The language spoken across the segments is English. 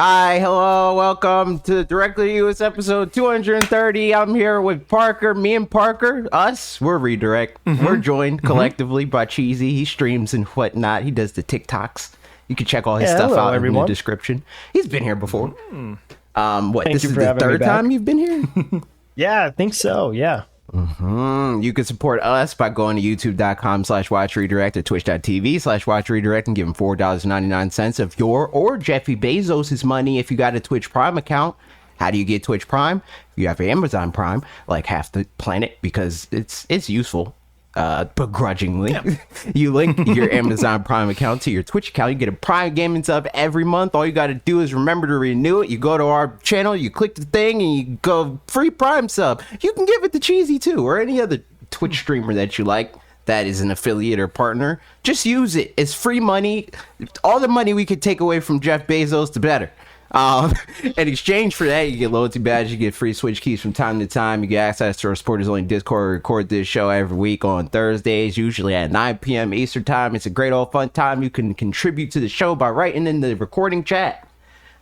Hi, hello, welcome to Directly to US episode 230. I'm here with Parker. Me and Parker, we're Redirect. We're joined collectively by Cheesy. He streams and whatnot. He does the TikToks. You can check all his stuff out in the description. He's been here before. This is the third time you've been here? Yeah, I think so, yeah. You can support us by going to youtube.com/watchredirect or twitch.tv/watchredirect and give him $4.99 of your or Jeffy Bezos' money if you got a Twitch Prime account. How do you get Twitch Prime? You have Amazon Prime, like half the planet, because it's useful. Begrudgingly, you link your Amazon Prime account to your Twitch account. You get a Prime gaming sub every month. All you got to do is remember to renew it. You go to our channel, you click the thing, and you go free Prime sub. You can give it to Cheesy too, or any other Twitch streamer that you like that is an affiliate or partner. Just use it. It's free money. All the money we could take away from Jeff Bezos, the better. In exchange for that, you get loyalty badges, you get free Switch keys from time to time, you get access to our supporters only Discord. We record this show every week on Thursdays, usually at 9 p.m. Eastern time. It's a great old fun time. You can contribute to the show by writing in the recording chat.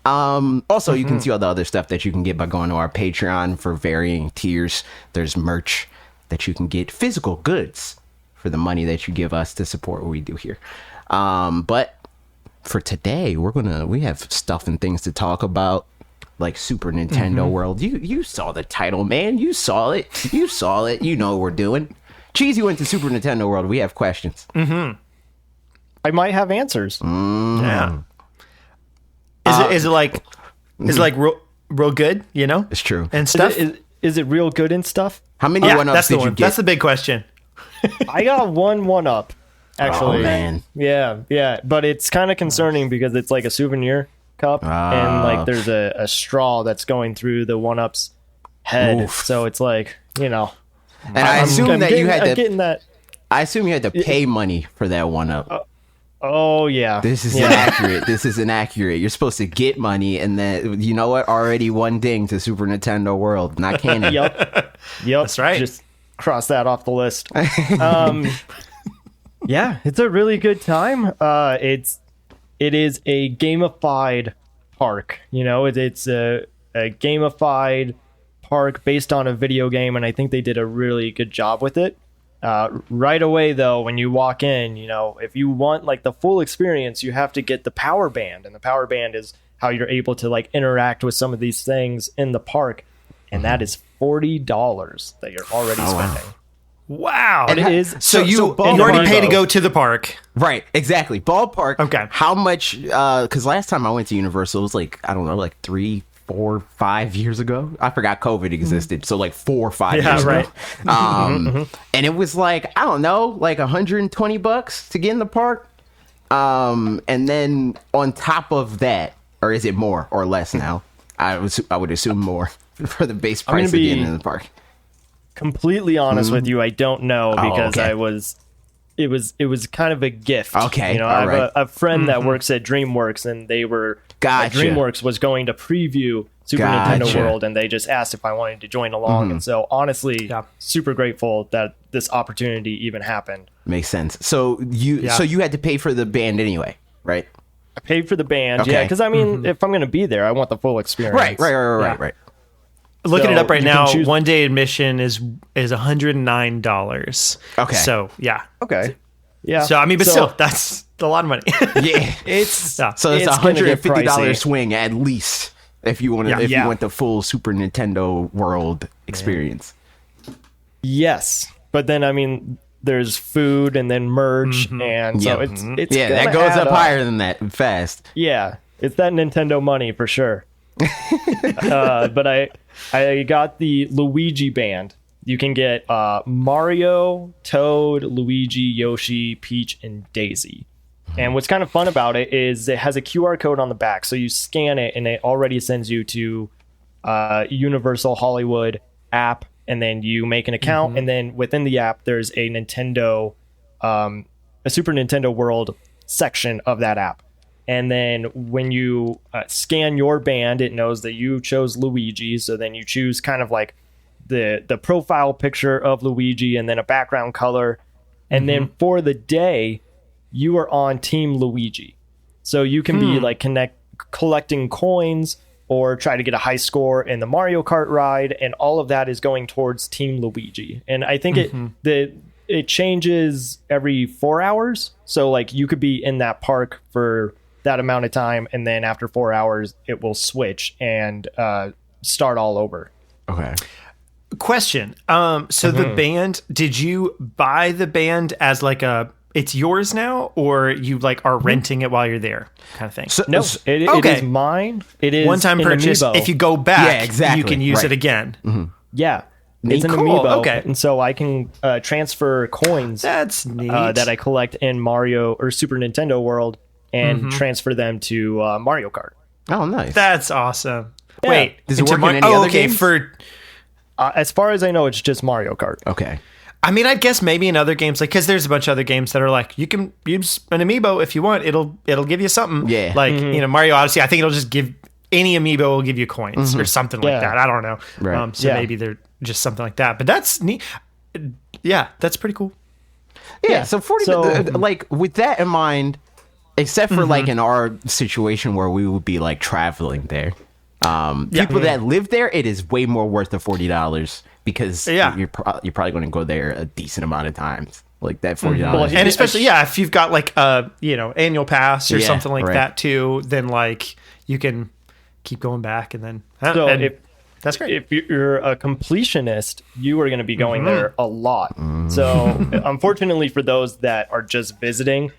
Also, you can see all the other stuff that you can get by going to our Patreon for varying tiers. There's merch that you can get, physical goods for the money that you give us to support what we do here. But for today, we have stuff and things to talk about, like Super Nintendo World. You saw the title, man. You saw it. You know what we're doing. Cheesy went to Super Nintendo World. We have questions. I might have answers. Yeah. Is it like real good? You know, it's true and stuff. Is it real good and stuff? How many one-ups did you get? That's the big question. I got one up. Actually, oh, man. Yeah, but it's kind of concerning because it's like a souvenir cup, and like there's a straw that's going through the 1-up's head. Oof. So it's like, you know, and I assume you had to pay money for that 1-up. Oh yeah, this is inaccurate. This is inaccurate. You're supposed to get money, and then you know what? Already one ding to Super Nintendo World, not canon. Yep, that's right. Just cross that off the list. Yeah, it's a really good time. It is a gamified park. You know, it's a gamified park based on a video game, and I think they did a really good job with it. Right away, though, when you walk in, you know, if you want like the full experience, you have to get the power band, and the power band is how you're able to like interact with some of these things in the park, and that is $40 that you're already spending. Wow. And it is. So you already pay to go to the park. Right, exactly. Ballpark. Okay. How much, because last time I went to Universal, it was like, I don't know, like 3, 4, 5 years ago. I forgot COVID existed. So like 4 or 5 years ago. And it was like, I don't know, like $120 to get in the park. And then on top of that, or is it more or less now? I would assume more for the base price of getting in the park. Completely honest with you, I don't know because it was kind of a gift. Okay, you know, I have a friend that works at DreamWorks, and they were DreamWorks was going to preview Super Nintendo World, and they just asked if I wanted to join along. And so, honestly, super grateful that this opportunity even happened. Makes sense. So you had to pay for the band anyway, right? I paid for the band, because I mean, if I'm going to be there, I want the full experience. Right. Looking it up right now, one day admission is $109. Okay. So Okay. Yeah. So I mean, but still, that's a lot of money. Yeah. So it's $150 swing at least if you want you want the full Super Nintendo World experience. Yes, but then I mean, there's food and then merch, and so it's that goes up higher than that fast. Yeah, it's that Nintendo money for sure. But I got the Luigi band. You can get Mario, Toad, Luigi, Yoshi, Peach, and Daisy. And what's kind of fun about it is it has a QR code on the back. So you scan it and it already sends you to Universal Hollywood app. And then you make an account. And then within the app, there's a Super Nintendo World section of that app. And then when you scan your band, it knows that you chose Luigi. So then you choose kind of like the profile picture of Luigi and then a background color. And then for the day, you are on Team Luigi. So you can be like collecting coins or try to get a high score in the Mario Kart ride, and all of that is going towards Team Luigi. And I think it changes every 4 hours. So like you could be in that park for that amount of time, and then after 4 hours it will switch and start all over. Okay. Question. So the band, did you buy the band as like it's yours now, or you like are renting it while you're there kind of thing? So, no, it is mine. It is one-time purchase. Amiibo. If you go back, you can use it again. Yeah. It's an amiibo. Okay. And so I can transfer coins That's neat. That I collect in Mario or Super Nintendo World and transfer them to Mario Kart. Oh, nice. That's awesome. Yeah. Wait, does it work in any other games? As far as I know, it's just Mario Kart. Okay. I mean, I guess maybe in other games, like, because there's a bunch of other games that are like, you can use an amiibo if you want. It'll give you something. Yeah. Like, Mario Odyssey, I think it'll just give any amiibo will give you coins or something like that. I don't know. Right. So maybe they're just something like that. But that's neat. Yeah, that's pretty cool. Yeah. So 40, like, with that in mind, except for like in our situation where we would be like traveling there, people that live there, it is way more worth the $40 because you're probably going to go there a decent amount of times. Like that $40, and especially if you've got like a annual pass or something like that too, then like you can keep going back and then. That's great. If you're a completionist, you are going to be going there a lot. So unfortunately for those that are just visiting,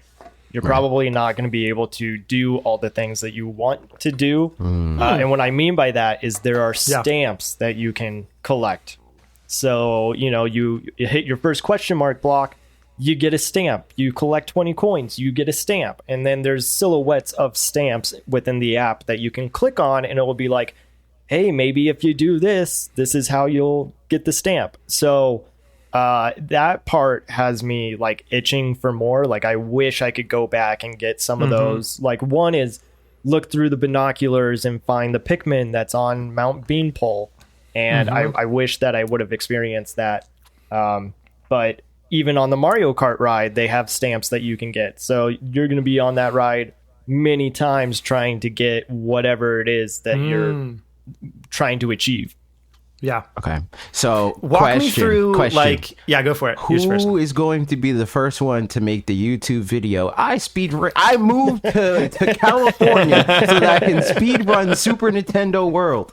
you're probably not going to be able to do all the things that you want to do. And what I mean by that is there are stamps that you can collect. So, you hit your first question mark block, you get a stamp. You collect 20 coins, you get a stamp. And then there's silhouettes of stamps within the app that you can click on, and it will be like, hey, maybe if you do this, this is how you'll get the stamp. So that part has me like itching for more. Like I wish I could go back and get some of those. Like one is look through the binoculars and find the Pikmin that's on Mount Beanpole. And I wish that I would have experienced that. But even on the Mario Kart ride, they have stamps that you can get. So you're going to be on that ride many times trying to get whatever it is that you're trying to achieve. Yeah. Okay. So walk me through like, go for it. Who is going to be the first one to make the YouTube video? I moved to California so that I can speed run Super Nintendo World.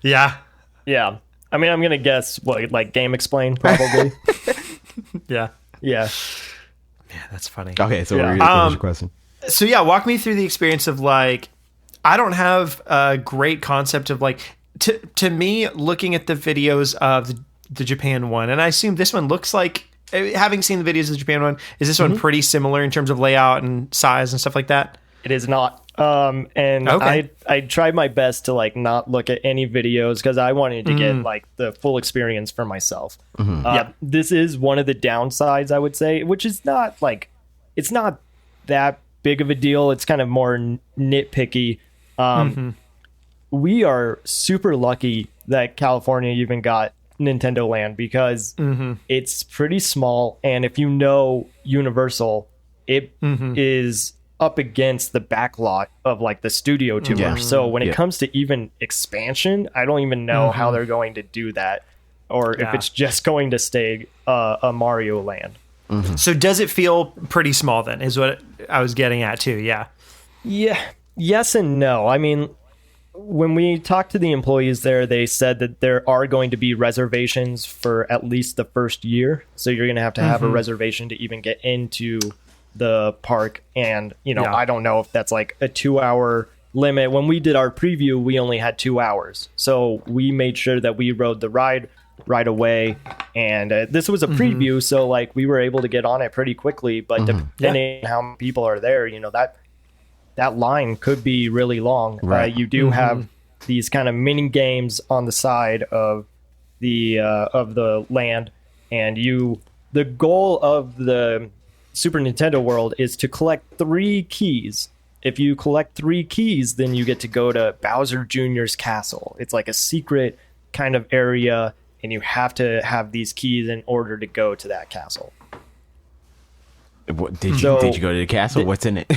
Yeah. Yeah. I mean, I'm going to guess like Game Explain probably. Yeah. Yeah. Yeah, that's funny. Okay. So what was your question? So walk me through the experience of like, I don't have a great concept of like, to me, looking at the videos of the Japan one, and I assume this one looks like, having seen the videos of the Japan one, is this one pretty similar in terms of layout and size and stuff like that? It is not. I tried my best to like not look at any videos because I wanted to get like the full experience for myself. This is one of the downsides, I would say, which is not like, it's not that big of a deal. It's kind of more nitpicky. We are super lucky that California even got Nintendo Land because it's pretty small. And if you know Universal, it is up against the back lot of like the studio tour. Yeah. So when it comes to even expansion, I don't even know how they're going to do that or if it's just going to stay a Mario Land. So does it feel pretty small then is what I was getting at too. Yeah. Yes and no. I mean, when we talked to the employees there, they said that there are going to be reservations for at least the first year. So you're going to have a reservation to even get into the park. And, I don't know if that's like a 2-hour limit. When we did our preview, we only had 2 hours. So we made sure that we rode the ride right away. And this was a preview. So like we were able to get on it pretty quickly. But depending on how many people are there, that line could be really long. Right. You do have these kind of mini games on the side of the land, and the goal of the Super Nintendo World is to collect 3 keys. If you collect 3 keys, then you get to go to Bowser Jr.'s castle. It's like a secret kind of area, and you have to have these keys in order to go to that castle. Did you go to the castle? What's in it?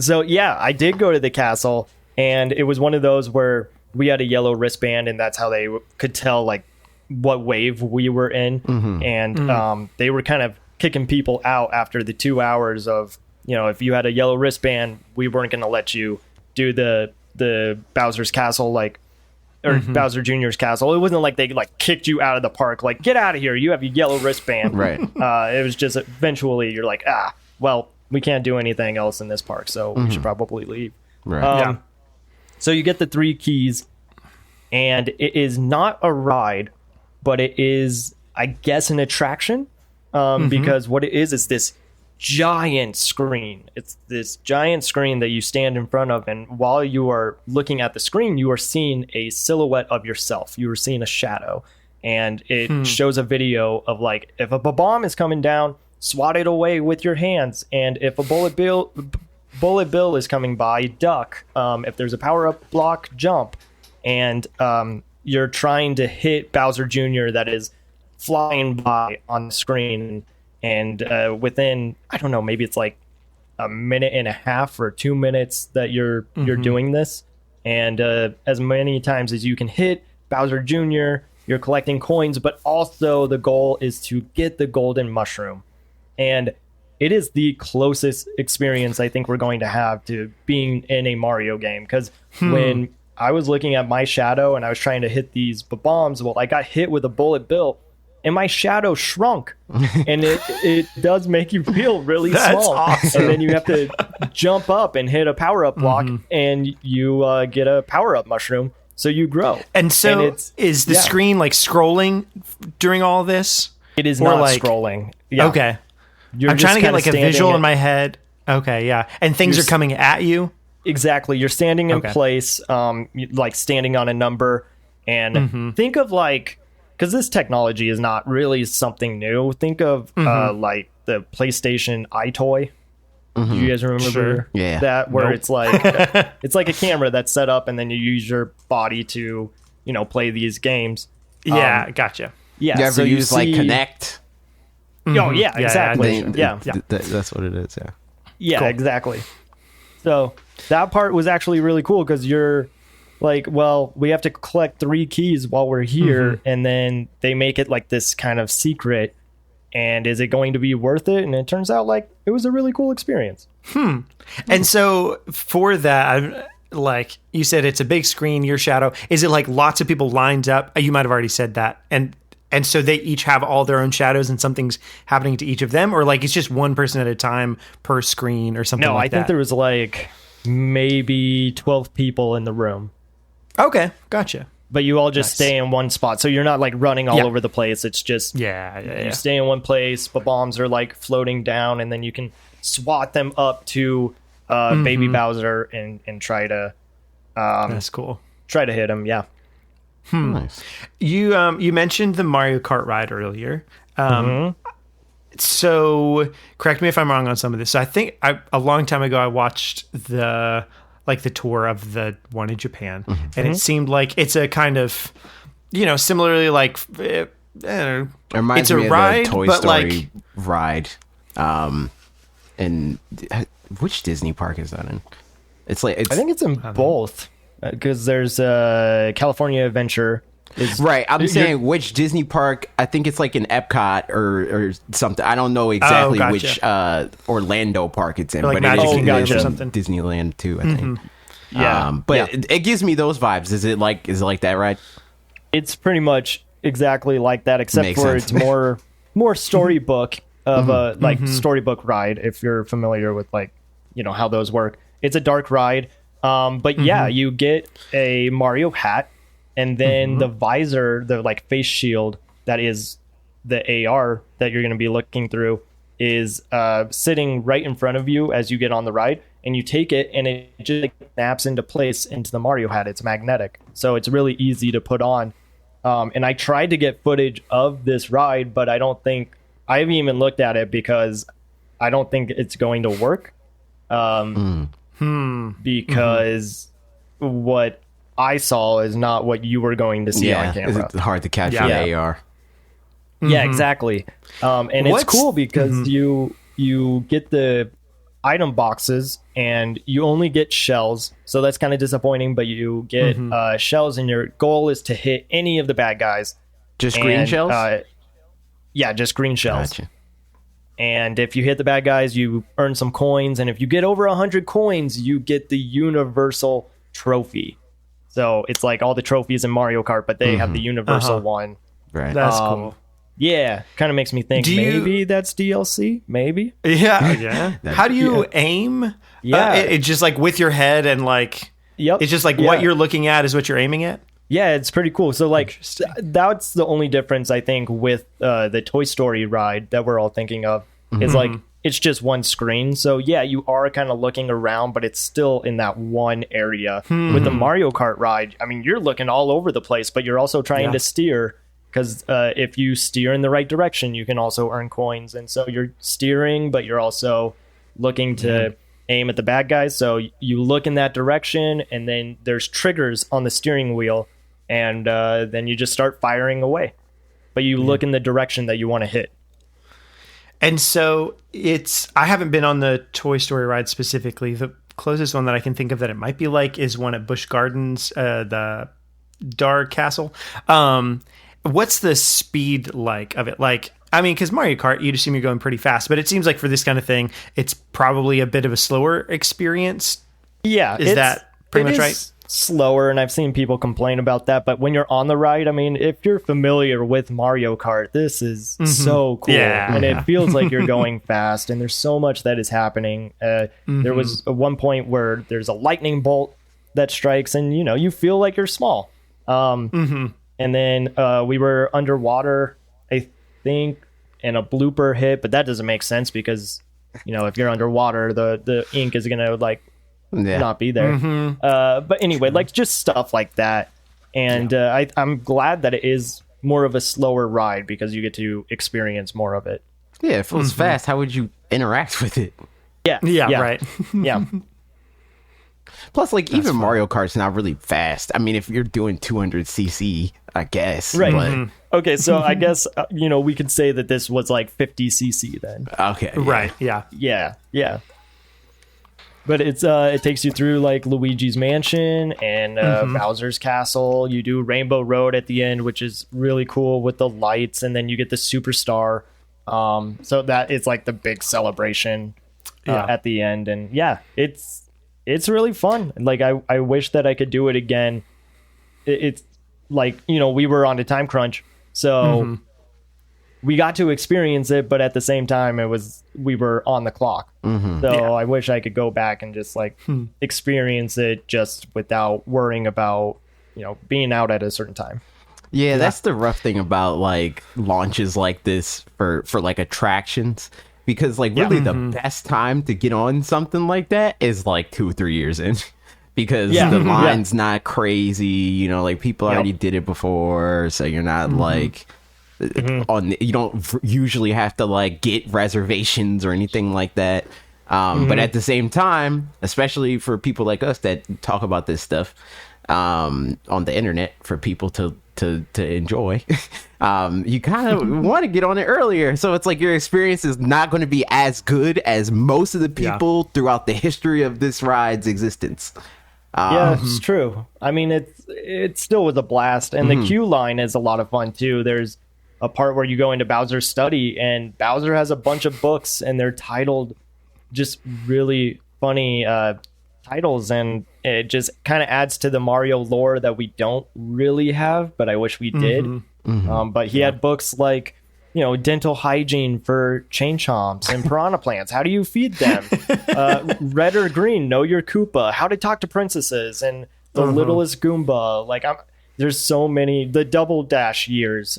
So yeah, I did go to the castle, and it was one of those where we had a yellow wristband, and that's how they could tell like what wave we were in. And they were kind of kicking people out after the 2 hours of, if you had a yellow wristband, we weren't going to let you do the Bowser's Castle, or Bowser Jr.'s Castle. It wasn't like they like kicked you out of the park, like, get out of here, you have your yellow wristband. Right. It was just eventually you're like, well, we can't do anything else in this park, so we should probably leave. Right. So you get the 3 keys, and it is not a ride, but it is, I guess, an attraction, because what it is this giant screen. It's this giant screen that you stand in front of, and while you are looking at the screen, you are seeing a silhouette of yourself. You are seeing a shadow, and it shows a video of like, if a bomb is coming down, swat it away with your hands, and if a bullet bill is coming by, duck. If there's a power-up block, jump. And you're trying to hit Bowser Jr. that is flying by on the screen, and within, I don't know, maybe it's like a minute and a half or 2 minutes that you're doing this, and as many times as you can hit Bowser Jr., you're collecting coins, but also the goal is to get the golden mushroom. And it is the closest experience I think we're going to have to being in a Mario game, because when I was looking at my shadow and I was trying to hit these bombs, well, I got hit with a bullet bill and my shadow shrunk, and it does make you feel really small. Awesome. And then you have to jump up and hit a power-up block, and you get a power-up mushroom, so you grow. And so is the screen like scrolling during all this? It is not scrolling. Yeah. Okay. I'm trying to get like a visual in my head. Okay, yeah. And things are coming at you? Exactly. You're standing in place, like standing on a number, and think of like, because this technology is not really something new. Think of like the PlayStation iToy. Do you guys remember that? Where it's like it's like a camera that's set up, and then you use your body to play these games. Yeah, gotcha. Yeah, you ever use like Connect? Oh yeah, exactly. Yeah, that's what it is. Yeah. Yeah, cool. Exactly. So that part was actually really cool, because you're like, well, we have to collect 3 keys while we're here, and then they make it like this kind of secret, and is it going to be worth it? And it turns out like it was a really cool experience. And so for that, like you said, it's a big screen, your shadow. Is it like lots of people lined up? You might have already said that. And so they each have all their own shadows and something's happening to each of them? Or like it's just one person at a time per screen or something like that? No, I think there was like maybe 12 people in the room. Okay, gotcha. But you all just stay in one spot. So you're not like running all over the place. It's just you stay in one place. The bombs are like floating down, and then you can swat them up to Baby Bowser and try to... that's cool. Try to hit him, yeah. Nice. You mentioned the Mario Kart ride earlier. So correct me if I'm wrong on some of this. So I think a long time ago I watched the tour of the one in Japan, and it seemed like it's a kind of similarly like it reminds it's me a ride, of the Toy but Story ride. And which Disney park is that in? I think it's in both. Because there's California Adventure. Right. I'm saying which Disney park. I think it's like in Epcot or something. I don't know exactly which Orlando park it's in. Or like but it is or something. Disneyland too, I think. Yeah. It gives me those vibes. Is it like that, right? It's pretty much exactly like that, except for it's more storybook of a storybook ride, if you're familiar with how those work. It's a dark ride. But you get a Mario hat, and then the visor, the like face shield that is the AR that you're going to be looking through is sitting right in front of you as you get on the ride, and you take it and it just snaps into place into the Mario hat. It's magnetic, so it's really easy to put on. And I tried to get footage of this ride, but I haven't even looked at it, because I don't think it's going to work. Because what I saw is not what you were going to see on camera. It's hard to catch the AR. Yeah, exactly. And it's cool because you get the item boxes, and you only get shells, so that's kind of disappointing, but you get shells, and your goal is to hit any of the bad guys. Just green shells? Yeah, just green shells. Gotcha. And if you hit the bad guys, you earn some coins, and if you get over 100 coins, you get the universal trophy. So it's like all the trophies in Mario Kart, but they have the universal one. Right. That's cool. Yeah, kind of makes me think maybe that's DLC. Maybe. Yeah. How do you aim? Yeah. It's just like with your head and like. Yep. It's just like what you're looking at is what you're aiming at. Yeah, it's pretty cool. So like that's the only difference I think with the Toy Story ride that we're all thinking of is like it's just one screen. So yeah, you are kind of looking around, but it's still in that one area. With the Mario Kart ride, I mean, you're looking all over the place, but you're also trying to steer. Because if you steer in the right direction, you can also earn coins. And so you're steering, but you're also looking to aim at the bad guys. So you look in that direction, and then there's triggers on the steering wheel. And then you just start firing away. But you look in the direction that you want to hit. And so I haven't been on the Toy Story ride specifically. The closest one that I can think of that it might be like is one at Busch Gardens, the Dark Castle. What's the speed like of it? Like, I mean, because Mario Kart, you'd assume you're going pretty fast, but it seems like for this kind of thing, it's probably a bit of a slower experience. Yeah. Is that pretty much right? Slower, and I've seen people complain about that, but when you're on the ride, I mean, if you're familiar with Mario Kart, this is so cool. And it feels like you're going fast, and there's so much that is happening. There was one point where there's a lightning bolt that strikes, and you feel like you're small. And then we were underwater, I think, and a blooper hit, but that doesn't make sense because, if you're underwater, the ink is going to not be there. But anyway, like just stuff like that. And I'm glad that it is more of a slower ride because you get to experience more of it. Yeah, if it was fast, how would you interact with it? Yeah. Right. Yeah. Plus, like, even Mario Kart's not really fast. I mean, if you're doing 200cc, I guess. Right. But... Okay, so I guess, we could say that this was like 50cc then. Okay. Yeah. Right, yeah. Yeah. But it takes you through, like, Luigi's Mansion and Bowser's Castle. You do Rainbow Road at the end, which is really cool with the lights, and then you get the Superstar. So that is, like, the big celebration at the end. And, yeah, it's really fun. Like, I wish that I could do it again. It's like, we were on a time crunch, so we got to experience it, but at the same time we were on the clock. So I wish I could go back and just like experience it just without worrying about being out at a certain time. Yeah, that's the rough thing about like launches like this for like attractions. Because, like, really the best time to get on something like that is, like, 2 or 3 years in. Because the line's not crazy, like, people already did it before, so you're not, like, you don't usually have to, like, get reservations or anything like that. But at the same time, especially for people like us that talk about this stuff on the internet for people to enjoy, you kind of want to get on it earlier, so it's like your experience is not going to be as good as most of the people throughout the history of this ride's existence. Yeah, it's true. I mean, it still was a blast, and the queue line is a lot of fun too. There's a part where you go into Bowser's study, and Bowser has a bunch of books, and they're titled just really funny titles, and it just kind of adds to the Mario lore that we don't really have, but I wish we did. But he had books like, dental hygiene for chain chomps and piranha plants. How do you feed them? Red or green, know your Koopa. How to talk to princesses and the littlest Goomba. Like, there's so many, the Double Dash years.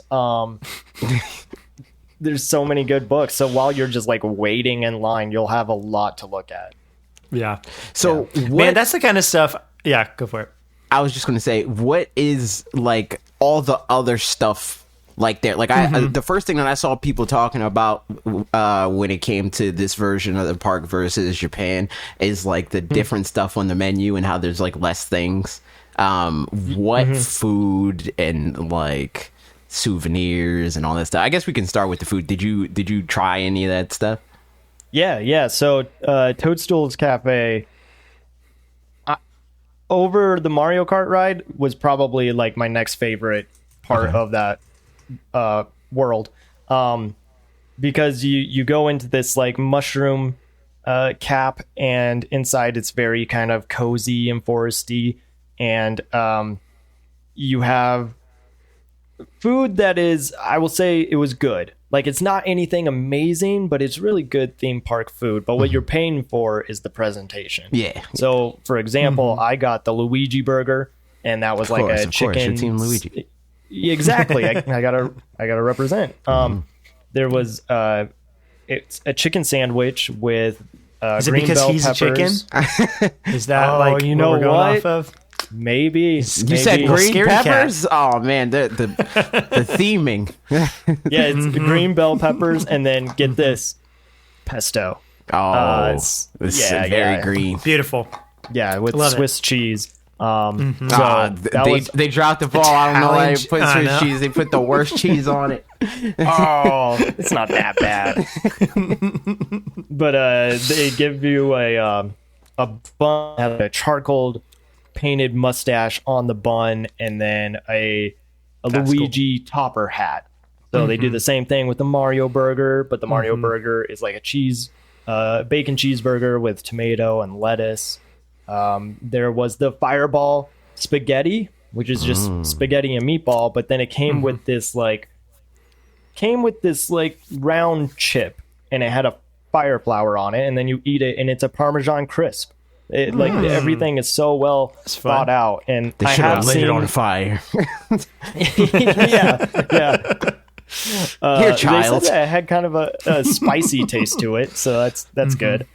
There's so many good books. So while you're just like waiting in line, you'll have a lot to look at. Yeah. So man, that's the kind of stuff. Yeah, go for it. I was just going to say, what is like all the other stuff like there? Like the first thing that I saw people talking about when it came to this version of the park versus Japan is like the different stuff on the menu and how there's like less things. What food and like souvenirs and all that stuff. I guess we can start with the food. Did you try any of that stuff? Yeah. So Toadstool's Cafe, over the Mario Kart ride, was probably like my next favorite part of that world. Because you go into this like mushroom cap, and inside it's very kind of cozy and foresty, and you have food that is, I will say, it was good. Like, it's not anything amazing, but it's really good theme park food. But what you're paying for is the presentation. Yeah. So, for example, I got the Luigi burger, and that was Of course, a of chicken. course, your team Luigi. Exactly. I gotta represent. There was it's a chicken sandwich with Is it green because bell he's peppers. a chicken? Is that Oh, like you what know we're going what? off of? Maybe You said maybe. green Scaredy cat. peppers? Oh man, the theming. Yeah, it's green bell peppers, and then get this, pesto. Oh, It's- it's yeah, very yeah. green. Beautiful. Yeah, with Love it. Swiss cheese. So that they was they dropped the ball. I don't know why they put I Swiss know. cheese. They put the worst cheese on it. oh, it's not that bad. But they give you a bun, have a charcoal painted mustache on the bun, and then a Luigi topper hat. So they do the same thing with the Mario burger, but the Mario burger is like a bacon cheeseburger with tomato and lettuce. There was the Fireball spaghetti, which is just spaghetti and meatball, but then it came with this round chip, and it had a fire flower on it, and then you eat it, and it's a Parmesan crisp. Everything is so well thought out, and They I should have have lit seen it on fire. yeah. Here, They child. said that it had kind of a spicy taste to it, so that's good.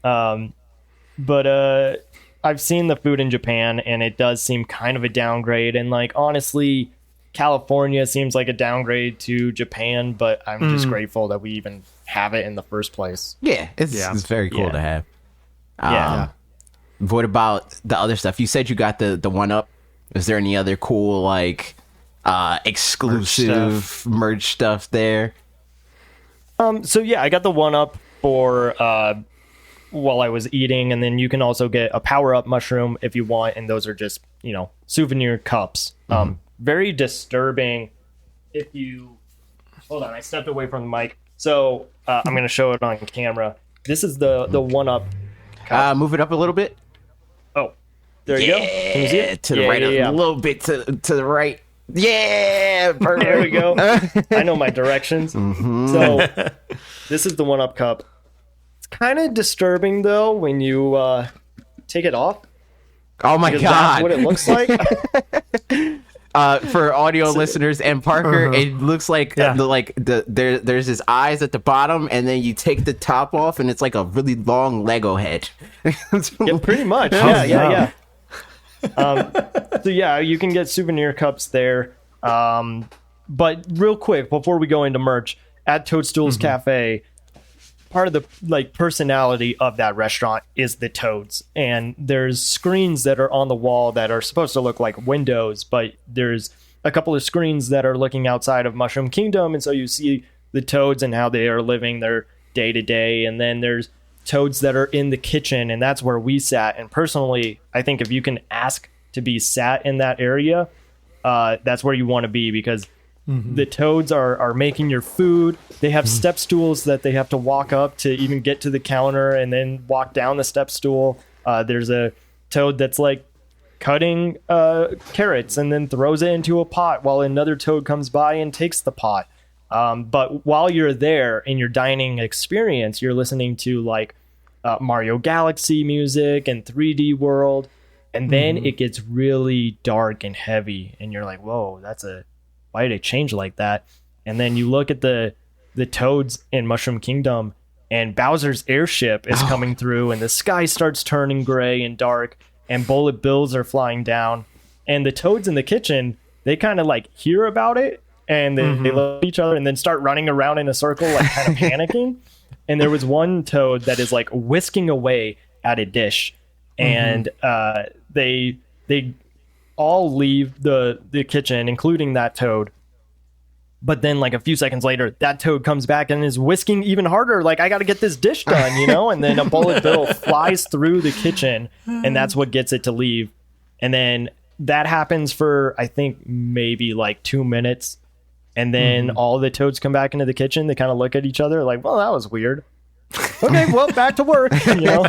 But I've seen the food in Japan, and it does seem kind of a downgrade. And like, honestly, California seems like a downgrade to Japan, but I'm just grateful that we even have it in the first place. Yeah, it's very cool Yeah. to have. Yeah. What about the other stuff? You said you got the one up. Is there any other cool like exclusive merch stuff there? So yeah, I got the one up for while I was eating, and then you can also get a power up mushroom if you want, and those are just souvenir cups. Very disturbing. If you hold on, I stepped away from the mic, so I'm going to show it on camera. This is the one up. Move it up a little bit. Oh, there you go. Can you see it? To the right, a little bit to the right. Yeah, perfect. There we go. I know my directions. So this is the one up cup. It's kind of disturbing though when you take it off. Oh my Because god! that's what it looks like. For audio listeners and Parker, it looks like there's his eyes at the bottom, and then you take the top off, and it's like a really long Lego head. Yeah, pretty much. Yeah. So yeah, you can get souvenir cups there. But real quick, before we go into merch, at Toadstool's Cafe, part of the personality of that restaurant is the toads, and there's screens that are on the wall that are supposed to look like windows, but there's a couple of screens that are looking outside of Mushroom Kingdom, and so you see the toads and how they are living their day to day. And then there's toads that are in the kitchen, and that's where we sat. And personally, I think if you can ask to be sat in that area, that's where you want to be, because the toads are making your food. They have step stools that they have to walk up to even get to the counter, and then walk down the step stool. There's a toad that's like cutting carrots and then throws it into a pot while another toad comes by and takes the pot. But while you're there in your dining experience, you're listening to like Mario Galaxy music and 3D World. And then it gets really dark and heavy, and you're like, whoa, why did it change like that? And then you look at the toads in Mushroom Kingdom, and Bowser's airship is coming through, and the sky starts turning gray and dark, and bullet bills are flying down. And the toads in the kitchen, they kind of like hear about it, and they look at each other and then start running around in a circle, like kind of panicking. And there was one toad that is like whisking away at a dish, and they all leave the kitchen, including that toad. But then like a few seconds later, that toad comes back and is whisking even harder. Like, I got to get this dish done, you know? And then a bullet bill flies through the kitchen, and that's what gets it to leave. And then that happens for, I think, maybe like 2 minutes. And then all the toads come back into the kitchen. They kind of look at each other like, well, that was weird. Okay, well, back to work, you know?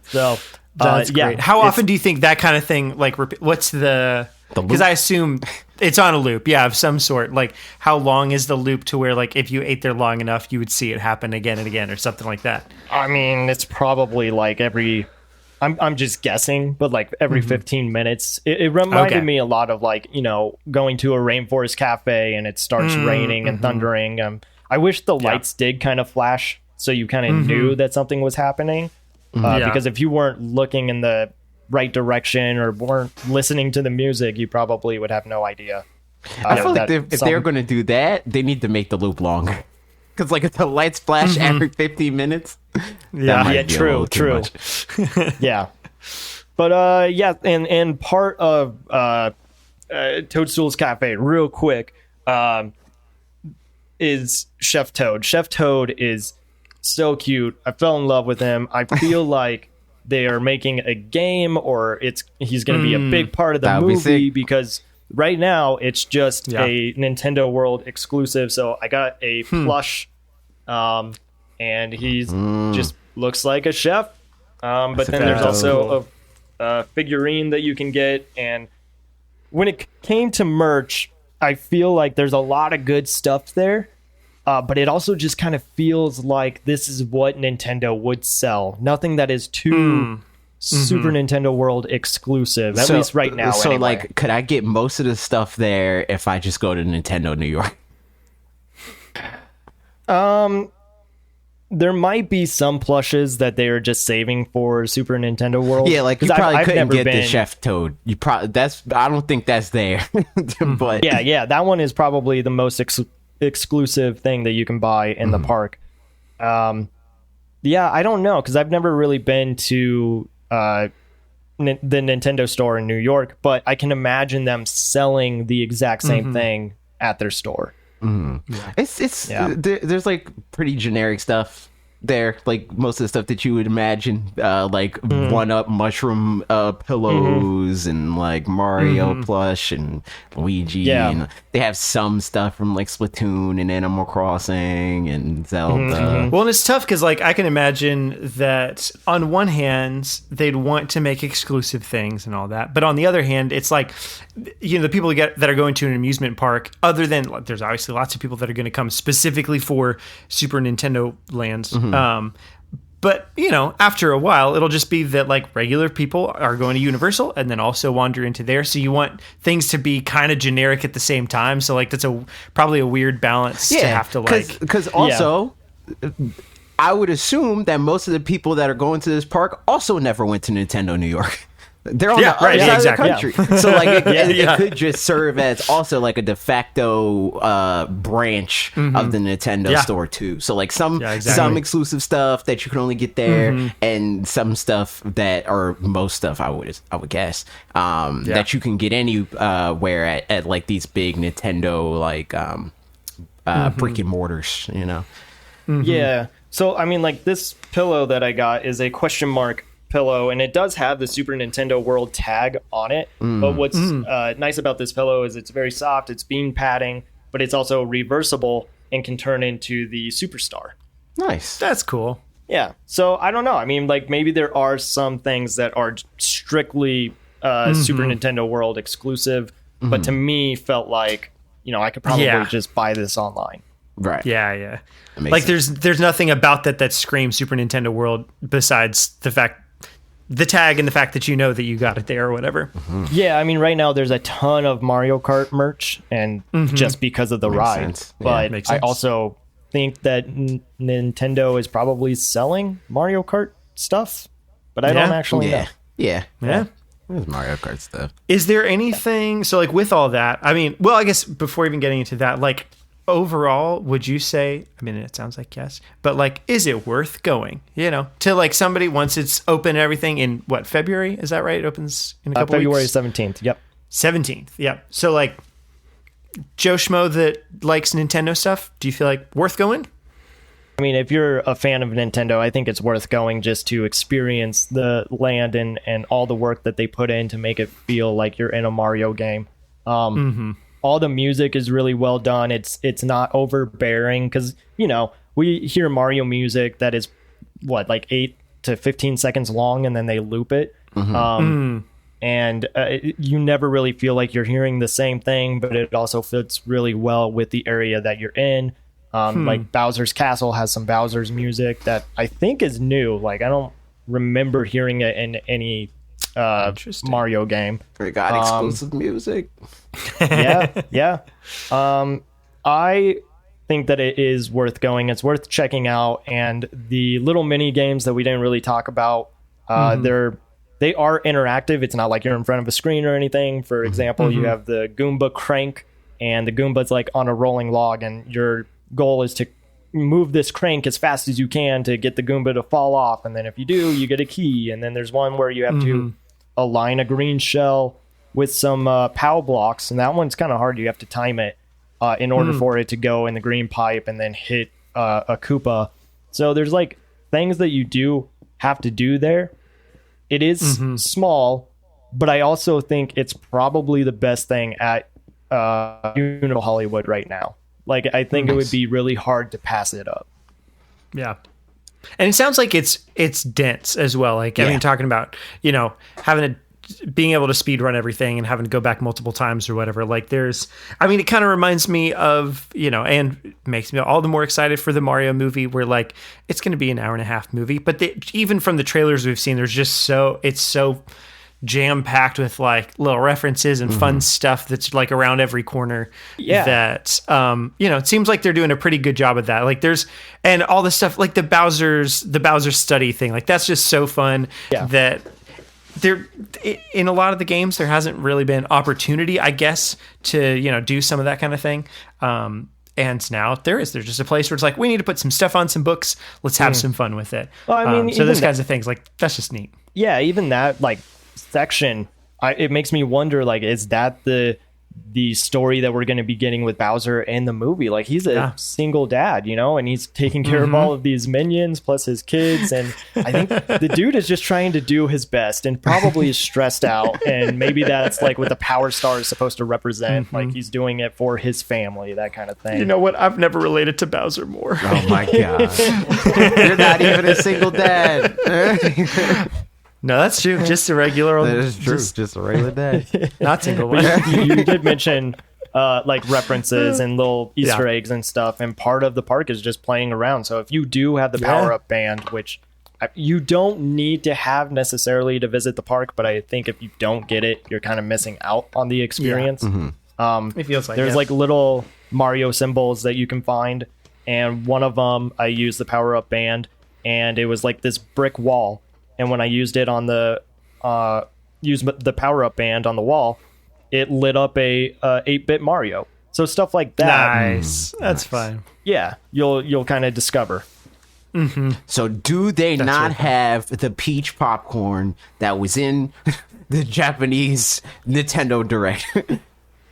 So, that's great. yeah. How often do you think that kind of thing, like, what's the because I assume it's on a loop, yeah, of some sort. Like, how long is the loop to where, like, if you ate there long enough, you would see it happen again and again or something like that? I mean, it's probably like every... I'm just guessing, but like every 15 minutes. It reminded me a lot of, like, you know, going to a rainforest cafe and it starts raining and thundering. I wish the lights did kind of flash so you kind of knew that something was happening. Because if you weren't looking in the right direction or weren't listening to the music, you probably would have no idea. I feel like if they're going to do that, they need to make the loop longer. Because like if the lights flash every 15 minutes, true. Yeah, but and part of Toadstool's Cafe, real quick, is Chef Toad. Chef Toad is so cute. I fell in love with him. I feel like they are making a game, or he's going to be a big part of the movie, because right now it's just a Nintendo World exclusive. So I got a plush, and he's just looks like a chef. But then there's also a figurine that you can get. And when it came to merch, I feel like there's a lot of good stuff there. But it also just kind of feels like this is what Nintendo would sell. Nothing that is too Super Nintendo World exclusive, at least right now. So, anyway. like, could I get most of the stuff there if I just go to Nintendo New York? There might be some plushes that they are just saving for Super Nintendo World. Yeah, like you probably couldn't get the Chef Toad. I don't think that's there. But yeah, that one is probably the most exclusive thing that you can buy in the park. I don't know, because I've never really been to the Nintendo store in New York, but I can imagine them selling the exact same thing at their store. There's like pretty generic stuff there, like most of the stuff that you would imagine, like 1-up mushroom pillows and like Mario plush and Luigi, and they have some stuff from like Splatoon and Animal Crossing and Zelda. Well, and it's tough because, like, I can imagine that on one hand they'd want to make exclusive things and all that, but on the other hand, it's like, you know, the people that are going to an amusement park, other than, there's obviously lots of people that are going to come specifically for Super Nintendo lands. But, you know, after a while, it'll just be that, like, regular people are going to Universal and then also wander into there. So you want things to be kind of generic at the same time. So, like, that's probably a weird balance to have to, like... Because also, I would assume that most of the people that are going to this park also never went to Nintendo New York. They're on the other side of the country. So, like, it could just serve as also, like, a de facto branch of the Nintendo store, too. So, like, some exclusive stuff that you can only get there, and some stuff that, or most stuff, I would guess, that you can get anywhere at like, these big Nintendo, like, brick and mortars, you know? Yeah. So, I mean, like, this pillow that I got is a question mark pillow, and it does have the Super Nintendo World tag on it. But what's nice about this pillow is it's very soft, it's bean padding, but it's also reversible and can turn into the Superstar. Nice. That's cool. Yeah. So I don't know. I mean, like, maybe there are some things that are strictly Super Nintendo World exclusive, but to me felt like, you know, I could probably just buy this online. Right. Yeah. Like, there's nothing about that screams Super Nintendo World besides the tag and the fact that you know that you got it there or whatever. Yeah, I mean, right now there's a ton of Mario Kart merch, and just because of the ride. But I also think that Nintendo is probably selling Mario Kart stuff, but I don't actually know. Yeah. There's Mario Kart stuff. Is there anything, so, like, with all that, I mean, well, I guess before even getting into that, like, overall, would you say, I mean, it sounds like yes, but, like, is it worth going, you know, to, like, somebody once it's open and everything in February? Is that right? It opens in a couple February weeks? February 17th. Yep. 17th. Yep. So, like, Joe Schmo that likes Nintendo stuff, do you feel like worth going? I mean, if you're a fan of Nintendo, I think it's worth going just to experience the land and all the work that they put in to make it feel like you're in a Mario game. All the music is really well done. It's not overbearing because, we hear Mario music that is, like 8 to 15 seconds long, and then they loop it. And you never really feel like you're hearing the same thing, but it also fits really well with the area that you're in. Like Bowser's Castle has some Bowser's music that I think is new. Like I don't remember hearing it in any Mario game. They got exclusive music. Yeah. I think that it is worth going. It's worth checking out. And the little mini games that we didn't really talk about, they are interactive. It's not like you're in front of a screen or anything. For example, you have the Goomba crank, and the Goomba's like on a rolling log, and your goal is to move this crank as fast as you can to get the Goomba to fall off. And then if you do, you get a key. And then there's one where you have to align a green shell with some POW blocks. And that one's kind of hard. You have to time it in order for it to go in the green pipe and then hit a Koopa. So there's like things that you do have to do there. It is small, but I also think it's probably the best thing at Universal Hollywood right now. Like, I think it would be really hard to pass it up. Yeah. And it sounds like it's dense as well. Like, I mean, talking about, being able to speed run everything and having to go back multiple times or whatever. Like it kind of reminds me of, and makes me all the more excited for the Mario movie where like, it's going to be an 1.5-hour movie. But even from the trailers we've seen, it's so jam-packed with like little references and fun stuff that's like around every corner that it seems like they're doing a pretty good job of that. Like and all the stuff like the Bowser study thing, like that's just so fun that there in a lot of the games there hasn't really been opportunity, I guess, to do some of that kind of thing. And now there's just a place where it's like, we need to put some stuff on some books, let's have some fun with it. Well, I mean, so those kinds of things, like that's just neat. Yeah, even that like section, it makes me wonder, like, is that the story that we're going to be getting with Bowser in the movie? Like, he's a single dad, and he's taking care of all of these minions plus his kids, and I think the dude is just trying to do his best and probably is stressed out, and maybe that's like what the Power Star is supposed to represent. Like, he's doing it for his family, that kind of thing. You know what? I've never related to Bowser more. Oh my god. You're not even a single dad. No, that's true. Just a regular old... That is true. Just a regular dad. Not single one. You did mention like references and little Easter eggs and stuff, and part of the park is just playing around. So if you do have the power-up band, which you don't need to have necessarily to visit the park, but I think if you don't get it, you're kind of missing out on the experience. It feels like there's like little Mario symbols that you can find, and one of them I used the power-up band, and it was like this brick wall. And when I used it on the power-up band on the wall, it lit up a 8-bit Mario. So stuff like that. Nice. That's fun. Yeah, you'll kind of discover. So do they not have the peach popcorn that was in the Japanese Nintendo Direct?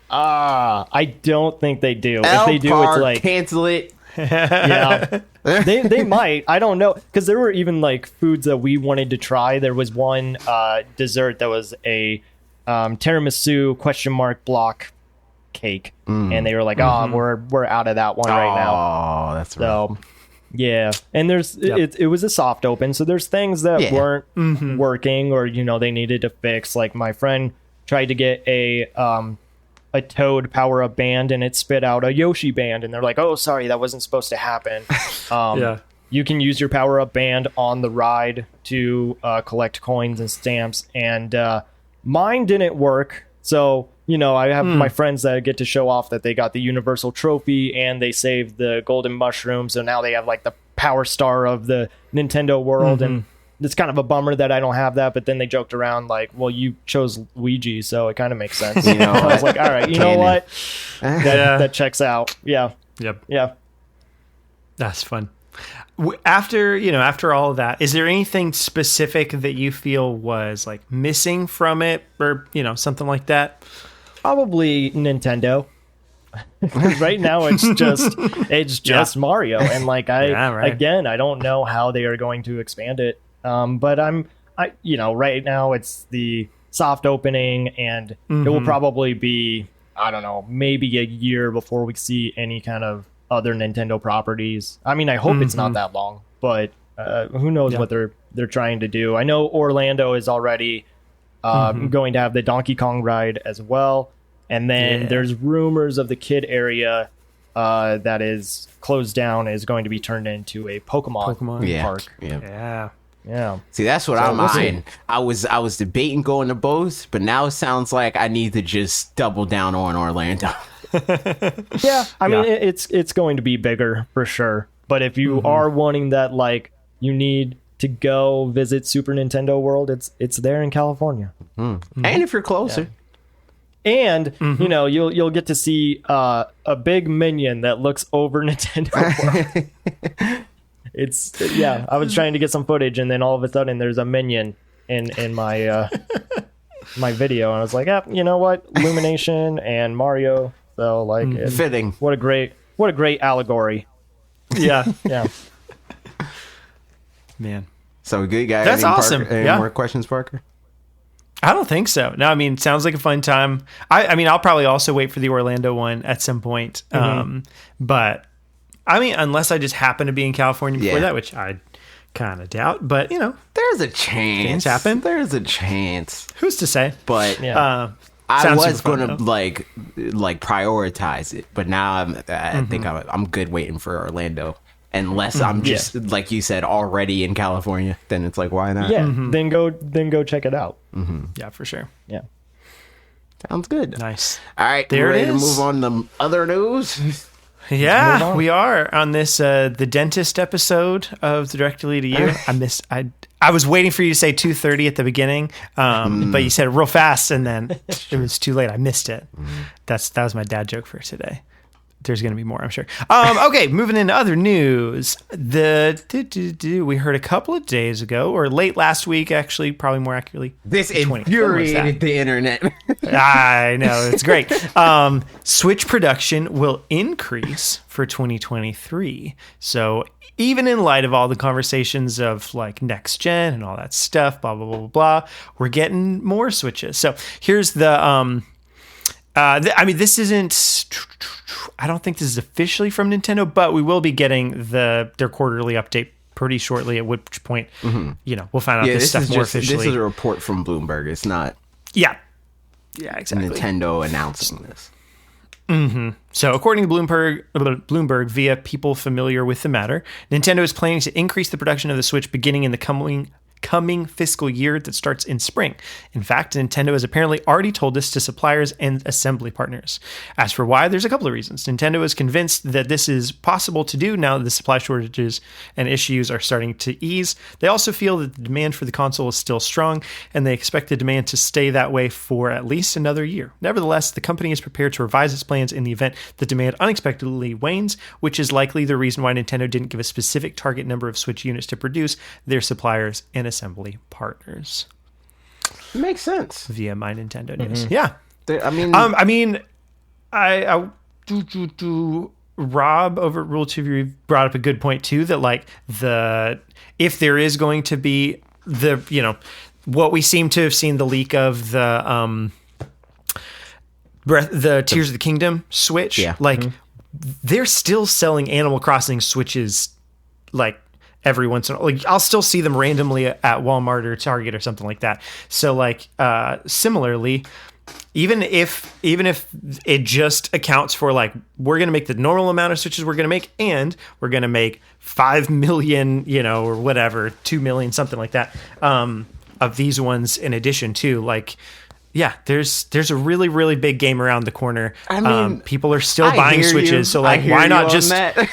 I don't think they do. If they do, it's like cancel it. Yeah. They might. I don't know, because there were even like foods that we wanted to try. There was one dessert that was a tiramisu ? Block cake, and they were like, we're out of that one right now. Oh, that's right. So yeah, and there's it was a soft open, so there's things that weren't working, or they needed to fix. Like my friend tried to get a Toad power-up band, and it spit out a Yoshi band, and they're like, oh, sorry, that wasn't supposed to happen. You can use your power-up band on the ride to collect coins and stamps, and mine didn't work. So I have my friends that get to show off that they got the Universal Trophy and they saved the golden mushroom, so now they have like the Power Star of the Nintendo world. And it's kind of a bummer that I don't have that, but then they joked around like, well, you chose Luigi, so it kind of makes sense. I was like, all right, you know what? That checks out. Yeah. Yep. Yeah. That's fun. After all of that, is there anything specific that you feel was like missing from it, or something like that? Probably Nintendo. Right now it's just Mario, and like again, I don't know how they are going to expand it. But right now it's the soft opening, and it will probably be, I don't know, maybe a year before we see any kind of other Nintendo properties. I mean, I hope it's not that long, but who knows what they're trying to do. I know Orlando is already going to have the Donkey Kong ride as well, and then there's rumors of the kid area that is closed down is going to be turned into a Pokemon park. Yeah. See, that's what I'm eyeing. I was debating going to both, but now it sounds like I need to just double down on Orlando. I mean, it's going to be bigger for sure. But if you are wanting that, like, you need to go visit Super Nintendo World, it's there in California. And if you're closer. And you'll get to see a big minion that looks over Nintendo World. I was trying to get some footage, and then all of a sudden there's a minion in my my video, and I was like, you know what, Illumination and Mario, so like fitting. What a great allegory. Yeah. Man, so good guy. That's awesome. Any more questions, Parker? I don't think so. No, I mean, sounds like a fun time. I mean, I'll probably also wait for the Orlando one at some point. But I mean, unless I just happen to be in California before that, which I kind of doubt. But there's a chance. Things happen. There's a chance. Who's to say? But I was gonna like prioritize it, but now I think I'm good waiting for Orlando. Unless I'm just like you said already in California, then it's like, why not? Yeah, then go check it out. Yeah, for sure. Yeah, sounds good. Nice. All right, there ready it is. to move on to other news. Yeah, we are on this the dentist episode of the Directly to You. I was waiting for you to say 2:30 at the beginning, but you said it real fast, and then it was too late. I missed it. That was my dad joke for today. There's going to be more, I'm sure. Okay, moving into other news. We heard a couple of days ago, or late last week, actually, probably more accurately. This infuriated the internet. I know, it's great. Switch production will increase for 2023. So even in light of all the conversations of like next gen and all that stuff, blah, blah, blah, blah, blah, we're getting more Switches. So here's the... I mean, this isn't... I don't think this is officially from Nintendo, but we will be getting their quarterly update pretty shortly, at which point, we'll find out this stuff more officially. This is a report from Bloomberg. It's not... Yeah, exactly. Nintendo announcing this. So according to Bloomberg, via people familiar with the matter, Nintendo is planning to increase the production of the Switch beginning in the coming fiscal year that starts in spring. In fact, Nintendo has apparently already told this to suppliers and assembly partners. As for why, there's a couple of reasons. Nintendo is convinced that this is possible to do now that the supply shortages and issues are starting to ease. They also feel that the demand for the console is still strong, and they expect the demand to stay that way for at least another year. Nevertheless, the company is prepared to revise its plans in the event that demand unexpectedly wanes, which is likely the reason why Nintendo didn't give a specific target number of Switch units to produce their suppliers and assembly partners. Makes sense via My Nintendo News. Yeah, Rob over at Rule 2 brought up a good point too, that like if there is going to be what we seem to have seen the leak of the Tears of the Kingdom Switch, they're still selling Animal Crossing Switches like every once in a while. Like, I'll still see them randomly at Walmart or Target or something like that. So like similarly, even if it just accounts for like, we're going to make the normal amount of Switches we're going to make, and we're going to make 5 million, or whatever, 2 million, something like that, of these ones in addition to, like, yeah, there's a really, really big game around the corner. I mean, people are still buying Switches, so like, why not just... That.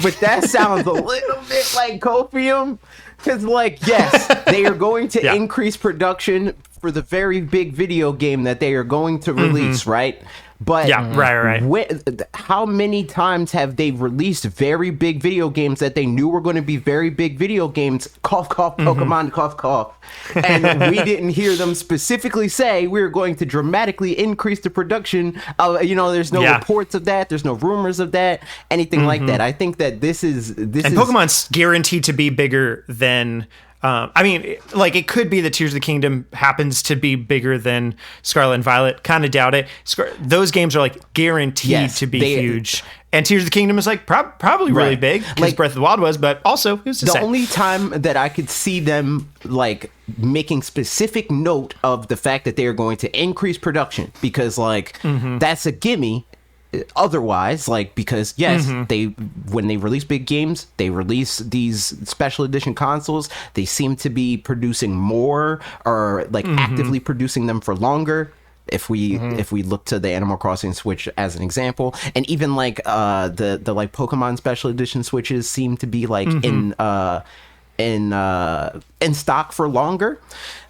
But that sounds a little bit like copium, because like, yes, they are going to increase production for the very big video game that they are going to release, right? But yeah, right. How many times have they released very big video games that they knew were going to be very big video games? Cough, cough, Pokemon, cough, cough. And we didn't hear them specifically say we're going to dramatically increase the production. There's no reports of that. There's no rumors of that, anything like that. I think that this is Pokemon's guaranteed to be bigger than. It could be that Tears of the Kingdom happens to be bigger than Scarlet and Violet. Kind of doubt it. Those games are like guaranteed to be huge. And Tears of the Kingdom is like probably really big, because Breath of the Wild was, but also who's to say? The only time that I could see them like making specific note of the fact that they are going to increase production, because that's a gimme. Otherwise, because they when they release big games, they release these special edition consoles, they seem to be producing more, or actively producing them for longer. If we look to the Animal Crossing Switch as an example, and even the Pokemon special edition Switches seem to be in stock for longer.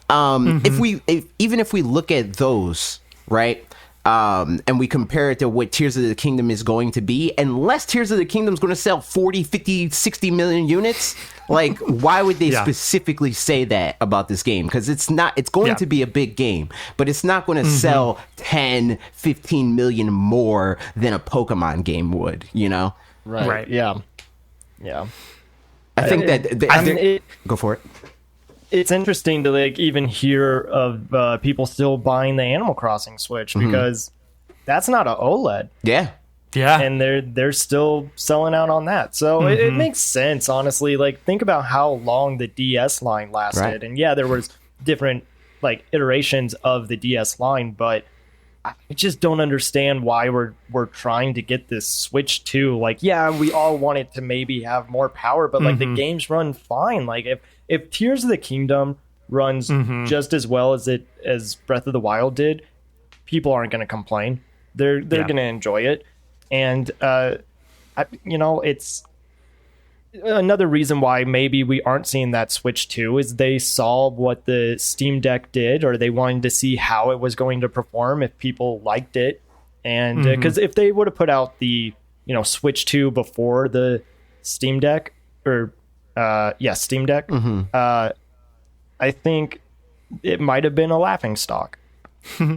If we look at those, right? And we compare it to what Tears of the Kingdom is going to be, unless Tears of the Kingdom is going to sell 40, 50, 60 million units, why would they specifically say that about this game? Because it's going to be a big game, but it's not going to sell 10, 15 million more than a Pokemon game would, Right. Yeah. I think go for it. It's interesting to even hear of people still buying the Animal Crossing Switch, because that's not an OLED. Yeah. And they're still selling out on that. So it makes sense, honestly. Think about how long the DS line lasted. Right. And there was different iterations of the DS line, but I just don't understand why we're trying to get this Switch 2. We all want it to maybe have more power, but the games run fine. If Tears of the Kingdom runs just as well as Breath of the Wild did, people aren't going to complain. They're going to enjoy it, and it's another reason why maybe we aren't seeing that Switch 2 is they saw what the Steam Deck did, or they wanted to see how it was going to perform if people liked it, and because if they would have put out the Switch 2 before the Steam Deck, or Steam Deck. I think it might have been a laughing stock.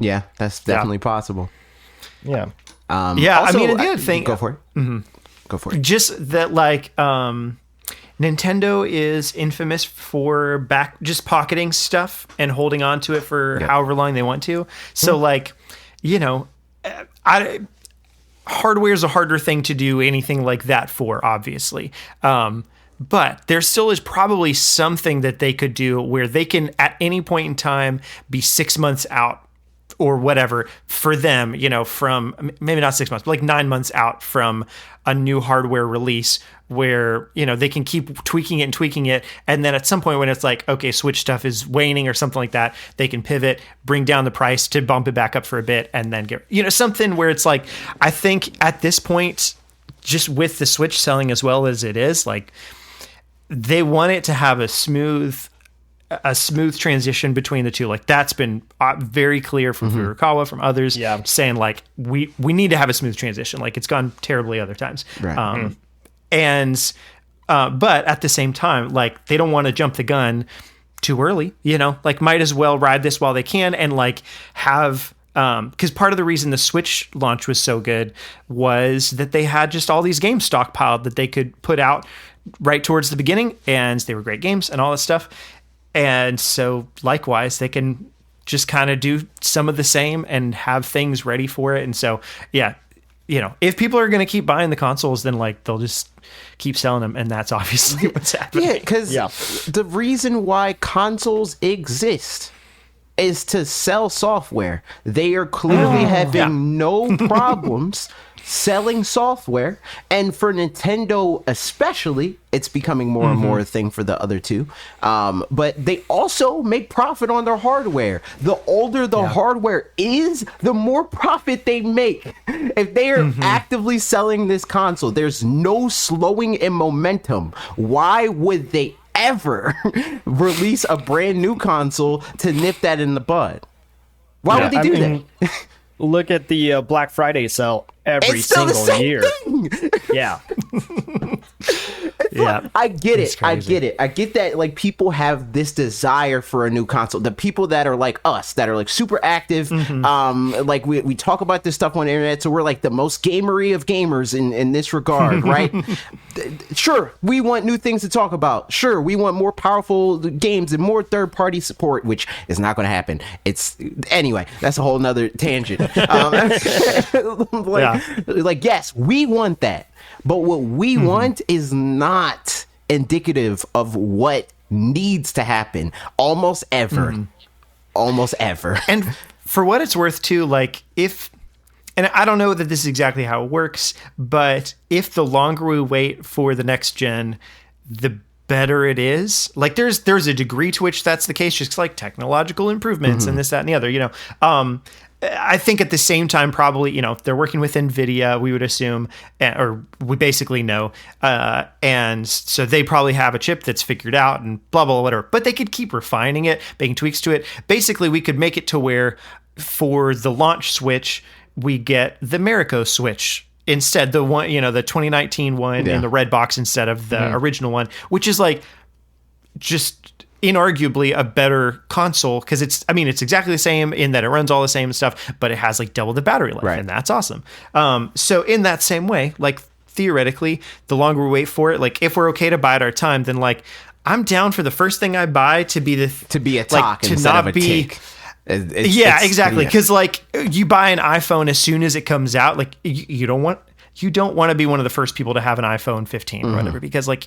Yeah, that's definitely possible. Yeah. The other thing. Go for it. Go for it. Just that, Nintendo is infamous for just pocketing stuff and holding on to it for however long they want to. So, hardware is a harder thing to do anything like that for, obviously. But there still is probably something that they could do where they can, at any point in time, be 6 months out or whatever for them, from maybe not 6 months, but 9 months out from a new hardware release, where, they can keep tweaking it. And then at some point when it's okay, Switch stuff is waning or something like that, they can pivot, bring down the price to bump it back up for a bit, and then get, something where it's I think at this point, just with the Switch selling as well as it is, they want it to have a smooth transition between the two. That's been very clear from Furukawa, from others, saying we need to have a smooth transition. It's gone terribly other times. Right. But at the same time, they don't want to jump the gun too early, might as well ride this while they can, and have, because part of the reason the Switch launch was so good was that they had just all these games stockpiled that they could put out right towards the beginning, and they were great games and all this stuff. And so likewise, they can just kind of do some of the same and have things ready for it. And so, if people are going to keep buying the consoles, then they'll just keep selling them. And that's obviously what's happening. Yeah, because the reason why consoles exist is to sell software. They are clearly having no problems selling software, and for Nintendo especially, it's becoming more and more a thing for the other two. But they also make profit on their hardware. The older the hardware is, the more profit they make. If they are actively selling this console, there's no slowing in momentum. Why would they ever release a brand new console to nip that in the bud. Why would they do that? Look at the Black Friday sale every It's still the single same year. thing. Yeah. Yeah, I get it's it. I crazy. get it. I get that, like, people have this desire for a new console. The people that are like us, that are like super active, like we talk about this stuff on the internet, so we're like the most gamery of gamers in this regard, right? Sure, we want new things to talk about. Sure, we want more powerful games and more third-party support, which is not going to happen. It's anyway. That's a whole nother tangent. Like, yes, we want that. But what we want is not indicative of what needs to happen almost ever. Almost ever. And for what it's worth, too, like, and I don't know that this is exactly how it works, but if the longer we wait for the next gen, the better it is. Like, there's a degree to which that's the case, just like technological improvements and this, that, and the other, I think at the same time, probably, they're working with NVIDIA, we would assume, or we basically know. And so they probably have a chip that's figured out and blah, blah, whatever. But they could keep refining it, making tweaks to it. Basically, we could make it to where for the launch Switch, we get the Marico Switch instead, the one, the 2019 one in the red box instead of the original one, which is like just inarguably a better console because it's exactly the same in that it runs all the same stuff, but it has like double the battery life, and that's awesome. So in that same way, like theoretically, the longer we wait for it, like if we're okay to buy at our time, then like I'm down for the first thing I buy to be a talk instead of a tick. Exactly. Because like you buy an iPhone as soon as it comes out, like you don't want to be one of the first people to have an iPhone 15 or whatever, because like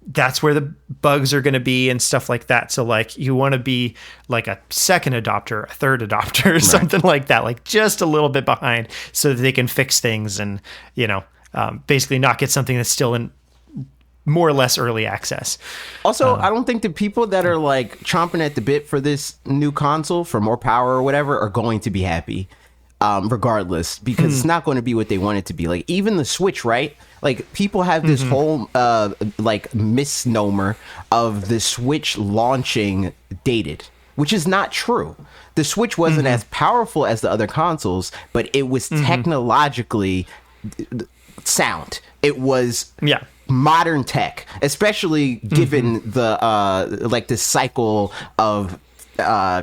that's where the bugs are going to be and stuff like that. So like you want to be like a second adopter, a third adopter, or something like that, like just a little bit behind so that they can fix things and, basically not get something that's still in more or less early access. Also, I don't think the people that are like chomping at the bit for this new console for more power or whatever are going to be happy. Regardless, because it's not going to be what they want it to be. Like even the Switch, right? Like people have this whole like misnomer of the Switch launching dated, which is not true. The Switch wasn't as powerful as the other consoles, but it was technologically sound. It was modern tech, especially given the like the cycle of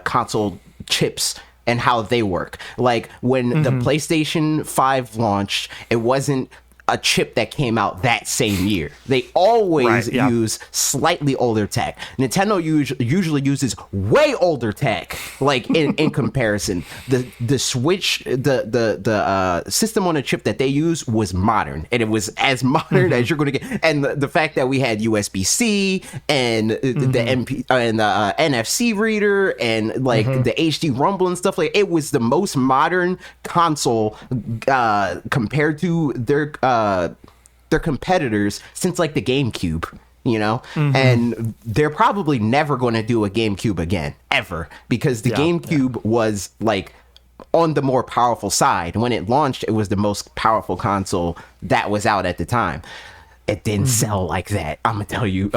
console chips and how they work. Like when the PlayStation 5 launched, it wasn't a chip that came out that same year. They always use slightly older tech. Nintendo usually uses way older tech, like in comparison. The Switch, the system on a chip that they use was modern, and it was as modern as you're going to get. And the fact that we had USB-C and the MP and the NFC reader and like the HD rumble and stuff, like it was the most modern console compared to their competitors since like the GameCube, and they're probably never going to do a GameCube again ever, because the GameCube was like on the more powerful side. When it launched, it was the most powerful console that was out at the time. It didn't sell like that. I'm gonna tell you.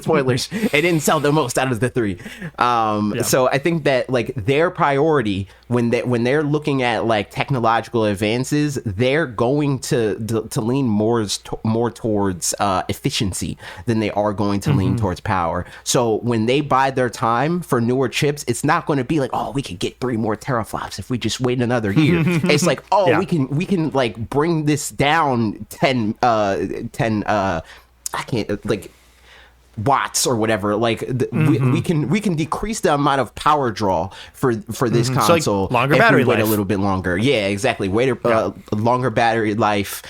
Spoilers. It didn't sell the most out of the three. So I think that like their priority when they're looking at like technological advances, they're going to lean more towards efficiency than they are going to lean towards power. So when they buy their time for newer chips, it's not going to be like, oh, we could get 3 more teraflops if we just wait another year. It's like, oh, we can like bring this down 10 I can't like watts or whatever, like we can decrease the amount of power draw for this console, so like longer battery wait life. A little bit longer. Exactly. Longer battery life,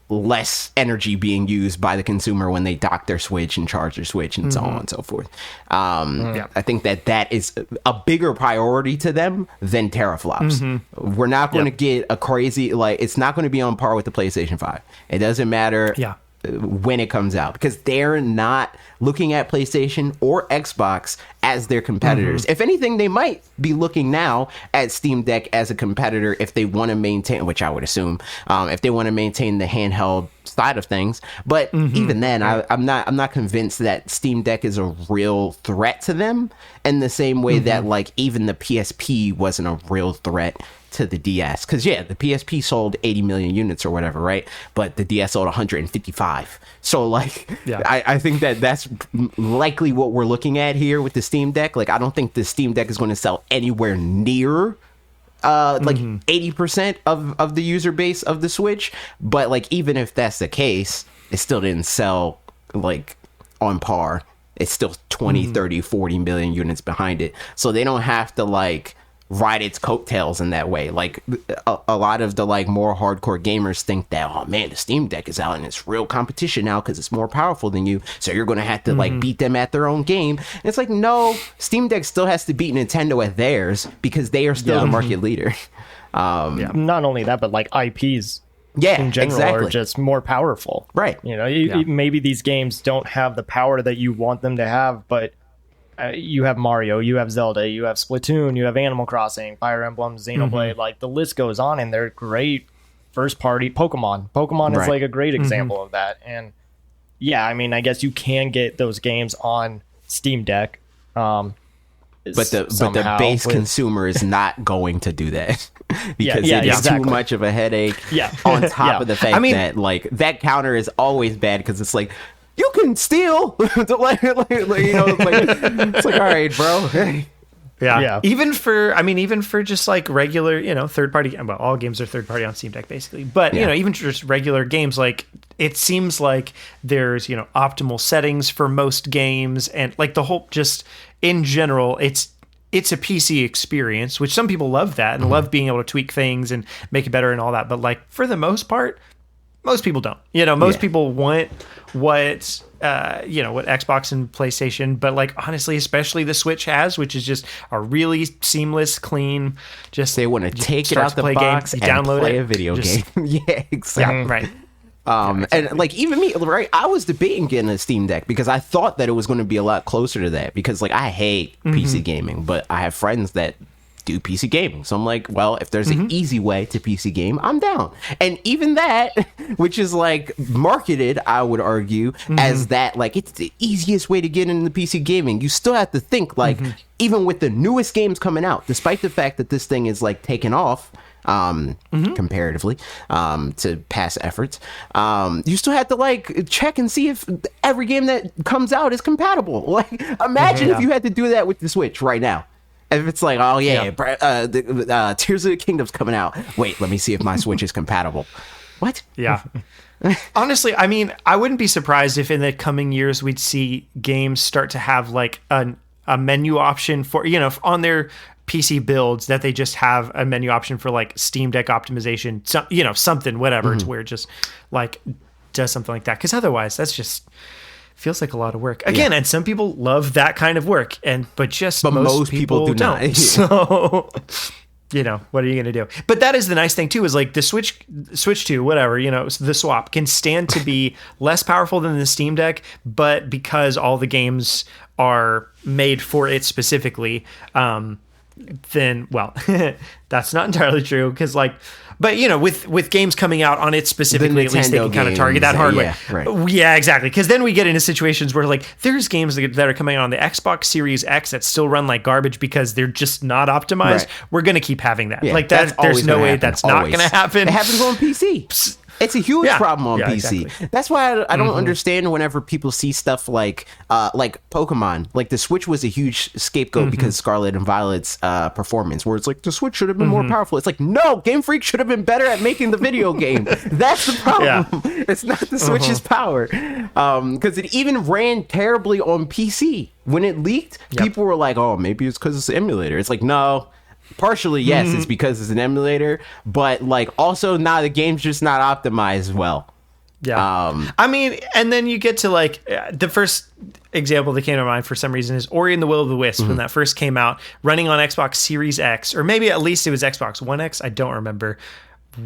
less energy being used by the consumer when they dock their Switch and charge their Switch and so on and so forth. I think that is a bigger priority to them than teraflops. We're not going to get a crazy, like, it's not going to be on par with the PlayStation 5. It doesn't matter when it comes out, because they're not looking at PlayStation or Xbox as their competitors. If anything, they might be looking now at Steam Deck as a competitor if they want to maintain, which I would assume, if they want to maintain the handheld side of things. But even then, I'm not convinced that Steam Deck is a real threat to them in the same way that like even the PSP wasn't a real threat to the DS. Because yeah, the PSP sold 80 million units or whatever, right? But the DS sold 155. So like, I think that's likely what we're looking at here with the Steam Deck. Like, I don't think the Steam Deck is going to sell anywhere near like 80% of the user base of the Switch. But like, even if that's the case, it still didn't sell like on par. It's still 20, 30, 40 million units behind it. So they don't have to like ride its coattails in that way. Like a lot of the like more hardcore gamers think that, oh man, the Steam Deck is out and it's real competition now because it's more powerful than you, so you're gonna have to like beat them at their own game. And it's like, no, Steam Deck still has to beat Nintendo at theirs because they are still the market leader. Not only that, but like IPs in general are just more powerful, right? You know, maybe these games don't have the power that you want them to have, but you have Mario, you have Zelda, you have Splatoon, you have Animal Crossing, Fire Emblem, Xenoblade, like the list goes on, and they're great first party. Pokemon is like a great example of that. And yeah, I mean, I guess you can get those games on Steam Deck. But the base consumer is not going to do that because it is too much of a headache. On top of the fact that like that counter is always bad because it's like, you can steal. like, you know, it's like, all right, bro. Even for just like regular, you know, third party. Well, all games are third party on Steam Deck basically. But you know, even just regular games, like it seems like there's, you know, optimal settings for most games, and like the whole, just in general, it's a PC experience, which some people love that and love being able to tweak things and make it better and all that. But like for the most part, most people don't. You know, most people want what what Xbox and PlayStation, but like honestly, especially the Switch has, which is just a really seamless, clean. Just they want to take it out the box and download play a video game. Yeah, exactly. Yeah, right. And like even me, right? I was debating getting a Steam Deck because I thought that it was going to be a lot closer to that. Because like I hate PC gaming, but I have friends that do PC gaming. So I'm like, well, if there's an easy way to PC game, I'm down. And even that, which is like marketed, I would argue, as that like it's the easiest way to get into PC gaming, you still have to think like even with the newest games coming out, despite the fact that this thing is like taken off comparatively to past efforts, you still have to like check and see if every game that comes out is compatible. Like imagine if you had to do that with the Switch right now. If it's like, oh Tears of the Kingdom's coming out. Wait, let me see if my Switch is compatible. What? Yeah. Honestly, I mean, I wouldn't be surprised if in the coming years we'd see games start to have like a menu option for, you know, on their PC builds, that they just have a menu option for like Steam Deck optimization, something, whatever, to where it just like does something like that. Because otherwise, that's just feels like a lot of work again, and some people love that kind of work, but most people do not. So you know, what are you gonna do? But that is the nice thing too, is like the Switch 2, whatever, you know, the swap can stand to be less powerful than the Steam Deck, but because all the games are made for it specifically, then well that's not entirely true, because like, but you know, with games coming out on it specifically, at least they can kind of target that hardware. Yeah, exactly. Because then we get into situations where like there's games that are coming out on the Xbox Series X that still run like garbage because they're just not optimized. We're gonna keep having that. Like that. There's no way that's not gonna happen. It happens on PC. It's a huge problem on PC. Exactly. That's why I don't understand whenever people see stuff like Pokemon. Like the Switch was a huge scapegoat because Scarlet and Violet's performance, where it's like the Switch should have been more powerful. It's like, no, Game Freak should have been better at making the video game. That's the problem. It's not the Switch's power, because it even ran terribly on PC when it leaked. People were like, oh, maybe it's because it's an emulator. It's like, no. Partially, yes, it's because it's an emulator, but like also now the game's just not optimized well. I mean, and then you get to like the first example that came to mind for some reason is Ori and the Will of the Wisp. When that first came out, running on Xbox Series X, or maybe at least it was Xbox One X. I don't remember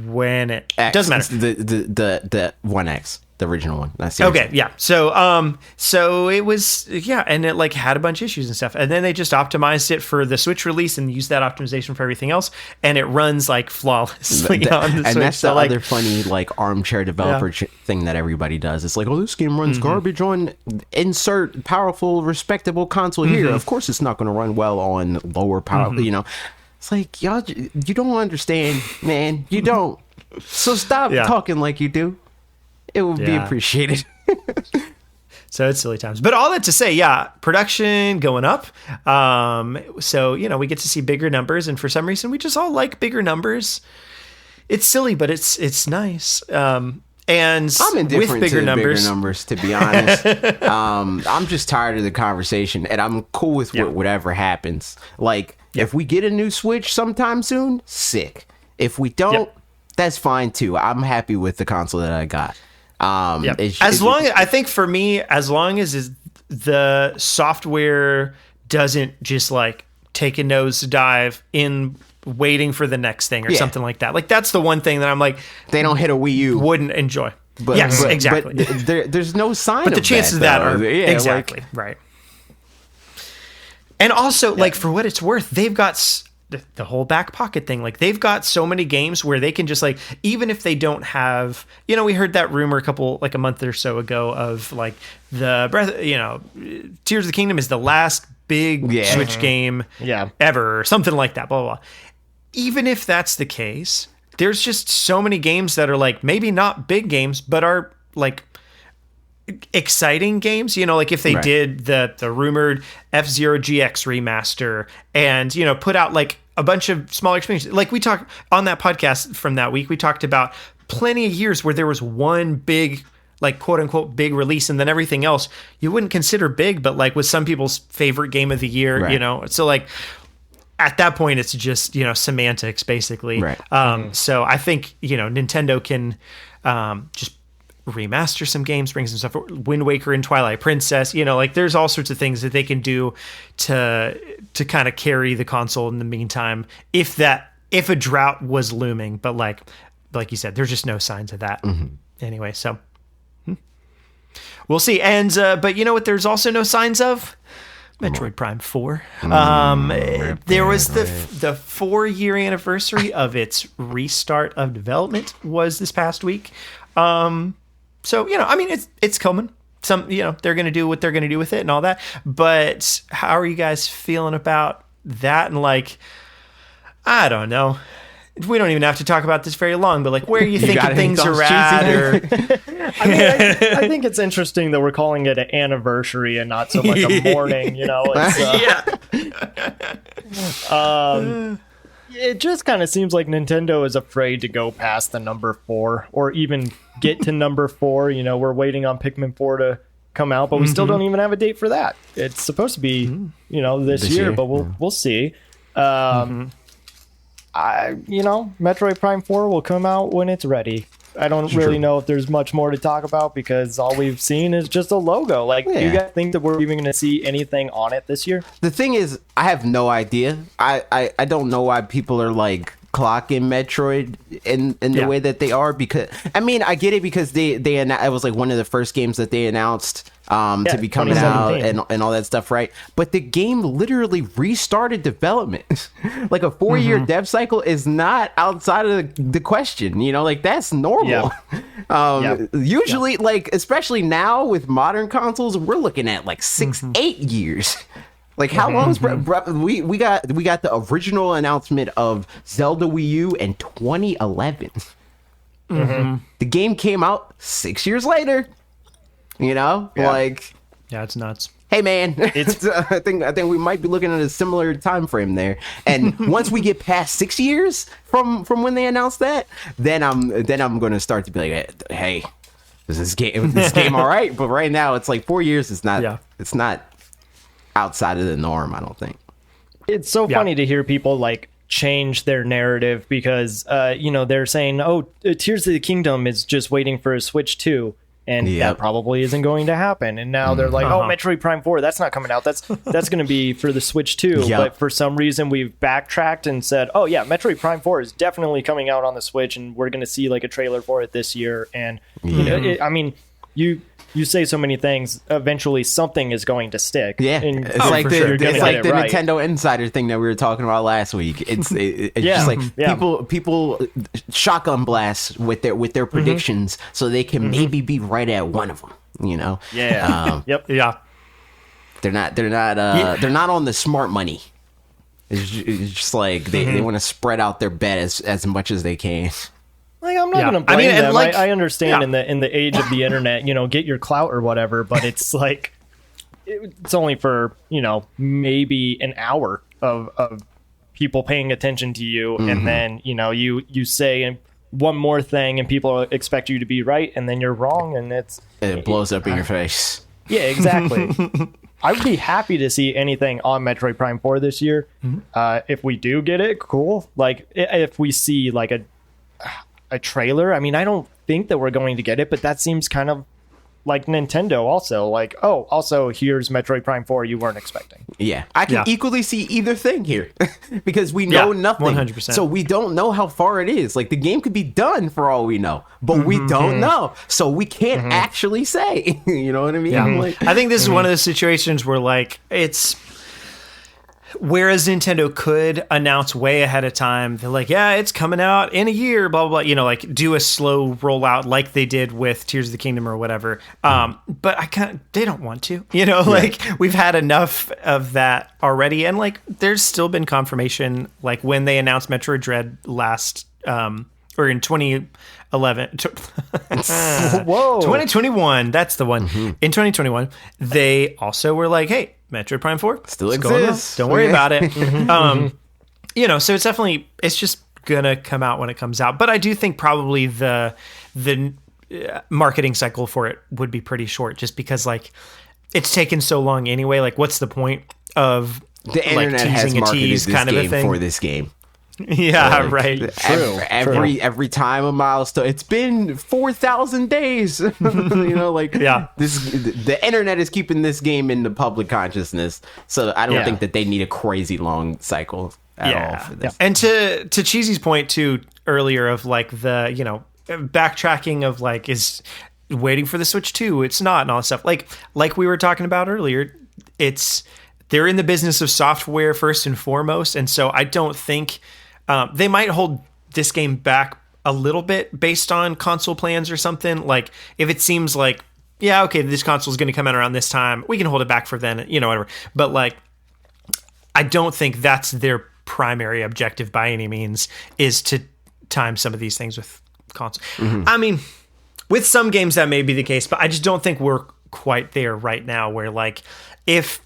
when it doesn't matter. The One X. the original one. That's okay, yeah. So it was, and it like had a bunch of issues and stuff, and then they just optimized it for the Switch release and used that optimization for everything else, and it runs like flawlessly on the Switch. And that's so, the like, other funny like armchair developer thing that everybody does. It's like, oh, this game runs garbage on insert powerful, respectable console here. Of course, it's not going to run well on lower power. You know, it's like y'all, you don't understand, man. You don't. So stop talking like you do. It would be appreciated. So it's silly times. But all that to say, production going up. So, we get to see bigger numbers. And for some reason, we just all like bigger numbers. It's silly, but it's nice. And I'm indifferent with bigger numbers, to be honest. I'm just tired of the conversation. And I'm cool with whatever happens. Like, if we get a new Switch sometime soon, sick. If we don't, that's fine, too. I'm happy with the console that I got. I think for me, as long as the software doesn't just like take a nosedive in waiting for the next thing or something like that. Like that's the one thing that I'm like, they don't hit a Wii U. Wouldn't enjoy. Exactly. But there's no sign. But the chances of that are exactly right. And also, like for what it's worth, they've got the whole back pocket thing. Like they've got so many games where they can just like, even if they don't have, we heard that rumor a month or so ago of like the Tears of the Kingdom is the last big Switch game ever or something like that, blah, blah, blah. Even if that's the case, there's just so many games that are like, maybe not big games, but are like exciting games, like if they did the rumored F-Zero GX remaster and put out like a bunch of smaller experiences, like we talked on that podcast from that week, we talked about plenty of years where there was one big like quote unquote big release and then everything else you wouldn't consider big, but like was some people's favorite game of the year, so like at that point it's just semantics basically, so I think Nintendo can just remaster some games, bring some stuff, Wind Waker and Twilight Princess, like there's all sorts of things that they can do to kind of carry the console in the meantime if a drought was looming, but like you said, there's just no signs of that anyway, so we'll see. And but you know what there's also no signs of? Metroid Prime 4. There was the 4-year anniversary of its restart of development was this past week. So, it's coming. They're going to do what they're going to do with it and all that. But how are you guys feeling about that? And like, I don't know. We don't even have to talk about this very long, but like, where are you thinking things are at? I think it's interesting that we're calling it an anniversary and not so much a mourning, It just kind of seems like Nintendo is afraid to go past the number 4 or even get to number 4. We're waiting on Pikmin 4 to come out, but we still don't even have a date for that. It's supposed to be, this year, but we'll see. Metroid Prime 4 will come out when it's ready. I don't really know if there's much more to talk about because all we've seen is just a logo. Like, do you guys think that we're even going to see anything on it this year? The thing is, I have no idea. I don't know why people are like clocking Metroid in the way that they are, because I get it because it was like one of the first games that they announced to be coming out and all that stuff, right? But the game literally restarted development. Like a 4-year dev cycle is not outside of the question, like that's normal. Usually, like especially now with modern consoles, we're looking at like 8 years. Like how long is we got the original announcement of Zelda Wii U in 2011. The game came out 6 years later. It's nuts. Hey man, I think we might be looking at a similar time frame there. And once we get past 6 years from when they announced that, then I'm going to start to be like, hey, is this game all right? But right now it's like 4 years. It's not. It's not outside of the norm, I don't think. It's so funny to hear people like change their narrative because they're saying, oh, Tears of the Kingdom is just waiting for a Switch 2. And that probably isn't going to happen. And now they're like, oh, Metroid Prime 4, that's not coming out. That's going to be for the Switch too. Yep. But for some reason, we've backtracked and said, oh, yeah, Metroid Prime 4 is definitely coming out on the Switch, and we're going to see like a trailer for it this year. And, you know, I mean, you say so many things, eventually something is going to stick. Yeah, and it's like the right. Nintendo Insider thing that we were talking about last week. It's just like people shotgun blast with their predictions so they can maybe be right at one of them. You know? Yeah. Yeah. They're not on the smart money. It's just like they want to spread out their bet as much as they can. Like, I'm not going to blame them. Like, I understand in the age of the internet, you know, get your clout or whatever, but it's like, it's only for, you know, maybe an hour of people paying attention to you. And then, you know, you say one more thing and people expect you to be right, and then you're wrong, and it blows up in your face. Yeah, exactly. I would be happy to see anything on Metroid Prime 4 this year. If we do get it, cool. Like, if we see like a trailer, I mean, I don't think that we're going to get it, but that seems kind of like Nintendo also. Like, oh, also here's Metroid Prime 4 you weren't expecting. Yeah, I can equally see either thing here because we know nothing. 100%. So we don't know how far it is. Like, the game could be done for all we know, but we don't know. So we can't actually say. You know what I mean? Yeah. Like, I think this is one of those situations where, like, it's... Whereas Nintendo could announce way ahead of time, they're like, yeah, it's coming out in a year, blah, blah, blah, you know, like do a slow rollout like they did with Tears of the Kingdom or whatever. But they don't want to, you know, like we've had enough of that already. And like, there's still been confirmation, like when they announced Metroid Dread last, or in 2011, whoa, 2021, that's the one. In 2021, they also were like, hey, Metroid Prime 4 still exists. Don't worry about it. You know, so it's just gonna come out when it comes out. But I do think probably the marketing cycle for it would be pretty short, just because like it's taken so long anyway. Like, what's the point of the internet has marketed this kind of a game thing for this game? Yeah, like, right. True. Every time a milestone, it's been 4,000 days. You know, like the internet is keeping this game in the public consciousness. So I don't think that they need a crazy long cycle at all for this. And to Cheesy's point too earlier of like the, you know, backtracking of like is waiting for the Switch 2, it's not, and all that stuff. Like we were talking about earlier, they're in the business of software first and foremost, and so I don't think they might hold this game back a little bit based on console plans or something. Like, if it seems like, yeah, okay, this console is going to come out around this time, we can hold it back for then, you know, whatever. But like, I don't think that's their primary objective by any means, is to time some of these things with console. I mean, with some games that may be the case, but I just don't think we're quite there right now where like, if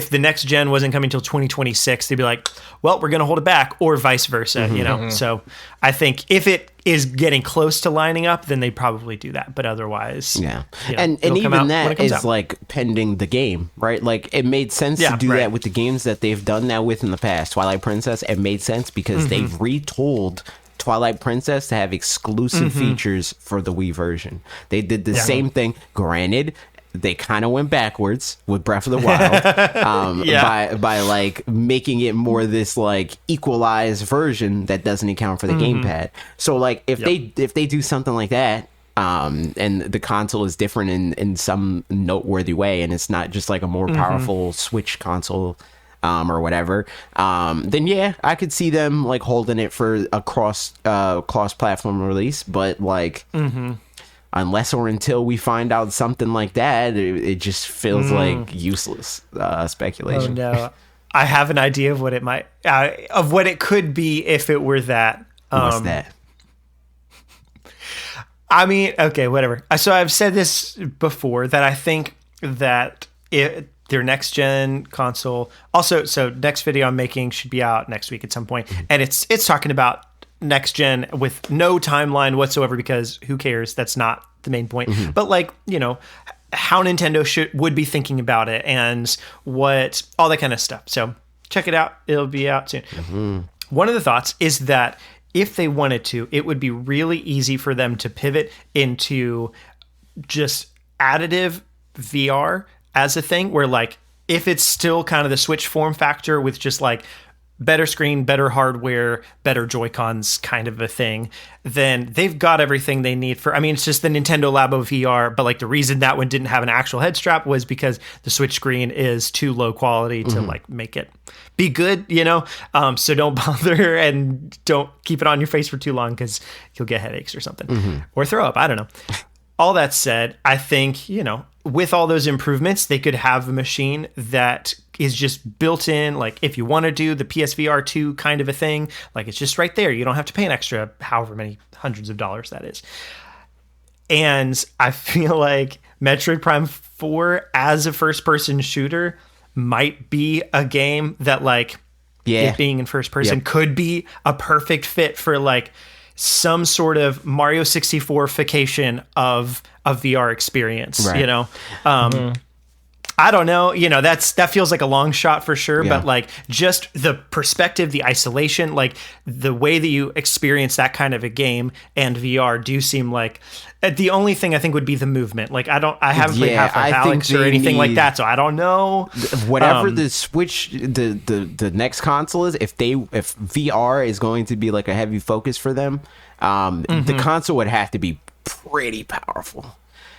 the next gen wasn't coming until 2026, they'd be like, well, we're going to hold it back, or vice versa, you know? So I think if it is getting close to lining up, then they'd probably do that. But otherwise, you know, and even that is like pending the game, right? Like, it made sense to do that with the games that they've done that with in the past. Twilight Princess, it made sense because they've retold Twilight Princess to have exclusive features for the Wii version. They did the same thing. Granted, they kind of went backwards with Breath of the Wild by like making it more this like equalized version that doesn't account for the gamepad. So like if they do something like that, and the console is different in some noteworthy way, and it's not just like a more powerful Switch console or whatever, then yeah, I could see them like holding it for a cross platform release. But like unless or until we find out something like that, it just feels like useless speculation. Oh no, I have an idea of what it might, of what it could be if it were that. What's that? I mean, okay, whatever. So I've said this before that I think that their next gen console, also, so next video I'm making should be out next week at some point, and it's talking about next gen with no timeline whatsoever, because who cares? That's not the main point. But like, you know, how Nintendo would be thinking about it and what, all that kind of stuff. So check it out. It'll be out soon. One of the thoughts is that if they wanted to, it would be really easy for them to pivot into just additive VR as a thing where like if it's still kind of the Switch form factor with just like better screen, better hardware, better Joy-Cons kind of a thing, then they've got everything they need for, I mean, it's just the Nintendo Labo VR, but like the reason that one didn't have an actual head strap was because the Switch screen is too low quality to like make it be good, you know? So don't bother and don't keep it on your face for too long because you'll get headaches or something or throw up. I don't know. All that said, I think, you know, with all those improvements, they could have a machine that is just built in. Like if you want to do the PSVR 2 kind of a thing, like it's just right there. You don't have to pay an extra however many hundreds of dollars that is. And I feel like Metroid Prime 4 as a first person shooter might be a game that like it being in first person could be a perfect fit for like some sort of Mario 64-fication of a VR experience, you know? I don't know, you know, that feels like a long shot for sure, but like just the perspective, the isolation, like the way that you experience that kind of a game and VR do seem like the only thing I think would be the movement. Like I haven't played Half-Life Alyx or anything like that, so I don't know. Whatever the Switch, the next console is, if VR is going to be like a heavy focus for them, the console would have to be pretty powerful.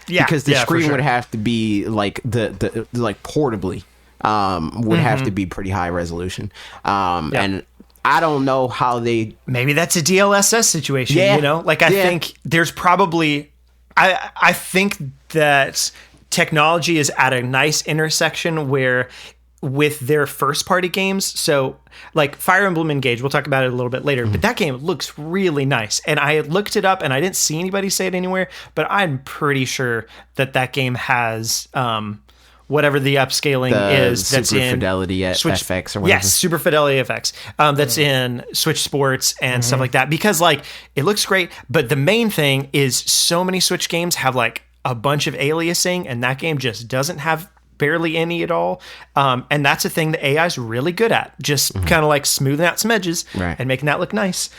Yeah, because the screen would have to be like the like portably would have to be pretty high resolution. And I don't know how they maybe that's a DLSS situation, you know? Like I think there's probably I think that technology is at a nice intersection where with their first party games, so like Fire Emblem Engage, we'll talk about it a little bit later, but that game looks really nice. And I looked it up and I didn't see anybody say it anywhere, but I'm pretty sure that game has whatever the upscaling is that's Super in Fidelity Switch FX or whatever. Yes, Super Fidelity FX. That's in Switch Sports and stuff like that, because like it looks great, but the main thing is so many Switch games have like a bunch of aliasing, and that game just doesn't have barely any at all. And that's a thing that AI is really good at, just kind of like smoothing out some edges and making that look nice.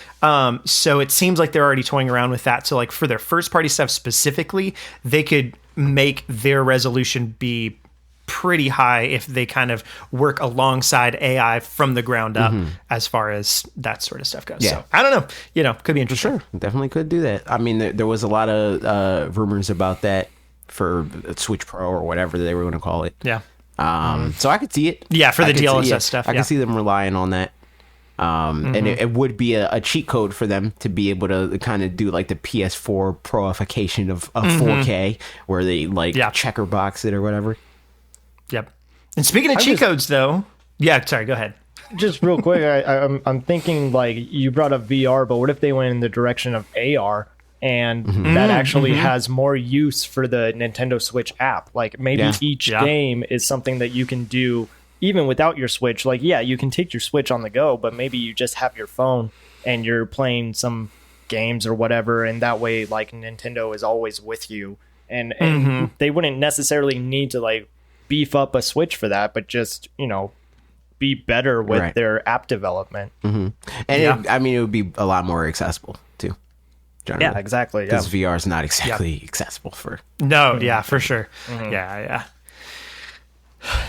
So it seems like they're already toying around with that. So like for their first party stuff specifically, they could make their resolution be pretty high if they kind of work alongside AI from the ground up as far as that sort of stuff goes. So I don't know, you know, could be interesting. Sure, definitely could do that. I mean, there was a lot of rumors about that for Switch Pro or whatever they were going to call it. Yeah. So I could see it. Yeah, for the DLSS stuff. I can see them relying on that. And it would be a cheat code for them to be able to kind of do like the PS4 proification of 4K, where they like checker box it or whatever. Yep. And speaking of cheat codes, though, sorry, go ahead. Just real quick, I'm thinking like you brought up VR, but what if they went in the direction of AR? And that actually has more use for the Nintendo Switch app. Like maybe each game is something that you can do even without your Switch. Like, you can take your Switch on the go, but maybe you just have your phone and you're playing some games or whatever. And that way, like Nintendo is always with you. And they wouldn't necessarily need to like beef up a Switch for that, but just, you know, be better with their app development. And it would be a lot more accessible too. Generally. Yeah, exactly. Because VR is not exactly accessible for. No, for sure. Yeah.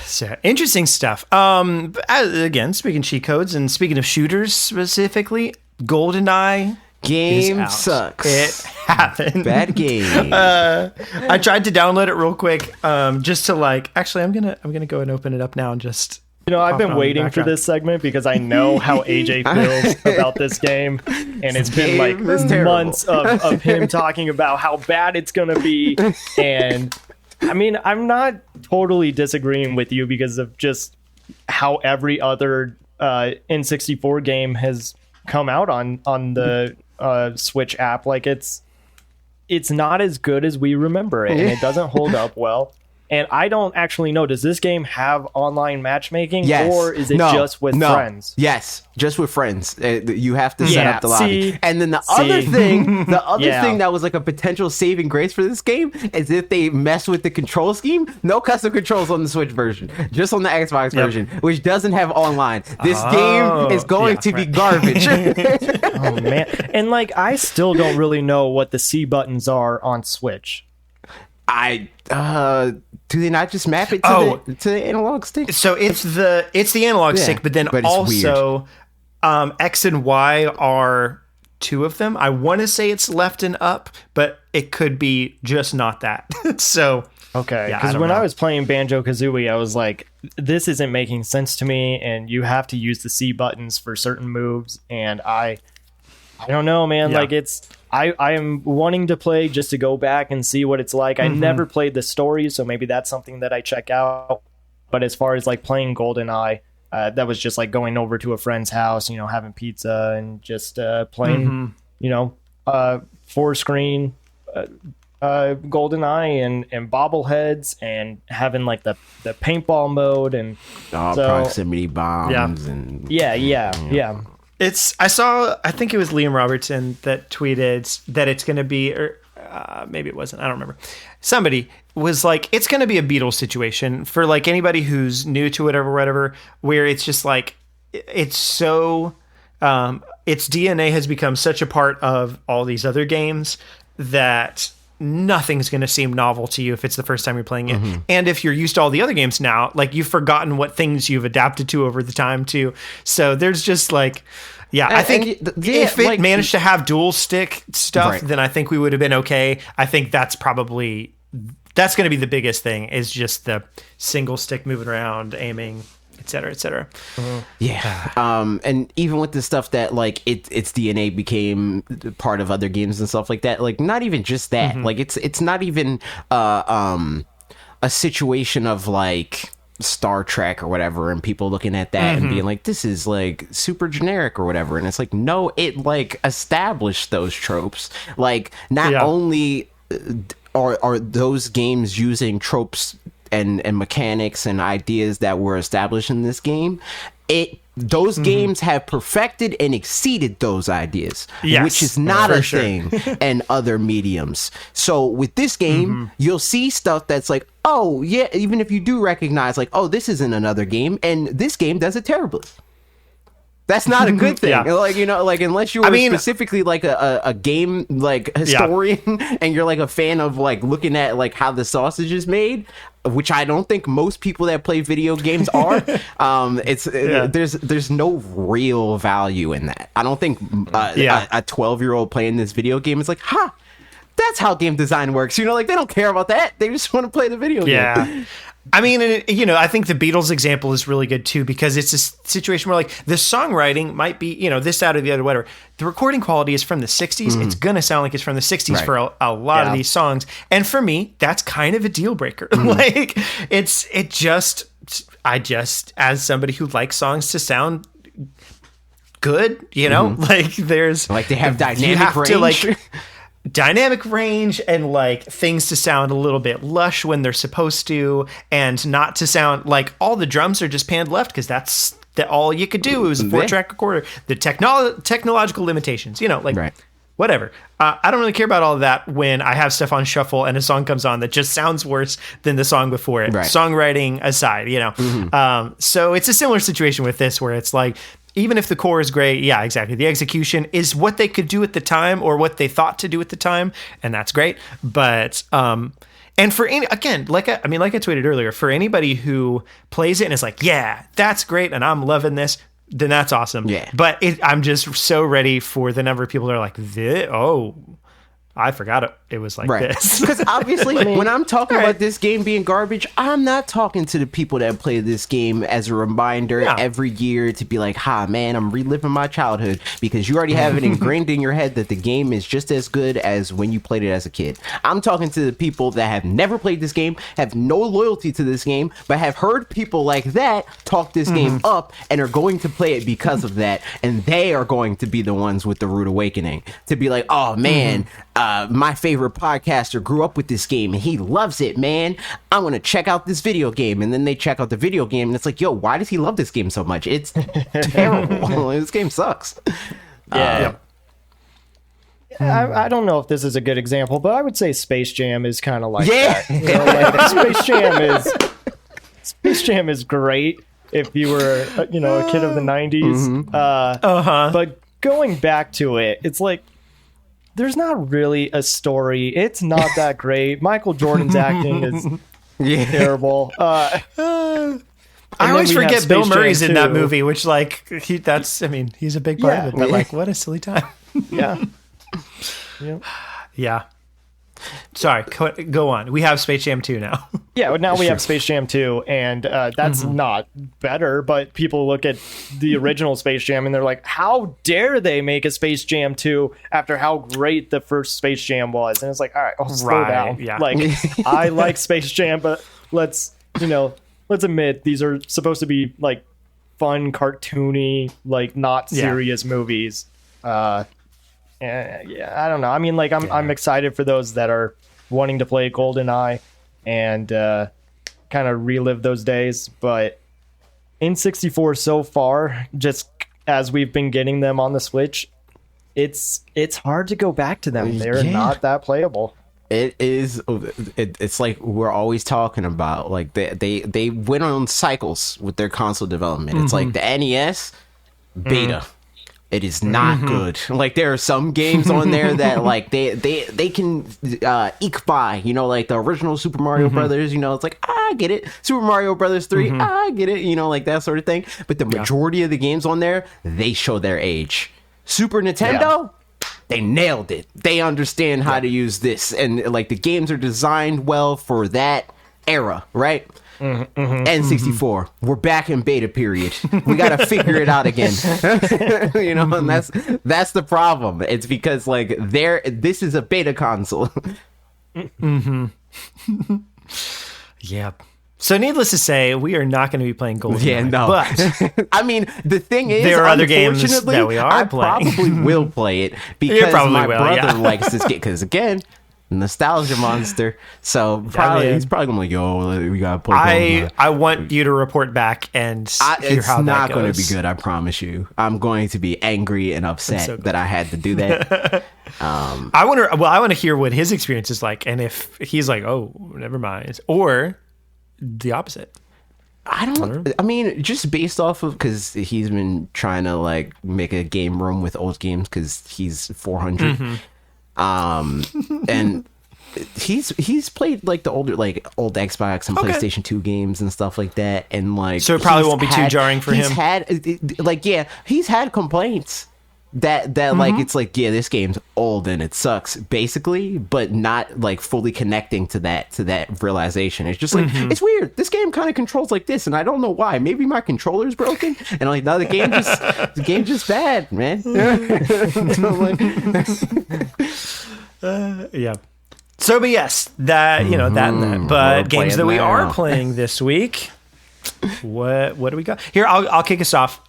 So interesting stuff. Again, speaking of cheat codes and speaking of shooters specifically, GoldenEye game sucks. It happened. Bad game. I tried to download it real quick, just to like. Actually, I'm gonna go and open it up now and just. You know, I've been waiting for this segment because I know how AJ feels about this game. And it's been like months of him talking about how bad it's going to be. And I mean, I'm not totally disagreeing with you because of just how every other N64 game has come out on the Switch app. Like it's not as good as we remember it, and it doesn't hold up well. And I don't actually know, does this game have online matching, or is it just with friends? Yes, just with friends. You have to set up the lobby. And then the other thing that was like a potential saving grace for this game is if they mess with the control scheme. No custom controls on the Switch version, just on the Xbox version, which doesn't have online. This game is going to be garbage. Oh man! And like, I still don't really know what the C buttons are on Switch. Do they not just map it to the analog stick? So it's the analog stick, but then but it's also X and Y are two of them. I want to say it's left and up, but it could be just not that. So okay, yeah, because when I was playing Banjo-Kazooie, I was like, this isn't making sense to me, and you have to use the C buttons for certain moves, and I don't know, man. Yeah. Like, it's I am wanting to play just to go back and see what it's like. I never played the story, so maybe that's something that I check out. But as far as like playing GoldenEye, that was just like going over to a friend's house, you know, having pizza and just playing, you know, 4-screen GoldenEye and bobbleheads and having like the paintball mode and proximity bombs and yeah. I think it was Liam Robertson that tweeted that it's going to be, or maybe it wasn't, I don't remember. Somebody was like, it's going to be a Beatles situation for like anybody who's new to it or whatever, where it's just like, it's so, its DNA has become such a part of all these other games that nothing's going to seem novel to you if it's the first time you're playing it. And if you're used to all the other games now, like you've forgotten what things you've adapted to over the time too. So there's just like, yeah, I think if it managed to have dual stick stuff, then I think we would have been okay. I think that's going to be the biggest thing, is just the single stick moving around, aiming, et cetera, et cetera. Yeah. And even with the stuff that like its DNA became part of other games and stuff like that, like not even just that, like it's not even a situation of like Star Trek or whatever and people looking at that and being like, this is like super generic or whatever. And it's like, no, it like established those tropes. Like not only are those games using tropes and mechanics and ideas that were established in this game, those games have perfected and exceeded those ideas, which is not a thing in other mediums. So with this game, you'll see stuff that's like, oh yeah, even if you do recognize like, oh, this isn't another game, and this game does it terribly. That's not a good thing. Like, you know, like unless you were specifically like a game like historian and you're like a fan of like looking at like how the sausage is made, which I don't think most people that play video games are. There's no real value in that. I don't think a 12-year-old playing this video game is like, that's how game design works. You know, like they don't care about that. They just want to play the video game. I mean, you know, I think the Beatles example is really good too, because it's a situation where like the songwriting might be, you know, this out of the other, whatever. The recording quality is from the 60s. It's going to sound like it's from the 60s for a lot of these songs. And for me, that's kind of a deal breaker. Like I just, as somebody who likes songs to sound good, you know, like there's like they have dynamic range. Dynamic range and like things to sound a little bit lush when they're supposed to, and not to sound like all the drums are just panned left, because that's all you could do. It was a 4-track recorder. The technological limitations, you know, like whatever. I don't really care about all of that when I have stuff on shuffle and a song comes on that just sounds worse than the song before it. Songwriting aside, you know. So it's a similar situation with this, where it's like, even if the core is great, exactly. The execution is what they could do at the time or what they thought to do at the time, and that's great. But and for like I tweeted earlier, for anybody who plays it and is like, yeah, that's great, and I'm loving this, then that's awesome. Yeah. But I'm just so ready for the number of people that are like, I forgot it was like this. Because obviously, when I'm talking about this game being garbage, I'm not talking to the people that play this game as a reminder every year to be like, man, I'm reliving my childhood, because you already have it ingrained in your head that the game is just as good as when you played it as a kid. I'm talking to the people that have never played this game, have no loyalty to this game, but have heard people like that talk this game up and are going to play it because of that. And they are going to be the ones with the rude awakening to be like, oh man, my favorite podcaster grew up with this game and he loves it, man. I want to check out this video game. And then they check out the video game and it's like, yo, why does he love this game so much? It's terrible. This game sucks. I don't know if this is a good example, but I would say Space Jam is kind of like that. You know, like Space Jam is great if you were, a kid of the 90s. But going back to it, it's like, there's not really a story. It's not that great. Michael Jordan's acting is terrible. I always forget Bill Murray's in that movie, which like he's a big part of it. But like, what a silly time. Yeah. Yeah. Sorry, go on. We have Space Jam 2 now. Yeah, now we have Space Jam 2, and that's not better, but people look at the original Space Jam and they're like, how dare they make a Space Jam 2 after how great the first Space Jam was? And it's like, all right, slow down. Yeah. Like, I like Space Jam, but let's admit these are supposed to be like fun, cartoony, like not serious movies. I don't know. I mean, like, I'm excited for those that are wanting to play GoldenEye and kind of relive those days. But N64 so far, just as we've been getting them on the Switch, it's hard to go back to them. They're not that playable. It is. It's like we're always talking about. Like they went on cycles with their console development. It's like the NES beta. It is not good. Like there are some games on there that like they can eke by, you know, like the original Super Mario Brothers, you know, it's like, I get it. Super Mario Brothers 3, I get it, you know, like that sort of thing. But the majority of the games on there, they show their age. Super Nintendo, they nailed it. They understand how to use this. And like the games are designed well for that era, right? N64, we're back in beta period. We gotta figure it out again. You know, and that's the problem. It's because like this is a beta console. Yeah. So needless to say, we are not going to be playing GoldenEye. Yeah, no. But I mean, the thing is, there are other games that we are playing. I probably will play it because my brother likes this game. Because again, nostalgia monster. So he's probably gonna be like, yo, we gotta play. I want you to report back and hear how that goes. It's not going to be good. I promise you. I'm going to be angry and upset that I had to do that. I want to hear what his experience is like, and if he's like, oh, never mind, or the opposite. I mean, just based off of, because he's been trying to like make a game room with old games because he's 400. And he's played like the old Xbox and PlayStation 2 games and stuff like that, and like, so it probably won't be too jarring for him. He's had complaints that like, it's like, yeah, this game's old and it sucks basically, but not like fully connecting to that realization. It's just like, it's weird, this game kind of controls like this and I don't know why. Maybe my controller's broken, and like, no, the game's just bad, man. Yeah. So, but yes, that, you know, that and that. But games that we are playing this week, what do we got? Here, I'll kick us off.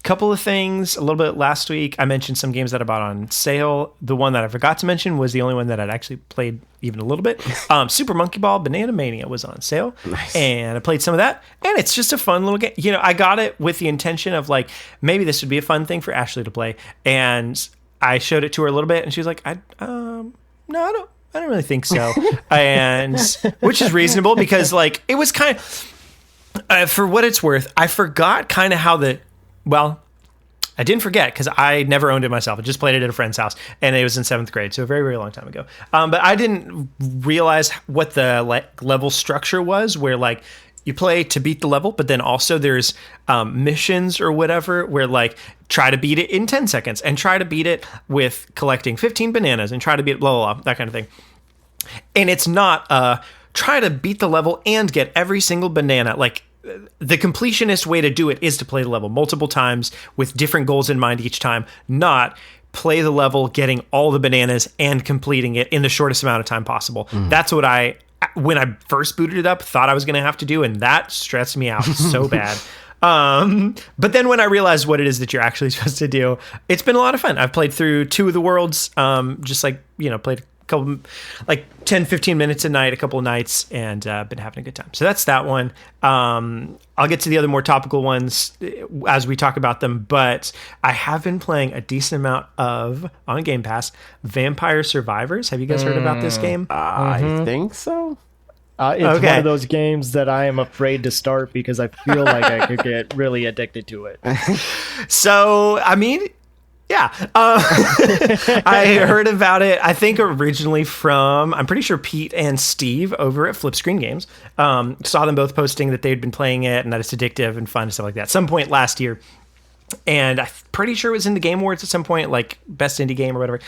Couple of things. A little bit last week, I mentioned some games that I bought on sale. The one that I forgot to mention was the only one that I'd actually played even a little bit. Super Monkey Ball Banana Mania was on sale. Nice. And I played some of that. And it's just a fun little game. You know, I got it with the intention of like, maybe this would be a fun thing for Ashley to play. And I showed it to her a little bit, and she was like, no, I don't really think so. And which is reasonable, because like, it was kind of, for what it's worth, I forgot kind of how I didn't forget because I never owned it myself. I just played it at a friend's house, and it was in 7th grade, so a very, very long time ago. But I didn't realize what the level structure was, where like, you play to beat the level, but then also there's missions or whatever where like, try to beat it in 10 seconds and try to beat it with collecting 15 bananas and try to beat it, blah, blah, blah, that kind of thing. And it's not try to beat the level and get every single banana. Like, the completionist way to do it is to play the level multiple times with different goals in mind each time, not play the level, getting all the bananas and completing it in the shortest amount of time possible. That's what when I first booted it up, thought I was going to have to do, and that stressed me out so bad. But then when I realized what it is that you're actually supposed to do, it's been a lot of fun. I've played through 2 of the worlds, just like, you know, played a couple, like 10, 15 minutes a night, a couple of nights, and been having a good time. So that's that one. I'll get to the other more topical ones as we talk about them, but I have been playing a decent amount of, on Game Pass, Vampire Survivors. Have you guys heard about this game? I think so. It's one of those games that I am afraid to start because I feel like I could get really addicted to it. So, I mean, Yeah. I heard about it, I think originally from, I'm pretty sure Pete and Steve over at Flip Screen Games. Saw them both posting that they'd been playing it and that it's addictive and fun and stuff like that. Some point last year. And I'm pretty sure it was in the Game Awards at some point, like best indie game or whatever.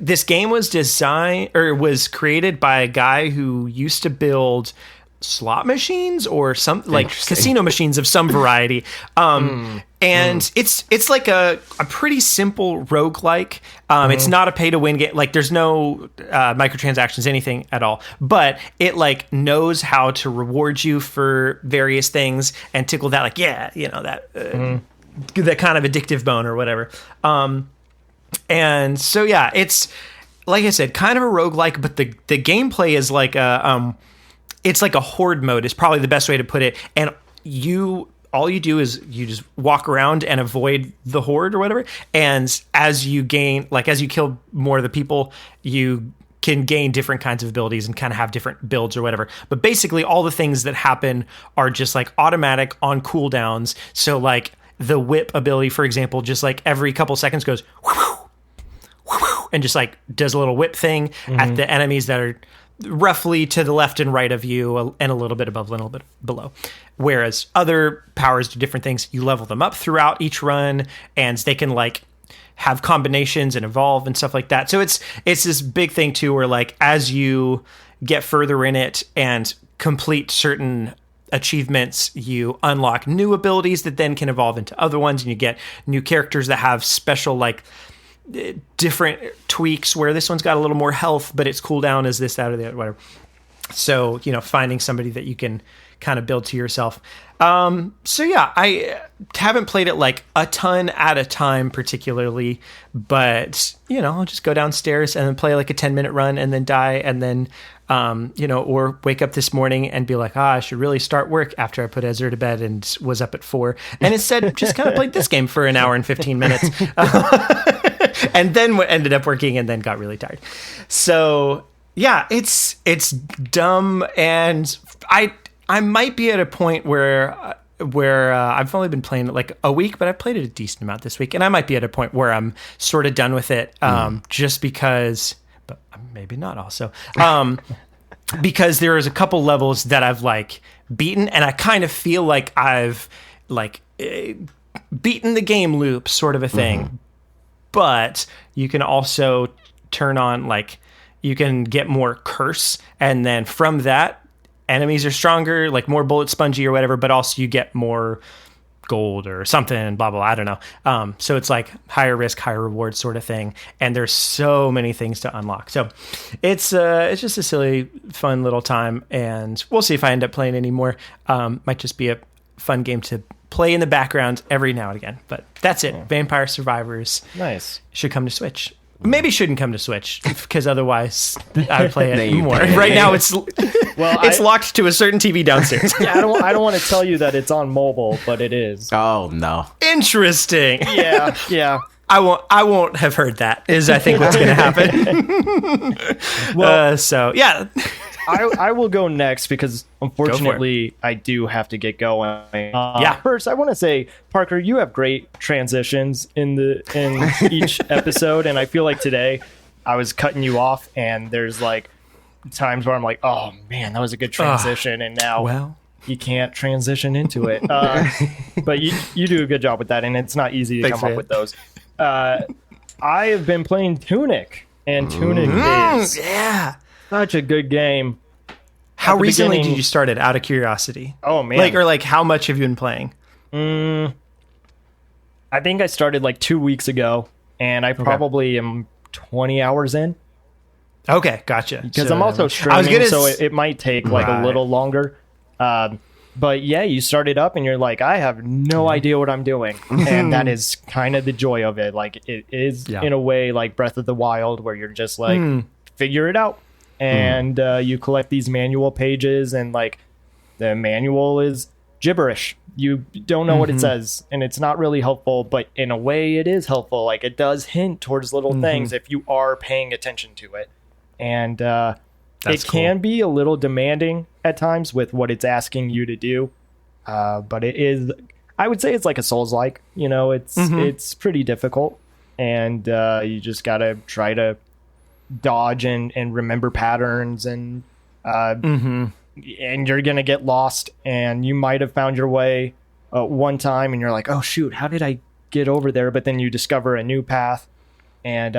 This game was was created by a guy who used to build slot machines or some like casino machines of some variety. And it's like a pretty simple roguelike. It's not a pay to win game. Like there's no microtransactions, anything at all, but it like knows how to reward you for various things and tickle that, like, that kind of addictive bone or whatever. And so, yeah, it's like I said, kind of a roguelike, but the gameplay is like it's like a horde mode is probably the best way to put it. And all you do is you just walk around and avoid the horde or whatever. And as you kill more of the people, you can gain different kinds of abilities and kind of have different builds or whatever. But basically all the things that happen are just like automatic on cooldowns. So like the whip ability, for example, just like every couple seconds goes and just like does a little whip thing at the enemies that are roughly to the left and right of you and a little bit above, a little bit below. Whereas other powers do different things. You level them up throughout each run and they can like have combinations and evolve and stuff like that. So it's this big thing too, where like as you get further in it and complete certain achievements, you unlock new abilities that then can evolve into other ones, and you get new characters that have special like different tweaks, where this one's got a little more health but its cooldown is this, that, or the other, whatever. So finding somebody that you can kind of build to yourself. So yeah, I haven't played it like a ton at a time particularly, but I'll just go downstairs and then play like a 10-minute run and then die, and then or wake up this morning and be like, I should really start work after I put Ezra to bed and was up at 4, and instead just kind of played this game for an hour and 15 minutes. And then ended up working and then got really tired. So yeah, it's dumb, and I might be at a point where I've only been playing it like a week, but I've played it a decent amount this week, and I might be at a point where I'm sort of done with it, just because, but maybe not also, because there is a couple levels that I've like beaten, and I kind of feel like I've like beaten the game loop, sort of a thing. But you can also turn on, like, you can get more curse, and then from that, enemies are stronger, like more bullet spongy or whatever, but also you get more gold or something, blah, blah, I don't know. So it's like higher risk, higher reward sort of thing. And there's so many things to unlock. So it's just a silly, fun little time. And we'll see if I end up playing any more. Might just be a fun game to play in the background every now and again. But that's it. Vampire Survivors. Nice. Should come to Switch. Maybe shouldn't come to Switch, because otherwise I would play it more. Right now it's locked to a certain TV downstairs. Yeah, I don't want to tell you that it's on mobile, but it is. Oh no. Interesting. Yeah. I won't have heard that, is I think what's going to happen. Well, so yeah. I will go next, because unfortunately I do have to get going. First, I want to say, Parker, you have great transitions in each episode, and I feel like today I was cutting you off, and there's like times where I'm like, oh man, that was a good transition, and now you can't transition into it. But you do a good job with that, and it's not easy to come up with those. I have been playing Tunic, and Tunic is such a good game. How recently did you start it, out of curiosity? Oh, man. Or how much have you been playing? I think I started like 2 weeks ago, and I probably am 20 hours in. Okay, gotcha. Because I'm also streaming, so it might take like a little longer. But yeah, you start it up and you're like, I have no idea what I'm doing. And that is kind of the joy of it. Like, it is in a way like Breath of the Wild, where you're just like, figure it out. And you collect these manual pages, and like the manual is gibberish. You don't know what it says, and it's not really helpful, but in a way it is helpful. Like, it does hint towards little things if you are paying attention to it. And it can be a little demanding at times with what it's asking you to do. But it is, I would say it's like a Souls-like, it's pretty difficult. and you just gotta try to dodge and remember patterns, and and you're gonna get lost, and you might have found your way one time and you're like, oh shoot, how did I get over there? But then you discover a new path, and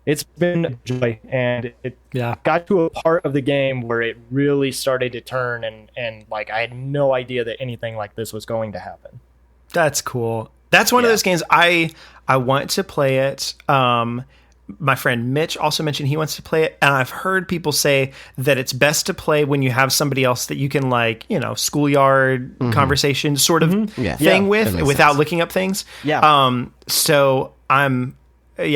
it's been a joy, and it got to a part of the game where it really started to turn, and like I had no idea that anything like this was going to happen. That's cool. That's one of those games I want to play it. My friend Mitch also mentioned he wants to play it, and I've heard people say that it's best to play when you have somebody else that you can, like, you know, schoolyard conversation sort of thing without looking up things. So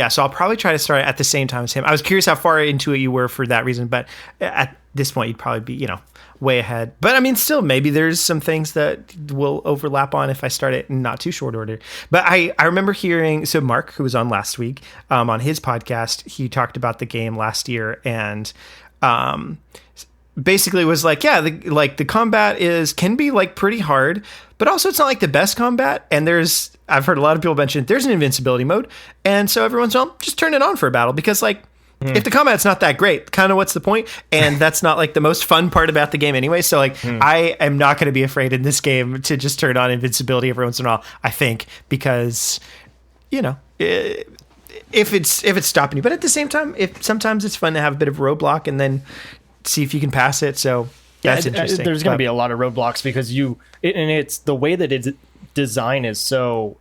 so I'll probably try to start at the same time as him. I was curious how far into it you were for that reason, but at this point you'd probably be, you know, way ahead. But I mean, still, maybe there's some things that will overlap on if I start it in not too short order. But I remember hearing, so Mark, who was on last week, on his podcast, he talked about the game last year, and basically was like, yeah, the combat can be like pretty hard, but also it's not like the best combat. And I've heard a lot of people mention there's an invincibility mode, and so every once in a while, just turn it on for a battle, because like, if the combat's not that great, kind of what's the point? And that's not like the most fun part about the game anyway. So like, I am not going to be afraid in this game to just turn on invincibility every once in a while, I think, because, you know, if it's stopping you. But at the same time, sometimes it's fun to have a bit of roadblock and then see if you can pass it. So that's interesting. There's going to be a lot of roadblocks because it's the way that its design is so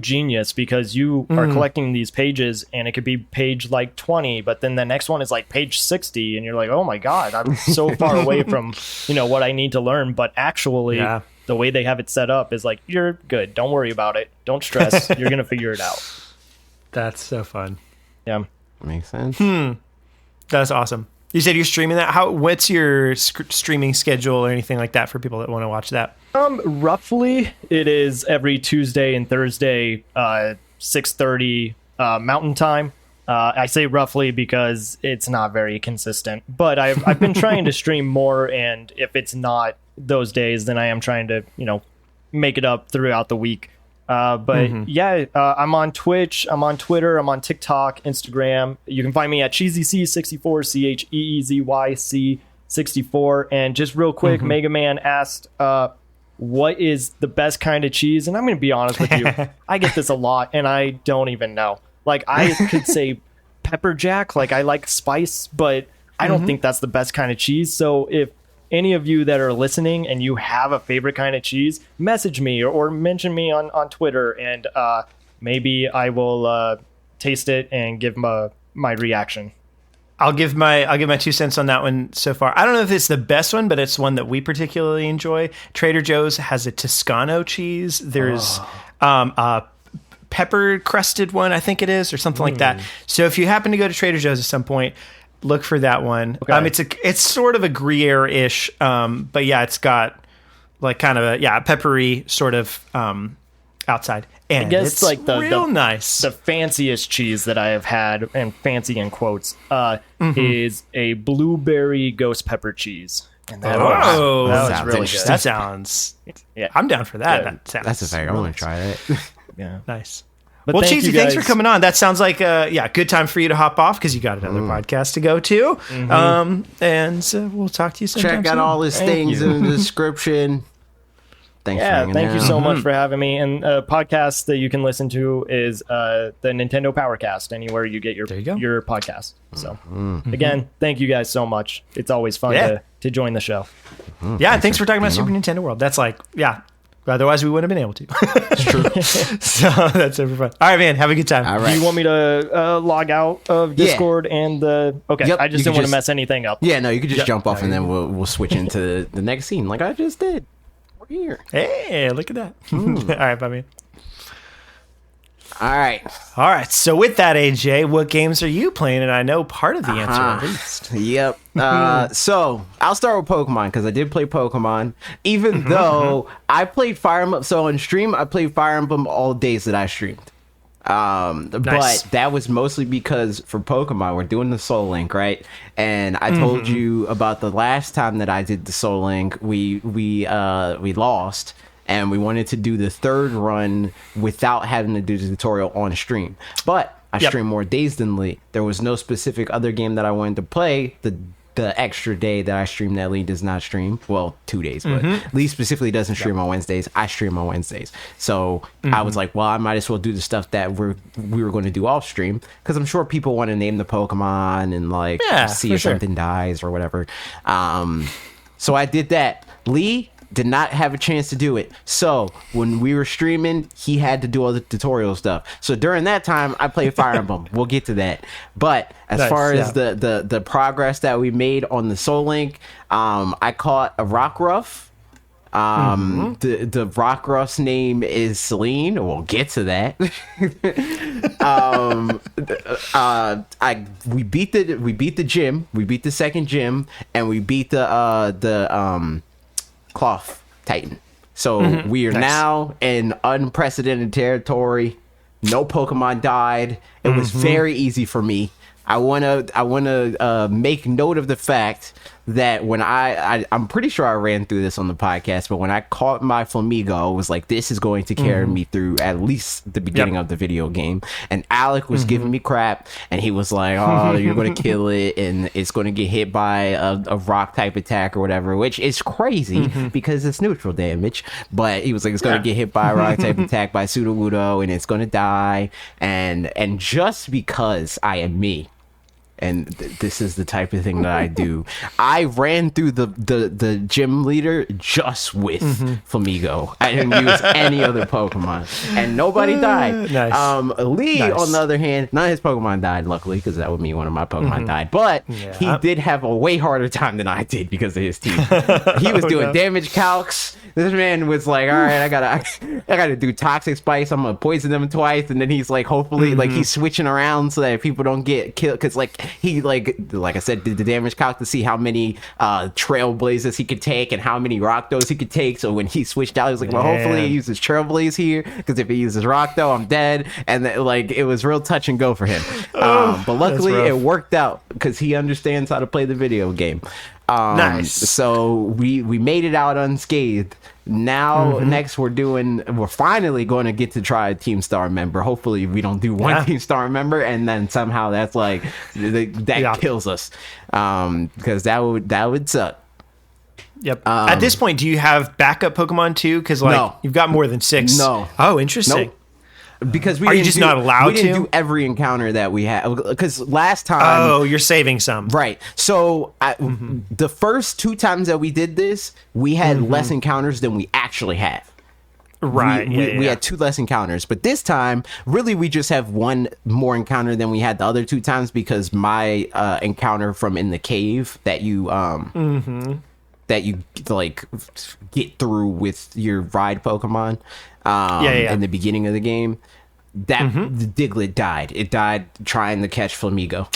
genius, because you are collecting these pages, and it could be page like 20, but then the next one is like page 60, and you're like, oh my god, I'm so far away from, you know, what I need to learn. But actually the way they have it set up is like, you're good, don't worry about it, don't stress, you're gonna figure it out. That's so fun. Yeah, makes sense. That's awesome. You said you're streaming that. What's your streaming schedule or anything like that for people that want to watch that? Roughly, it is every Tuesday and Thursday, 6:30 Mountain Time. I say roughly because it's not very consistent, but I've been trying to stream more, and if it's not those days, then I am trying to, you know, make it up throughout the week. I'm on Twitch, I'm on Twitter, I'm on TikTok, Instagram. You can find me at CheezyC64, CheezyC64. And just real quick, Mega Man asked, what is the best kind of cheese? And I'm going to be honest with you, I get this a lot, and I don't even know. Like, I could say pepper jack, like I like spice, but I don't think that's the best kind of cheese. So if any of you that are listening and you have a favorite kind of cheese, message me or mention me on Twitter, and maybe I will taste it and give my reaction. I'll give my 2 cents on that one so far. I don't know if it's the best one, but it's one that we particularly enjoy. Trader Joe's has a Toscano cheese. There's a pepper crusted one, I think it is, or something like that. So if you happen to go to Trader Joe's at some point, look for that one. Okay. It's sort of a Gruyere-ish, but yeah, it's got like kind of a peppery sort of outside. And I guess it's like real nice. The fanciest cheese that I have had, and fancy in quotes, is a blueberry ghost pepper cheese. And that was really good. That sounds. Yeah, I'm down for that. That's a fair. I want to try that. Yeah, nice. But well, Cheesy, thanks for coming on. That sounds like a good time for you to hop off because you got another podcast to go to. And we'll talk to you soon. Check out all his things in the description. Thanks for hanging thank you so much for having me. And a podcast that you can listen to is the Nintendo Powercast, anywhere you get your podcast. So again, thank you guys so much. It's always fun to join the show. Thanks for talking about Super Nintendo World. That's like, otherwise, we wouldn't have been able to. It's true. So that's super fun. All right, man. Have a good time. All right. Do you want me to log out of Discord and the? Okay. Yep, I just didn't want to mess anything up. Yeah, no, you could just jump off and then we'll switch into the next scene, like I just did. We're here. Hey, look at that. All right, bye, man. All right. So with that, AJ, what games are you playing? And I know part of the answer at least. Yep. So I'll start with Pokemon because I did play Pokemon, even though I played Fire Emblem. So on stream, I played Fire Emblem all days that I streamed. Nice. But that was mostly because for Pokemon, we're doing the Soul Link, right? And I told you about the last time that I did the Soul Link, we lost. and we wanted to do the third run without having to do the tutorial on stream. But I stream more days than Lee. There was no specific other game that I wanted to play. The extra day that I stream that Lee does not stream. Well, 2 days, but Lee specifically doesn't stream on Wednesdays. I stream on Wednesdays. So I was like, well, I might as well do the stuff that we were going to do off stream, because I'm sure people want to name the Pokemon and like see if something dies or whatever. So I did that. Lee did not have a chance to do it. So when we were streaming, he had to do all the tutorial stuff. So during that time, I played Fire Emblem. We'll get to that. But as far as the progress that we made on the Soul Link, I caught a Rockruff. The Rockruff's name is Celine. We'll get to that. We beat the gym. We beat the second gym, and we beat the Cloth Titan. So we are now in unprecedented territory. No Pokemon died. It was very easy for me. I wanna make note of the fact that when I'm pretty sure I ran through this on the podcast, but when I caught my Flamigo, I was like, this is going to carry me through at least the beginning of the video game. And Alec was giving me crap, and he was like, oh, you're going to kill it, and it's going to get hit by a rock type attack or whatever, which is crazy because it's neutral damage. But he was like, it's going to get hit by a rock type attack by Sudowoodo, and it's going to die. And just because I am me, and this is the type of thing that I do, I ran through the gym leader just with Flamigo. I didn't use any other Pokemon, and nobody died. Lee, on the other hand, none of his Pokemon died, luckily, because that would mean one of my Pokemon died. But he did have a way harder time than I did because of his team. He was doing damage calcs. This man was like, all right, I gotta do toxic spice. I'm gonna poison them twice, and then he's like, hopefully, like he's switching around so that people don't get killed, because like he like I said, did the damage calc to see how many trailblazers he could take and how many Rakdos he could take. So when he switched out, he was like, well, hopefully he uses trailblaze here, because if he uses Rakdo, I'm dead. And then, like, it was real touch and go for him. But luckily it worked out because he understands how to play the video game. Nice. So we made it out unscathed. Now next we're finally going to get to try a Team Star member. Hopefully we don't do one Team Star member and then somehow that's like that kills us, because that would suck. Yep. At this point, do you have backup Pokemon too? Because you've got more than 6. No. Oh, interesting. Nope. Because are you just not allowed to? We didn't do every encounter that we had, because last time. Oh, you're saving some, right? So the first 2 times that we did this, we had less encounters than we actually have. Right. We had 2 less encounters, but this time, really, we just have 1 more encounter than we had the other 2 times, because my encounter from in the cave that you that you like get through with your ride Pokemon in the beginning of the game, that the Diglett died. It died trying to catch Flamigo.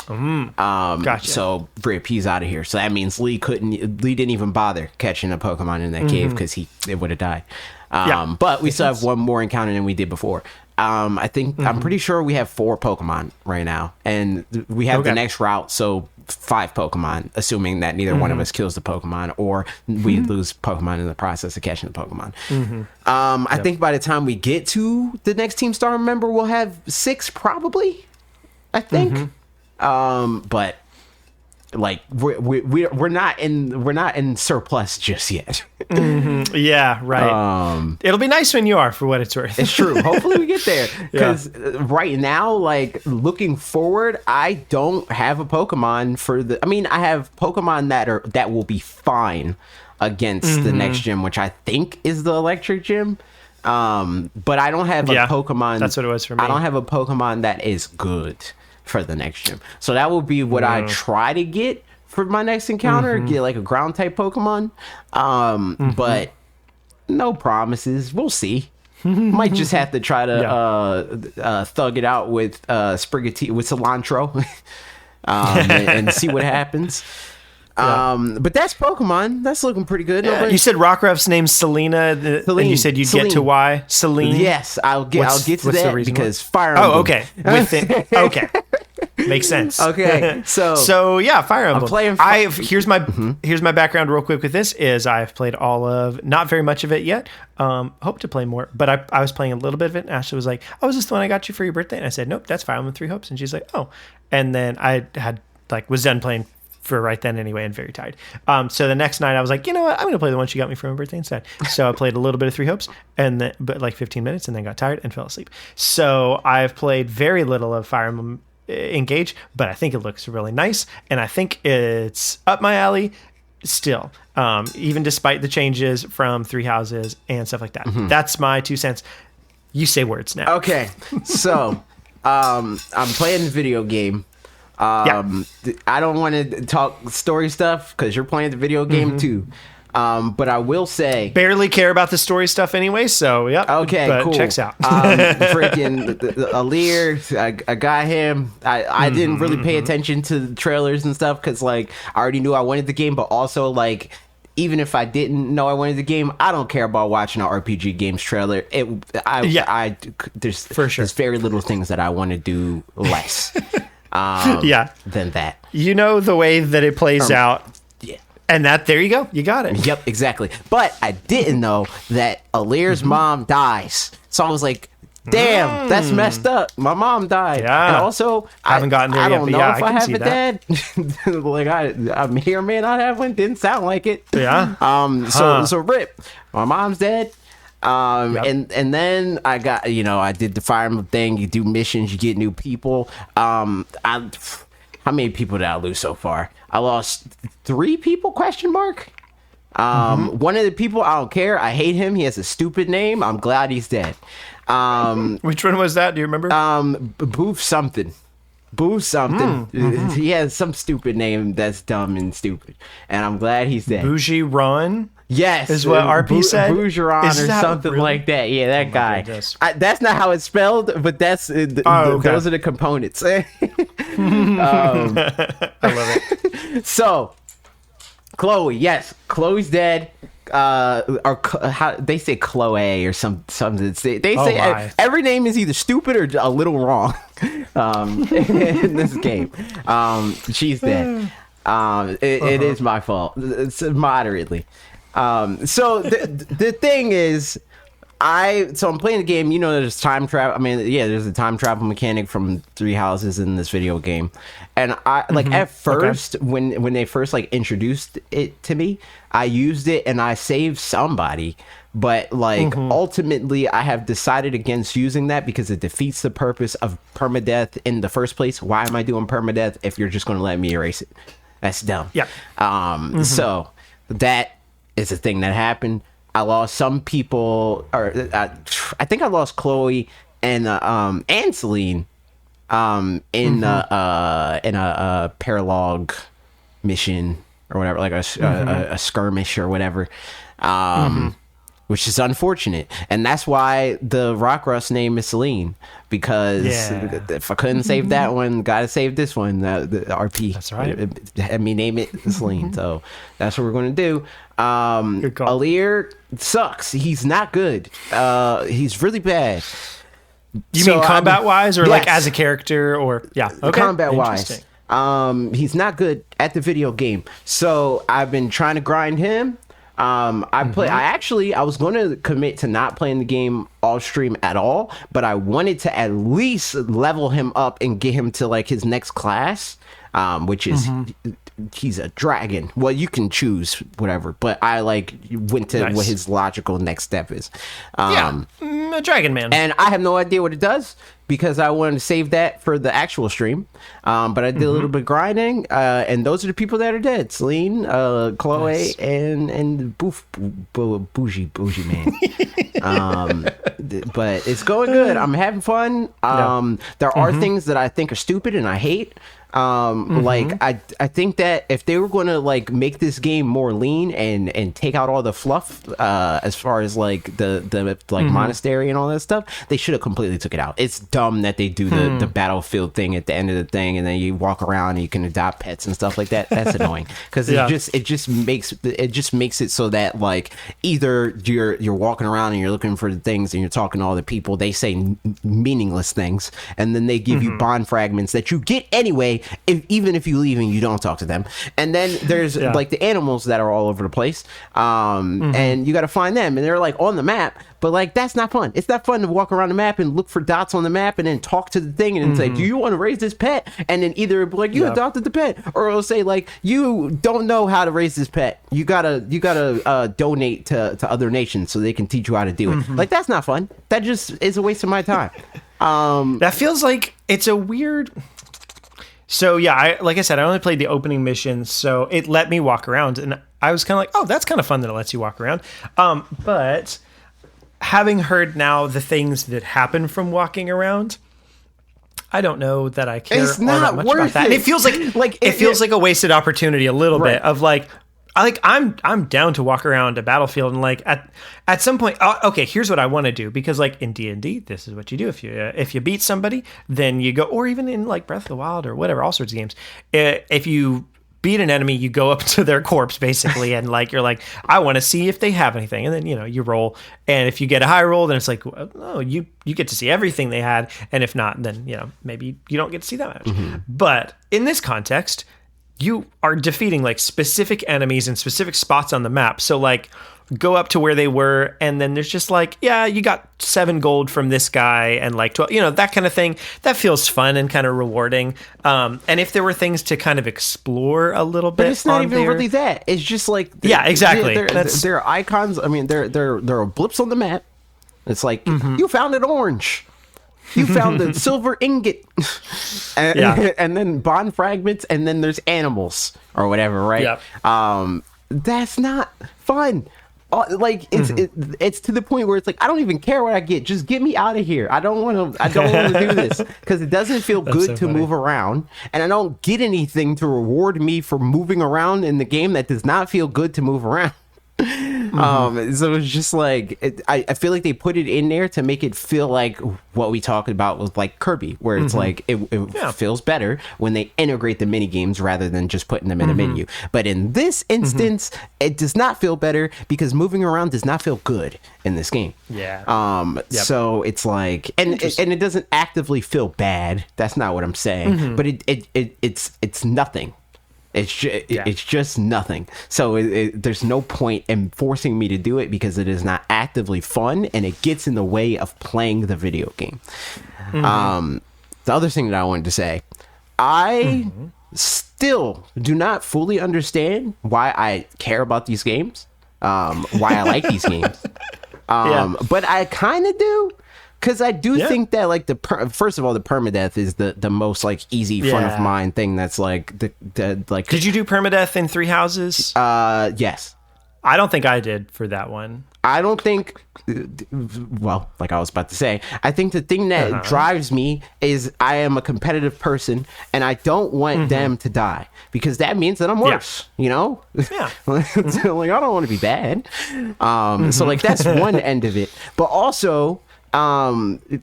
Gotcha. So Rip, he's out of here. So that means Lee didn't even bother catching a Pokemon in that cave, because it would have died. But we still have 1 more encounter than we did before. I think I'm pretty sure we have 4 Pokemon right now, and we have the next route, so 5 Pokemon, assuming that neither one of us kills the Pokemon or we lose Pokemon in the process of catching the Pokemon. I think by the time we get to the next Team Star member, we'll have 6 probably, I think. But like we're not in surplus just yet. Yeah, right. It'll be nice when you are, for what it's worth. It's true. Hopefully we get there, because right now, like, looking forward, I don't have a Pokemon I have Pokemon that will be fine against the next gym, which I think is the electric gym. But I don't have a Pokemon. That's what it was for me. I don't have a Pokemon that is good for the next gym. So that will be what I try to get for my next encounter, get like a ground type Pokemon. But no promises. We'll see. Might just have to try to thug it out with Sprigatito, with cilantro, and see what happens. But that's Pokemon. That's looking pretty good. You said Rockruff's name's Selena, and you said you'd get to why. Celine? Yes, I'll get to that, because Fire Emblem. Oh, okay. With it. Okay. Makes sense. Okay, So yeah, Fire Emblem. playing here's my background real quick with this is I've played all of, not very much of it yet. Hope to play more, but I was playing a little bit of it. And Ashley was like, "Oh, is this the one I got you for your birthday?" And I said, "Nope, that's Fire Emblem Three Hopes." And she's like, "Oh," and then I had was done playing for right then anyway and very tired. So the next night I was like, you know what? I'm going to play the one she got me for my birthday instead. So I played a little bit of Three Hopes but like 15 minutes and then got tired and fell asleep. So I've played very little of Fire Emblem Engage, but I think it looks really nice. And I think it's up my alley still, even despite the changes from Three Houses and stuff like that. That's my 2 cents. You say words now. Okay. So, I'm playing the video game. I don't want to talk story stuff because you're playing the video game too. But I will say, barely care about the story stuff anyway. So yeah. Okay, but cool. Checks out. Freaking Alir, I got him. I didn't really pay attention to the trailers and stuff because like I already knew I wanted the game, but also like even if I didn't know I wanted the game, I don't care about watching an RPG games trailer. There's very little things that I want to do less. Than that. You know the way that it plays out. Yeah. And there you go. You got it. Yep, exactly. But I didn't know that Alir's mom dies. So I was like, damn, that's messed up. My mom died. Yeah. And also, I haven't gotten there I yet, don't but know yeah, if I I can have see a that. dad. Like I may or may not have one. Didn't sound like it. Yeah. So rip. My mom's dead. And then I got, I did the Fire Emblem thing. You do missions, you get new people. How many people did I lose so far? I lost 3 people, ? One of the people, I don't care. I hate him. He has a stupid name. I'm glad he's dead. Which one was that? Do you remember? Boof something. He has some stupid name that's dumb and stupid. And I'm glad he's dead. Bougie Ron? Yes, is what RP said. Bougeron or something really? Like that. Yeah, that guy. That's not how it's spelled, but that's those are the components. I love it. So, Chloe, yes, Chloe's dead. Or how they say Chloe or something. They say every name is either stupid or a little wrong. In this game, she's dead. It is my fault. It's moderately. So the thing is, I'm playing the game. There's time travel. There's a time travel mechanic from Three Houses in this video game, and I at first when they first introduced it to me, I used it and I saved somebody, but ultimately I have decided against using that because it defeats the purpose of permadeath in the first place. Why am I doing permadeath if you're just going to let me erase it? That's dumb. Yeah. So that is a thing that happened. I lost some people, or I think I lost Chloe and Celine in a paralog mission or whatever, like a skirmish or whatever, which is unfortunate. And that's why the Rockruss name is Celine, because if I couldn't save that one, gotta save this one, the RP. That's right. Had me name it Celine. So that's what we're going to do. Good call. Alir sucks. He's not good. He's really bad. You mean combat wise or like as a character or combat wise. He's not good at the video game. So I've been trying to grind him. I was going to commit to not playing the game off stream at all, but I wanted to at least level him up and get him to his next class, which is he's a dragon. Well, you can choose whatever, but I went to what his logical next step is. A dragon man. And I have no idea what it does because I wanted to save that for the actual stream. But I did a little bit of grinding, and those are the people that are dead: Celine, Chloe, and Bougie Man. But it's going good. I'm having fun. There are things that I think are stupid and I hate. Like I think that if they were going to like make this game more lean and take out all the fluff, as far as like the like monastery and all that stuff, they should have completely took it out. It's dumb that they do the battlefield thing at the end of the thing, and then you walk around and you can adopt pets and stuff like that. That's annoying because it just makes it so that like either you're walking around and you're looking for the things and you're talking to all the people, they say meaningless things, and then they give you bond fragments that you get anyway, even if you leave and you don't talk to them. And then there's like the animals that are all over the place, and you got to find them, and they're like on the map, but like that's not fun. It's not fun to walk around the map and look for dots on the map and then talk to the thing and say, do you want to raise this pet? And then either it'll be like, you adopted the pet, or it'll say like, you don't know how to raise this pet, you gotta donate to other nations so they can teach you how to do it. Like that's not fun. That just is a waste of my time. That feels like it's a weird. So yeah, like I said, I only played the opening mission, so it let me walk around, and I was kind of like, oh, that's kind of fun that it lets you walk around. But having heard now the things that happen from walking around, I don't know that I care It's all not that much worth about that. it. And it feels like it feels like a wasted opportunity a little bit of like. I'm down to walk around a battlefield and like at some point, okay, here's what I want to do, because like in D&D, this is what you do. If you beat somebody, then you go, or even in like Breath of the Wild or whatever, all sorts of games. If you beat an enemy, you go up to their corpse basically, and like you're like, I want to see if they have anything, and then you roll, and if you get a high roll, then it's like, oh, you get to see everything they had, and if not, then maybe you don't get to see that much. But in this context, you are defeating like specific enemies in specific spots on the map. So like go up to where they were, and then there's just like, yeah, you got 7 gold from this guy and like 12, that kind of thing. That feels fun and kind of rewarding. And if there were things to kind of explore a little bit, but it's not even really that. It's just like, exactly. There are icons. I mean, there are blips on the map. It's like, you found an orange. You found the silver ingot, and then bond fragments, and then there's animals or whatever, right? Yep. That's not fun. Like it's to the point where it's like, I don't even care what I get. Just get me out of here. I don't want to do this, because it doesn't feel good to move around, and I don't get anything to reward me for moving around in the game that does not feel good to move around. So it's just like, I feel like they put it in there to make it feel like what we talked about with like Kirby, where it's like it feels better when they integrate the mini games rather than just putting them in a menu. But in this instance, it does not feel better, because moving around does not feel good in this game. So it's like, and it doesn't actively feel bad. That's not what I'm saying. But it's nothing. It's just nothing. So there's no point in forcing me to do it, because it is not actively fun, and it gets in the way of playing the video game. The other thing that I wanted to say, I still do not fully understand why I care about these games, why I like these games. But I kind of do. Because I do think that, like, first of all, the permadeath is the most, like, easy front of mind thing that's, like, the like... Did you do permadeath in 3 Houses? Yes. I don't think I did for that one. I don't think... Well, like I was about to say, I think the thing that drives me is I am a competitive person, and I don't want them to die, because that means that I'm worse, Yeah. So, like, I don't want to be bad. So, like, that's one end of it. But also...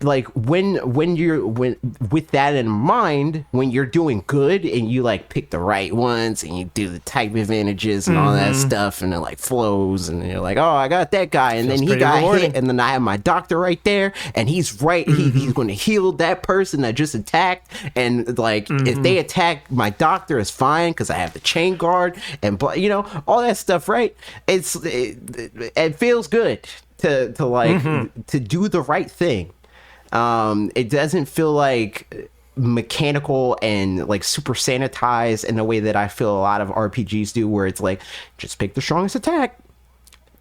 like when you're with that in mind, when you're doing good and you like pick the right ones and you do the type advantages and all that stuff, and it like flows, and you're like, oh, I got that guy, and then he got hit, and then I have my doctor right there, and he's right, he's going to heal that person that just attacked, and like if they attack my doctor, is fine because I have the chain guard and all that stuff, right? It feels good to like to do the right thing. It doesn't feel like mechanical and like super sanitized in the way that I feel a lot of RPGs do, where it's like, just pick the strongest attack.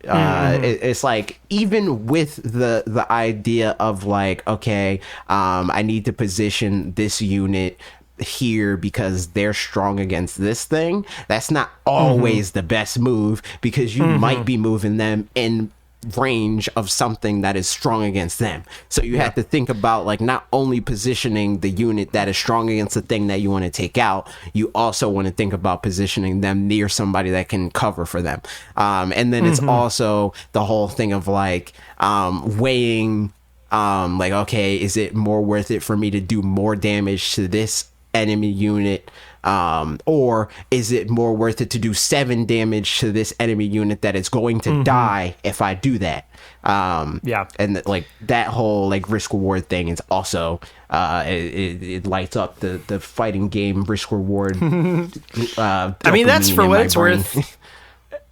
It's like, even with the idea of like, okay, I need to position this unit here because they're strong against this thing, that's not always the best move, because you might be moving them in range of something that is strong against them. So you have to think about like not only positioning the unit that is strong against the thing that you want to take out, you also want to think about positioning them near somebody that can cover for them. And then it's also the whole thing of like weighing like, okay, is it more worth it for me to do more damage to this enemy unit, or is it more worth it to do 7 damage to this enemy unit that is going to die if I do that? And like that whole like risk reward thing is also it lights up the fighting game risk reward. I mean, that's for what it's worth.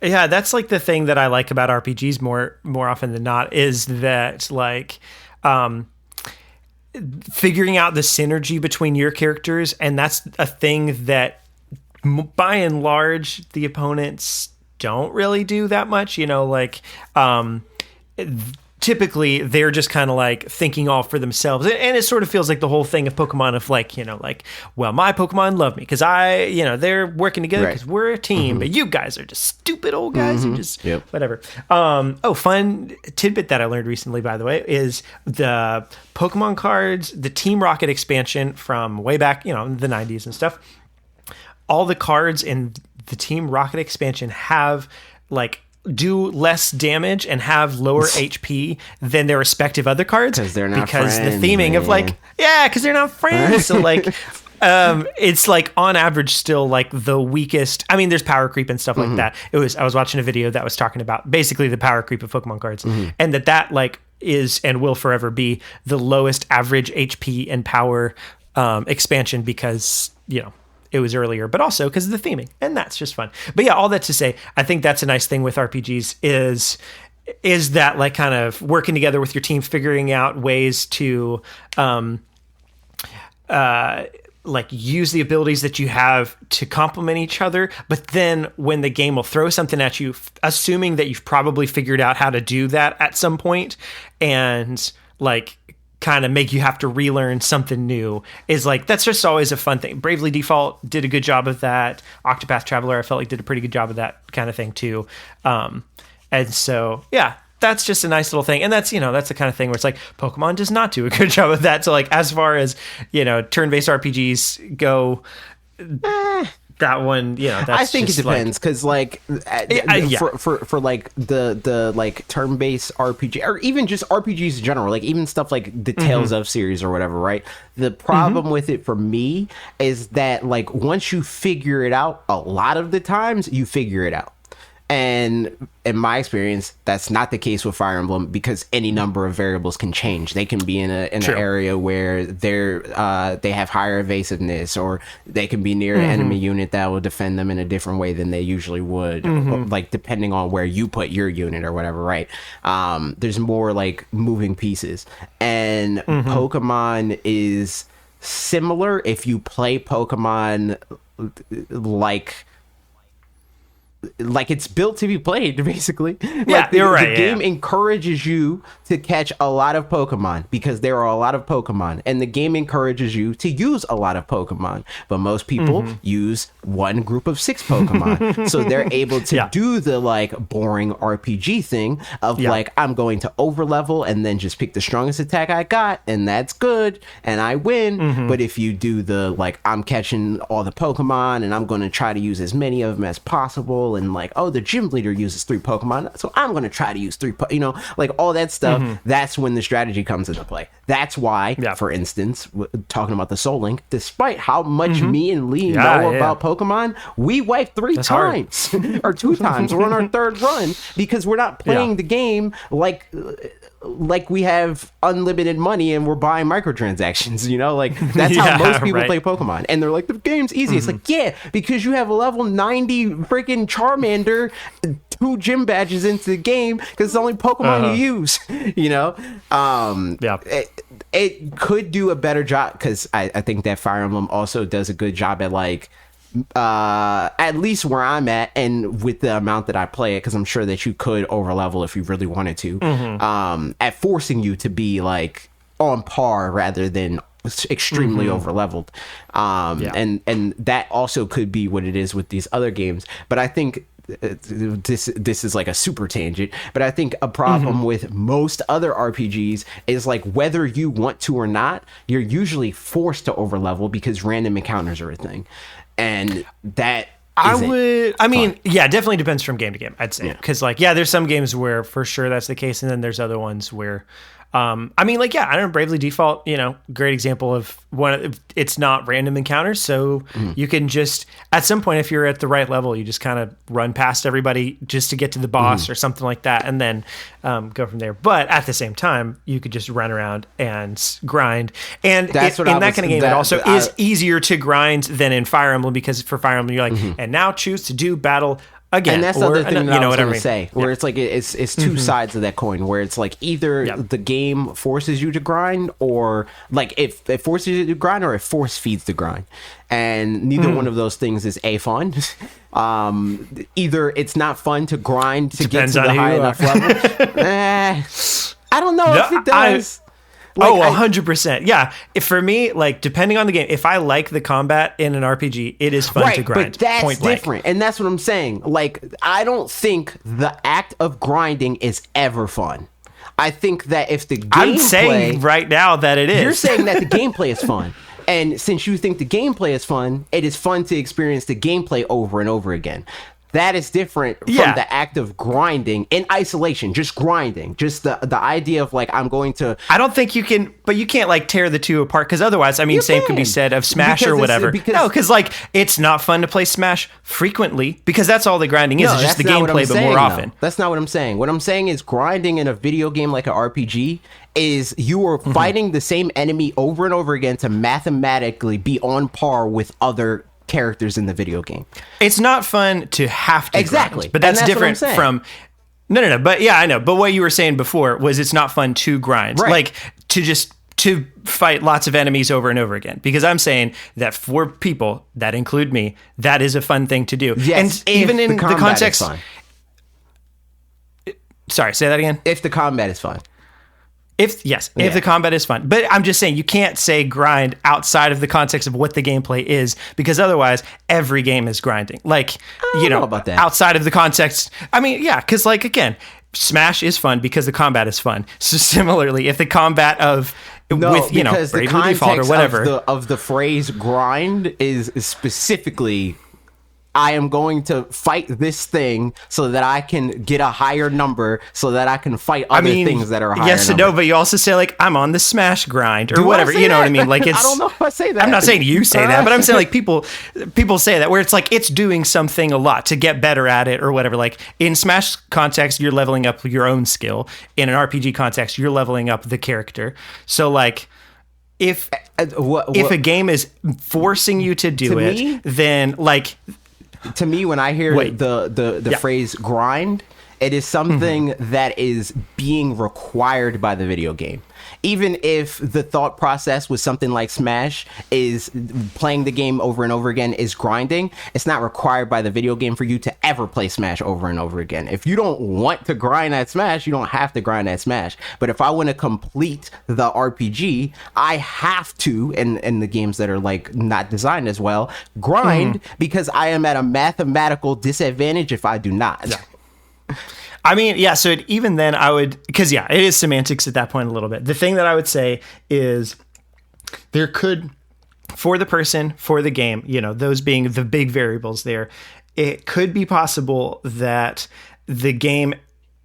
Yeah, that's like the thing that I like about RPGs more often than not is that like figuring out the synergy between your characters, and that's a thing that by and large the opponents don't really do that much, you know, like typically they're just kind of like thinking all for themselves, and it sort of feels like the whole thing of Pokemon of like, you know, like, well, my Pokemon love me because they're working together because we're a team, but you guys are just stupid old guys who just whatever. Fun tidbit that I learned recently, by the way, is the Pokemon cards, the Team Rocket expansion from way back, you know, the 90s and stuff. All the cards in the Team Rocket expansion have like do less damage and have lower HP than their respective other cards because they're not because friends, the theming of like because they're not friends. So like it's like on average still like the weakest. I mean, there's power creep and stuff like that. I was watching a video that was talking about basically the power creep of Pokemon cards, and that like is and will forever be the lowest average HP and power expansion because, you know, it was earlier, but also because of the theming, and that's just fun. But yeah, all that to say, I think that's a nice thing with RPGs is that like kind of working together with your team, figuring out ways to like use the abilities that you have to complement each other. But then when the game will throw something at you, assuming that you've probably figured out how to do that at some point, and like kind of make you have to relearn something new, is like, that's just always a fun thing. Bravely Default did a good job of that. Octopath Traveler, I felt like, did a pretty good job of that kind of thing too. And so, yeah, that's just a nice little thing. And that's, you know, that's the kind of thing where it's like Pokemon does not do a good job of that. So like, as far as, you know, turn-based RPGs go, that one, you know, that's I think it depends because like for like the like turn-based RPG or even just RPGs in general, like even stuff like the Tales of series or whatever, right? The problem with it for me is that like once you figure it out, a lot of the times you figure it out. And in my experience, that's not the case with Fire Emblem because any number of variables can change. They can be in an area where they have higher evasiveness, or they can be near an enemy unit that will defend them in a different way than they usually would, like depending on where you put your unit or whatever, right? There's more like moving pieces, and Pokemon is similar if you play Pokemon like it's built to be played, basically. Yeah, you're right. The game encourages you to catch a lot of Pokemon because there are a lot of Pokemon, and the game encourages you to use a lot of Pokemon. But most people use one group of 6 Pokemon, so they're able to do the like boring RPG thing of like, I'm going to overlevel and then just pick the strongest attack I got, and that's good, and I win. But if you do the like, I'm catching all the Pokemon and I'm going to try to use as many of them as possible, and like, oh, the gym leader uses 3 Pokemon, so I'm going to try to use 3 you know, like all that stuff. That's when the strategy comes into play. That's why, for instance, talking about the Soul Link, despite how much me and Lee know about Pokemon, we wiped 3 times or 2 times. We're on our 3rd run because we're not playing the game like we have unlimited money and we're buying microtransactions, you know, like that's how most people play Pokemon, and they're like, the game's easy. It's like, yeah, because you have a level 90 freaking Charmander, 2 gym badges into the game because it's the only Pokemon you use, you know. It could do a better job because I think that Fire Emblem also does a good job at like at least where I'm at, and with the amount that I play it, because I'm sure that you could overlevel if you really wanted to, at forcing you to be like on par rather than extremely overleveled. And that also could be what it is with these other games. But I think this is like a super tangent, but I think a problem with most other RPGs is like whether you want to or not, you're usually forced to overlevel because random encounters are a thing, and that. I mean, yeah, it definitely depends from game to game, I'd say. Because, like, yeah, there's some games where for sure that's the case, and then there's other ones where, I mean, like, yeah, I don't know, Bravely Default, you know, great example of it's not random encounters, so you can just, at some point, if you're at the right level, you just kind of run past everybody just to get to the boss or something like that, and then go from there. But at the same time, you could just run around and grind, and in that kind of game, it also is easier to grind than in Fire Emblem, because for Fire Emblem, you're like, and now choose to do battle again. And that's the other thing that I was going to say, where it's like it's two sides of that coin, where it's like either the game forces you to grind, or like if it forces you to grind, or it force feeds the grind, and neither one of those things is fun. Either it's not fun to grind to get to the high enough level. I don't know if it does. Like, 100%. Yeah. For me, like, depending on the game, if I like the combat in an RPG, it is fun to grind. But that's different. And that's what I'm saying. Like, I don't think the act of grinding is ever fun. I think that if the gameplay... I'm saying right now that it is. You're saying that the gameplay is fun. And since you think the gameplay is fun, it is fun to experience the gameplay over and over again. That is different from the act of grinding in isolation, just grinding. Just the idea of like, I'm going to... I don't think you can, but you can't like tear the two apart, because otherwise, I mean, same could be said of Smash or whatever. No, because like, it's not fun to play Smash frequently, because that's all the grinding is. It's just the gameplay, but more often. That's not what I'm saying. What I'm saying is grinding in a video game like an RPG is you are fighting the same enemy over and over again to mathematically be on par with other characters in the video game. It's not fun to have to grind, but that's different from no, but yeah, I know, but what you were saying before was it's not fun to grind, like to fight lots of enemies over and over again, because I'm saying that for people that include me, that is a fun thing to do. Yes, and even in the context, sorry, say that again. If the combat is fun. If the combat is fun. But I'm just saying, you can't say grind outside of the context of what the gameplay is, because otherwise every game is grinding. Like, you know, about that. Outside of the context. I mean, yeah, because like, again, Smash is fun because the combat is fun. So similarly, if the combat with, you know, Bravely Default or whatever. Of the phrase grind is specifically... I am going to fight this thing so that I can get a higher number, so that I can fight other things that are higher. Yes and no, but you also say like, I'm on the Smash grind or whatever. You know what I mean? Like, it's. I don't know if I say that. I'm not saying you say that, but I'm saying like people say that, where it's like it's doing something a lot to get better at it or whatever. Like in Smash context, you're leveling up your own skill. In an RPG context, you're leveling up the character. So like, if a game is forcing you to do it, then like. To me, when I hear the phrase grind, it is something that is being required by the video game. Even if the thought process with something like Smash is playing the game over and over again is grinding, it's not required by the video game for you to ever play Smash over and over again. If you don't want to grind at Smash, you don't have to grind at Smash. But if I want to complete the RPG, I have to, in the games that are like not designed as well, grind, because I am at a mathematical disadvantage if I do not. Yeah. I mean, yeah, so even then I would, because yeah, it is semantics at that point a little bit. The thing that I would say is there could, for the person, for the game, you know, those being the big variables there, it could be possible that the game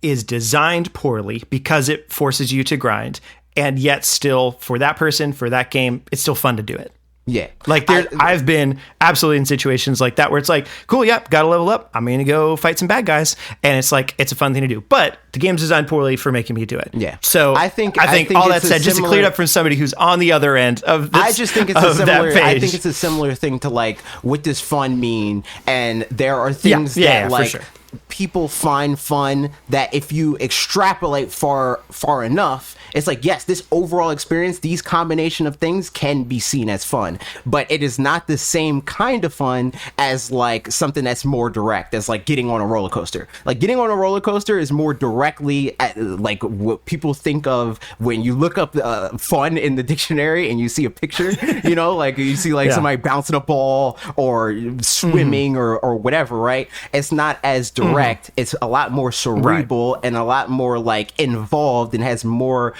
is designed poorly because it forces you to grind, and yet still, for that person, for that game, it's still fun to do it. Yeah. Like I've been absolutely in situations like that where it's like, cool, yep, gotta level up. I'm gonna go fight some bad guys. And it's like, it's a fun thing to do. But the game's designed poorly for making me do it. Yeah. So I think all that said, just to clear it up from somebody who's on the other end of this, I just think it's a similar, I think it's a similar thing to like, what does fun mean? And there are things that like, for sure. people find fun that if you extrapolate far enough, it's like, yes, this overall experience, these combination of things can be seen as fun, but it is not the same kind of fun as like something that's more direct, as like getting on a roller coaster. Like getting on a roller coaster is more directly at, like what people think of when you look up fun in the dictionary and you see a picture, you know, like you see like somebody bouncing a ball or swimming or whatever, right? It's not as direct. It's a lot more cerebral and a lot more like involved and has more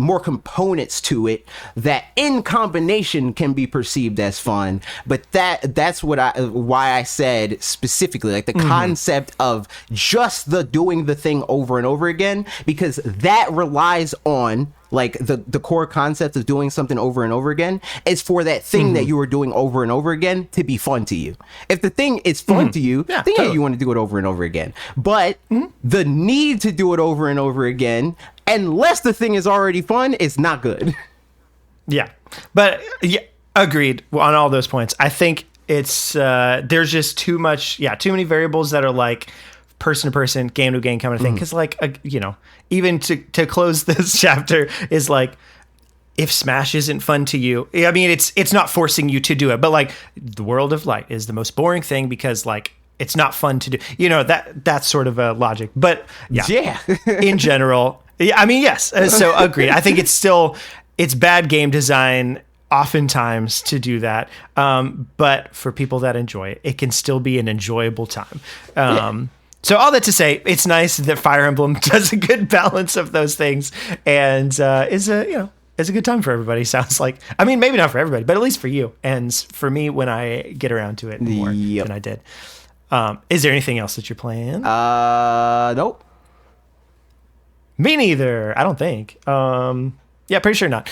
more components to it that in combination can be perceived as fun. But that's why I said specifically, like the concept of just the doing the thing over and over again, because that relies on like the core concept of doing something over and over again is for that thing that you are doing over and over again to be fun to you. If the thing is fun to you, then totally. You want to do it over and over again. But the need to do it over and over again, unless the thing is already fun, is not good. Yeah. But yeah, agreed on all those points. I think it's there's just too many variables that are like person to person, game to game kind of thing. Because like, you know, even to close this chapter is like, if Smash isn't fun to you, I mean, it's not forcing you to do it, but like the World of Light is the most boring thing because like it's not fun to do. You know, that's sort of a logic. But yeah. In general, yeah, I mean, yes. So agreed. I think it's bad game design oftentimes to do that. But for people that enjoy it, it can still be an enjoyable time. So all that to say, it's nice that Fire Emblem does a good balance of those things and is a good time for everybody. Sounds like, I mean, maybe not for everybody, but at least for you and for me when I get around to it more than I did. Is there anything else that you're playing? Nope. Me neither. I don't think. Yeah, pretty sure not.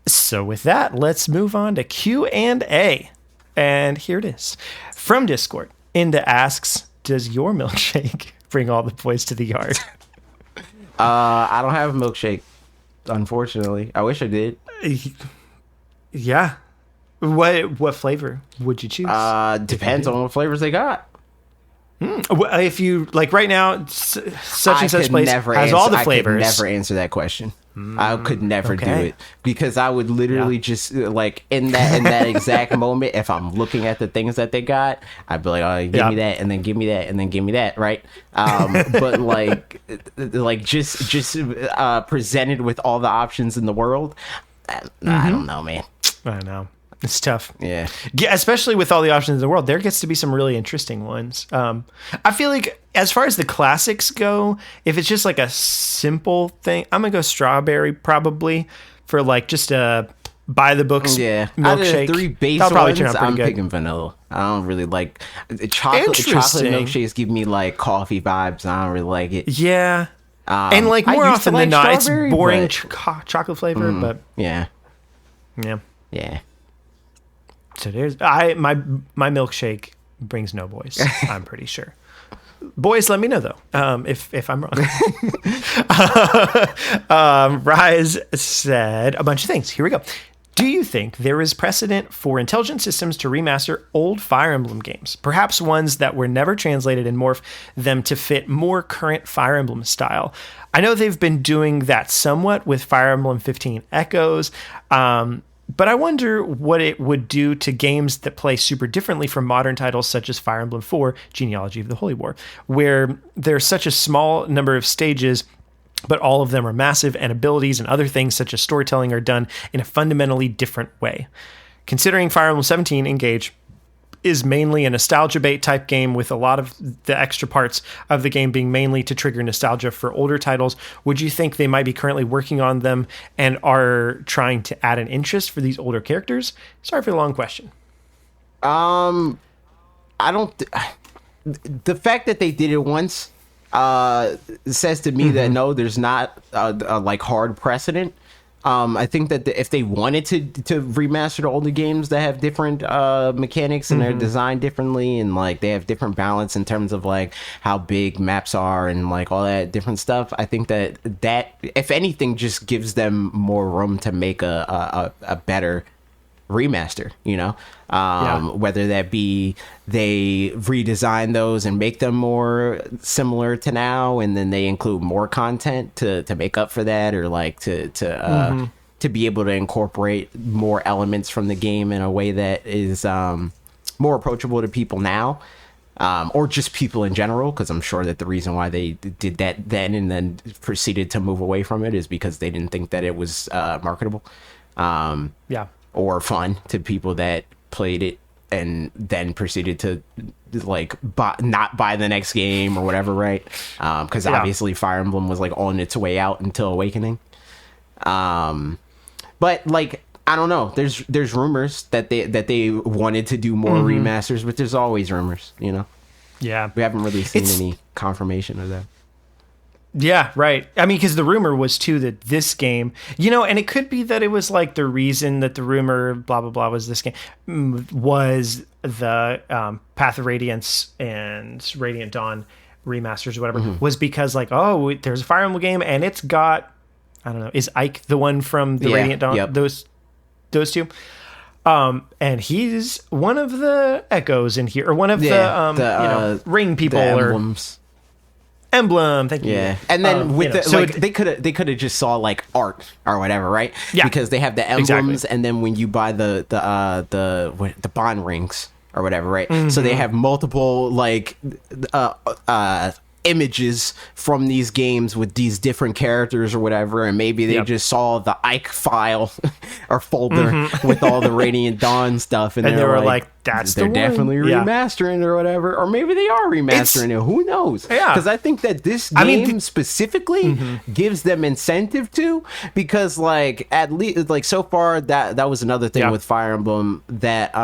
So with that, let's move on to Q&A. And here it is. From Discord, Inda asks, does your milkshake bring all the boys to the yard? I don't have a milkshake, unfortunately. I wish I did. Yeah. What flavor would you choose? Depends on what flavors they got. If you like right now, such and such place has all the flavors. I could never answer that question. I could never do it because I would literally just like in that exact moment, if I'm looking at the things that they got, I'd be like, oh, give me that, and then give me that, and then give me that, right? But like just presented with all the options in the world, I don't know, man. I know. It's tough. Yeah, especially with all the options in the world, there gets to be some really interesting ones. I feel like as far as the classics go, if it's just like a simple thing, I'm going to go strawberry probably for like just a by the books milkshake. Out of the three base ones, I'm picking vanilla. I don't really like chocolate milkshakes. Give me like coffee vibes. I don't really like it. Yeah. And like more often than not, it's boring chocolate flavor, but yeah. So there's my milkshake brings no boys. I'm pretty sure. Boys, let me know though if I'm wrong. Rise said a bunch of things. Here we go. Do you think there is precedent for Intelligent Systems to remaster old Fire Emblem games, perhaps ones that were never translated and morph them to fit more current Fire Emblem style? I know they've been doing that somewhat with Fire Emblem 15 Echoes. But I wonder what it would do to games that play super differently from modern titles such as Fire Emblem 4, Genealogy of the Holy War, where there's such a small number of stages, but all of them are massive, and abilities and other things such as storytelling are done in a fundamentally different way. Considering Fire Emblem 17 Engage is mainly a nostalgia bait type game with a lot of the extra parts of the game being mainly to trigger nostalgia for older titles, would you think they might be currently working on them and are trying to add an interest for these older characters? Sorry for the long question. I don't the fact that they did it once says to me that no, there's not a like hard precedent. I think that if they wanted to remaster the older games that have different mechanics and they're designed differently and like they have different balance in terms of like how big maps are and like all that different stuff, I think that if anything just gives them more room to make a better remaster, whether that be they redesign those and make them more similar to now, and then they include more content to make up for that, or like to be able to incorporate more elements from the game in a way that is more approachable to people now, or just people in general, because I'm sure that the reason why they did that then and then proceeded to move away from it is because they didn't think that it was marketable. Or fun to people that played it and then proceeded to like not buy the next game or whatever, right? Because obviously Fire Emblem was like on its way out until Awakening. But like, I don't know. There's rumors that they wanted to do more remasters, but there's always rumors, Yeah, we haven't really seen any confirmation of that. Yeah, right. I mean, because the rumor was too that this game, and it could be that it was like the reason that the rumor, blah, blah, blah, was this game was the Path of Radiance and Radiant Dawn remasters or whatever, was because like, oh, there's a Fire Emblem game and it's got, I don't know, is Ike the one from the Radiant Dawn? Yep. Those two. And he's one of the echoes in here, or one of the ring people, the or emblems. Emblem, thank you. Yeah, and then so they could have just saw like art or whatever, right? Yeah, because they have the emblems, exactly. and then when you buy the bond rings or whatever, right? So they have multiple like images from these games with these different characters or whatever, and maybe they just saw the Ike file or folder with all the Radiant Dawn stuff, and they were like, "That's they're definitely remastering or whatever," or maybe they are remastering it. Who knows? Yeah, because I think that this game specifically gives them incentive to, because like at least like so far that was another thing with Fire Emblem that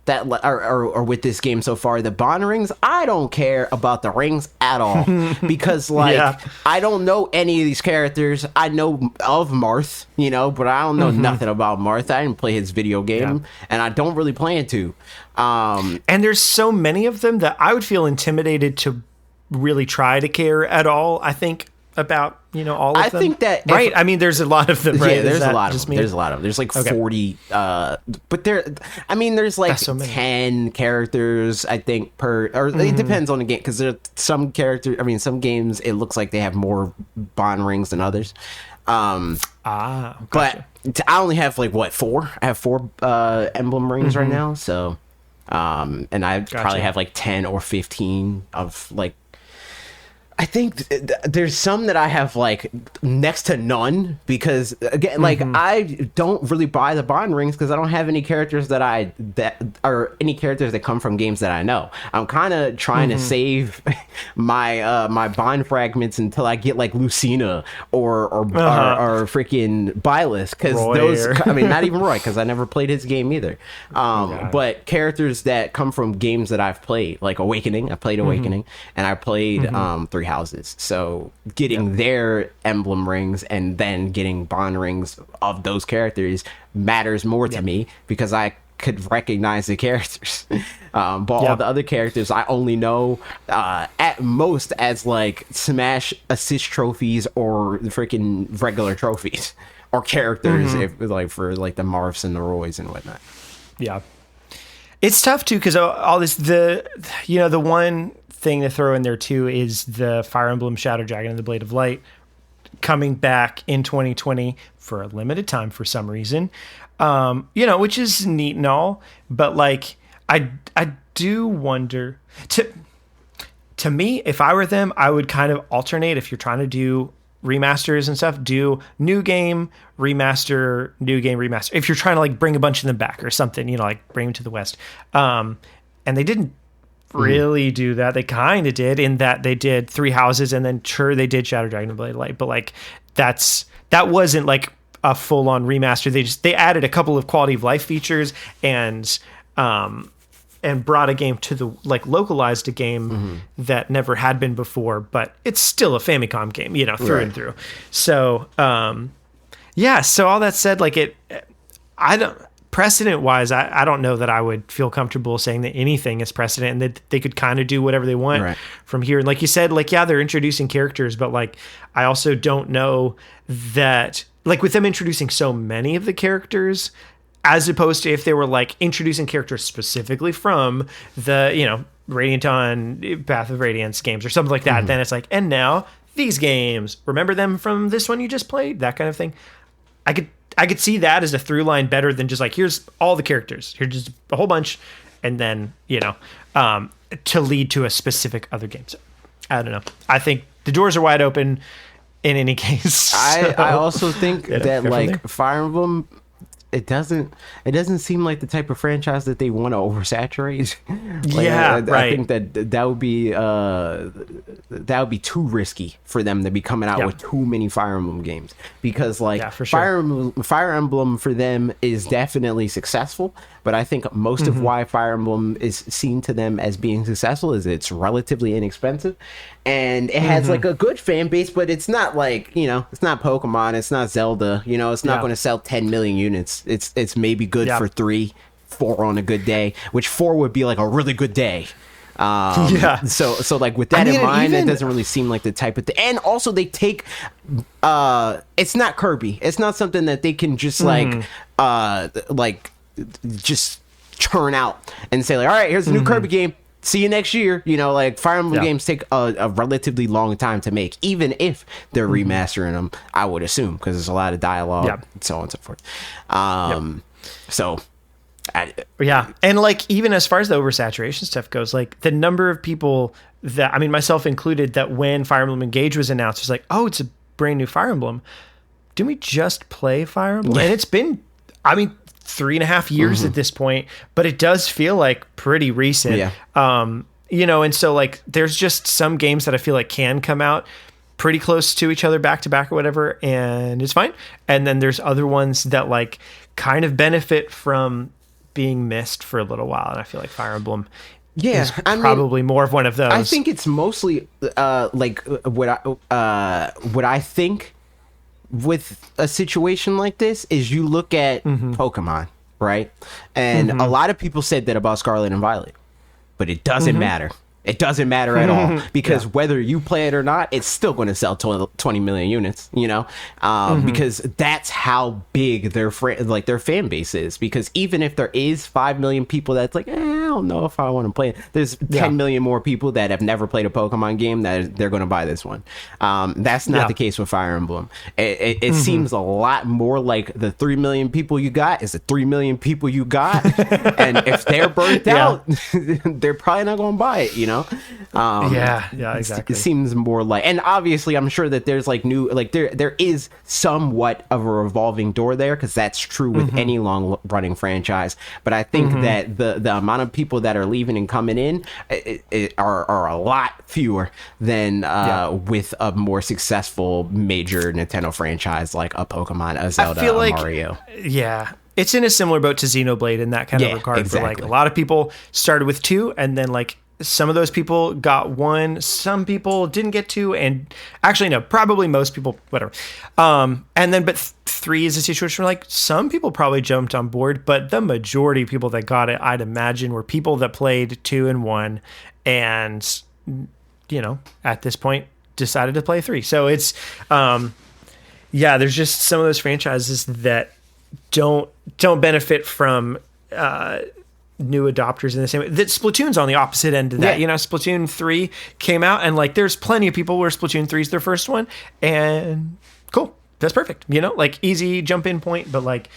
or with this game so far, the bond rings, I don't care about the rings at all, because like I don't know any of these characters. I know of Marth, but I don't know nothing about Marth. I didn't play his video game, and I don't really plan to. And there's so many of them that I would feel intimidated to really try to care at all, I think, about all of them. I think that I mean, there's a lot of them, right? Yeah, there's a lot of them. There's a lot of them. There's like 40 but there's like so 10 characters I think per, or it depends on the game, because there's some games it looks like they have more bond rings than others. Gotcha. But I only have like four. I have 4 emblem rings right now, so and I probably have like 10 or 15 of like, I think there's some that I have like next to none, because again, like I don't really buy the bond rings because I don't have any characters that any characters that come from games that I know. I'm kind of trying to save my my bond fragments until I get like Lucina or freaking Byleth, because those, I mean, not even Roy, because I never played his game either. But characters that come from games that I've played, like Awakening. I played Awakening, and I played Three Houses. So getting their emblem rings and then getting bond rings of those characters matters more to me, because I could recognize the characters. But all the other characters I only know at most as like Smash assist trophies or freaking regular trophies, or characters if like for like the Marths and the Roys and whatnot. Yeah, it's tough too, because all this, the one thing to throw in there too is the Fire Emblem Shadow Dragon and the Blade of Light coming back in 2020 for a limited time for some reason, which is neat and all, but like I do wonder, to me, if I were them, I would kind of alternate. If you're trying to do remasters and stuff, do new game, remaster, new game, remaster. If you're trying to like bring a bunch of them back or something, like bring them to the West. And they didn't really do that. They kind of did, in that they did Three Houses, and then sure, they did Shadow Dragon and Blade of Light, but like that wasn't like a full-on remaster. They added a couple of quality of life features and brought a game to the, like, localized a game that never had been before, but it's still a Famicom game, through and through. So so all that said, like, precedent wise, I don't know that I would feel comfortable saying that anything is precedent, and that they could kind of do whatever they want from here. And like you said, like, they're introducing characters, but like, I also don't know that, like, with them introducing so many of the characters, as opposed to if they were like introducing characters specifically from the, Radiant Dawn, Path of Radiance games or something like that, then it's like, and now these games, remember them from this one you just played, that kind of thing. I could see that as a through line better than just like, here's all the characters, here's just a whole bunch, and then to lead to a specific other game. So I don't know. I think the doors are wide open in any case. So, I also think that like Fire Emblem, it doesn't seem like the type of franchise that they want to oversaturate. I think that would be too risky for them to be coming out with too many Fire Emblem games, because for sure. Fire Emblem for them is definitely successful, but I think most of why Fire Emblem is seen to them as being successful is it's relatively inexpensive, and it has like a good fan base, but it's not like, it's not Pokemon, it's not Zelda, it's not going to sell 10 million units. It's maybe good for 3-4 on a good day, which 4 would be like a really good day. So like with that in mind, it doesn't really seem like the type of thing. And also they take it's not Kirby. It's not something that they can just just churn out and say like, all right, here's a new Kirby game, see you next year. Like Fire Emblem games take a relatively long time to make, even if they're remastering them, I would assume, because there's a lot of dialogue and so on and so forth. So and like even as far as the oversaturation stuff goes, like the number of people that, I mean myself included, that when Fire Emblem Engage was announced, it was like, oh, it's a brand new Fire Emblem. Didn't we just play Fire Emblem? And it's been, 3.5 years at this point, but it does feel like pretty recent. And so like there's just some games that I feel like can come out pretty close to each other back to back or whatever, and it's fine. And then there's other ones that like kind of benefit from being missed for a little while, and I feel like Fire Emblem is probably more of one of those. I think it's mostly like what I think with a situation like this is you look at Pokemon, right? And a lot of people said that about Scarlet and Violet, but it doesn't matter. It doesn't matter at all, because whether you play it or not, it's still going to sell 20 million units, because that's how big their fan base is. Because even if there is 5 million people that's like, I don't know if I want to play it, there's 10 million more people that have never played a Pokemon game that they're going to buy this one. That's not the case with Fire Emblem. It seems a lot more like the 3 million people you got is the 3 million people you got. And if they're burnt out, they're probably not going to buy it, exactly. It seems more like, and obviously I'm sure that there's like new, like there is somewhat of a revolving door there, because that's true with any long running franchise. But I think that the amount of people that are leaving and coming in are a lot fewer than with a more successful major Nintendo franchise like a Pokemon, a Zelda, a Mario. It's in a similar boat to Xenoblade in that kind of regard. Exactly. For like a lot of people started with 2, and then like some of those people got 1, some people didn't get 2, and actually no, probably most people, whatever. And then but 3 is a situation where like some people probably jumped on board, but the majority of people that got it, I'd imagine, were people that played 2 and 1, and at this point decided to play 3. So it's there's just some of those franchises that don't benefit from new adopters in the same way. That Splatoon's on the opposite end of that. Splatoon 3 came out, and like there's plenty of people where Splatoon 3 is their first one, and cool, that's perfect. Like easy jump in point, but like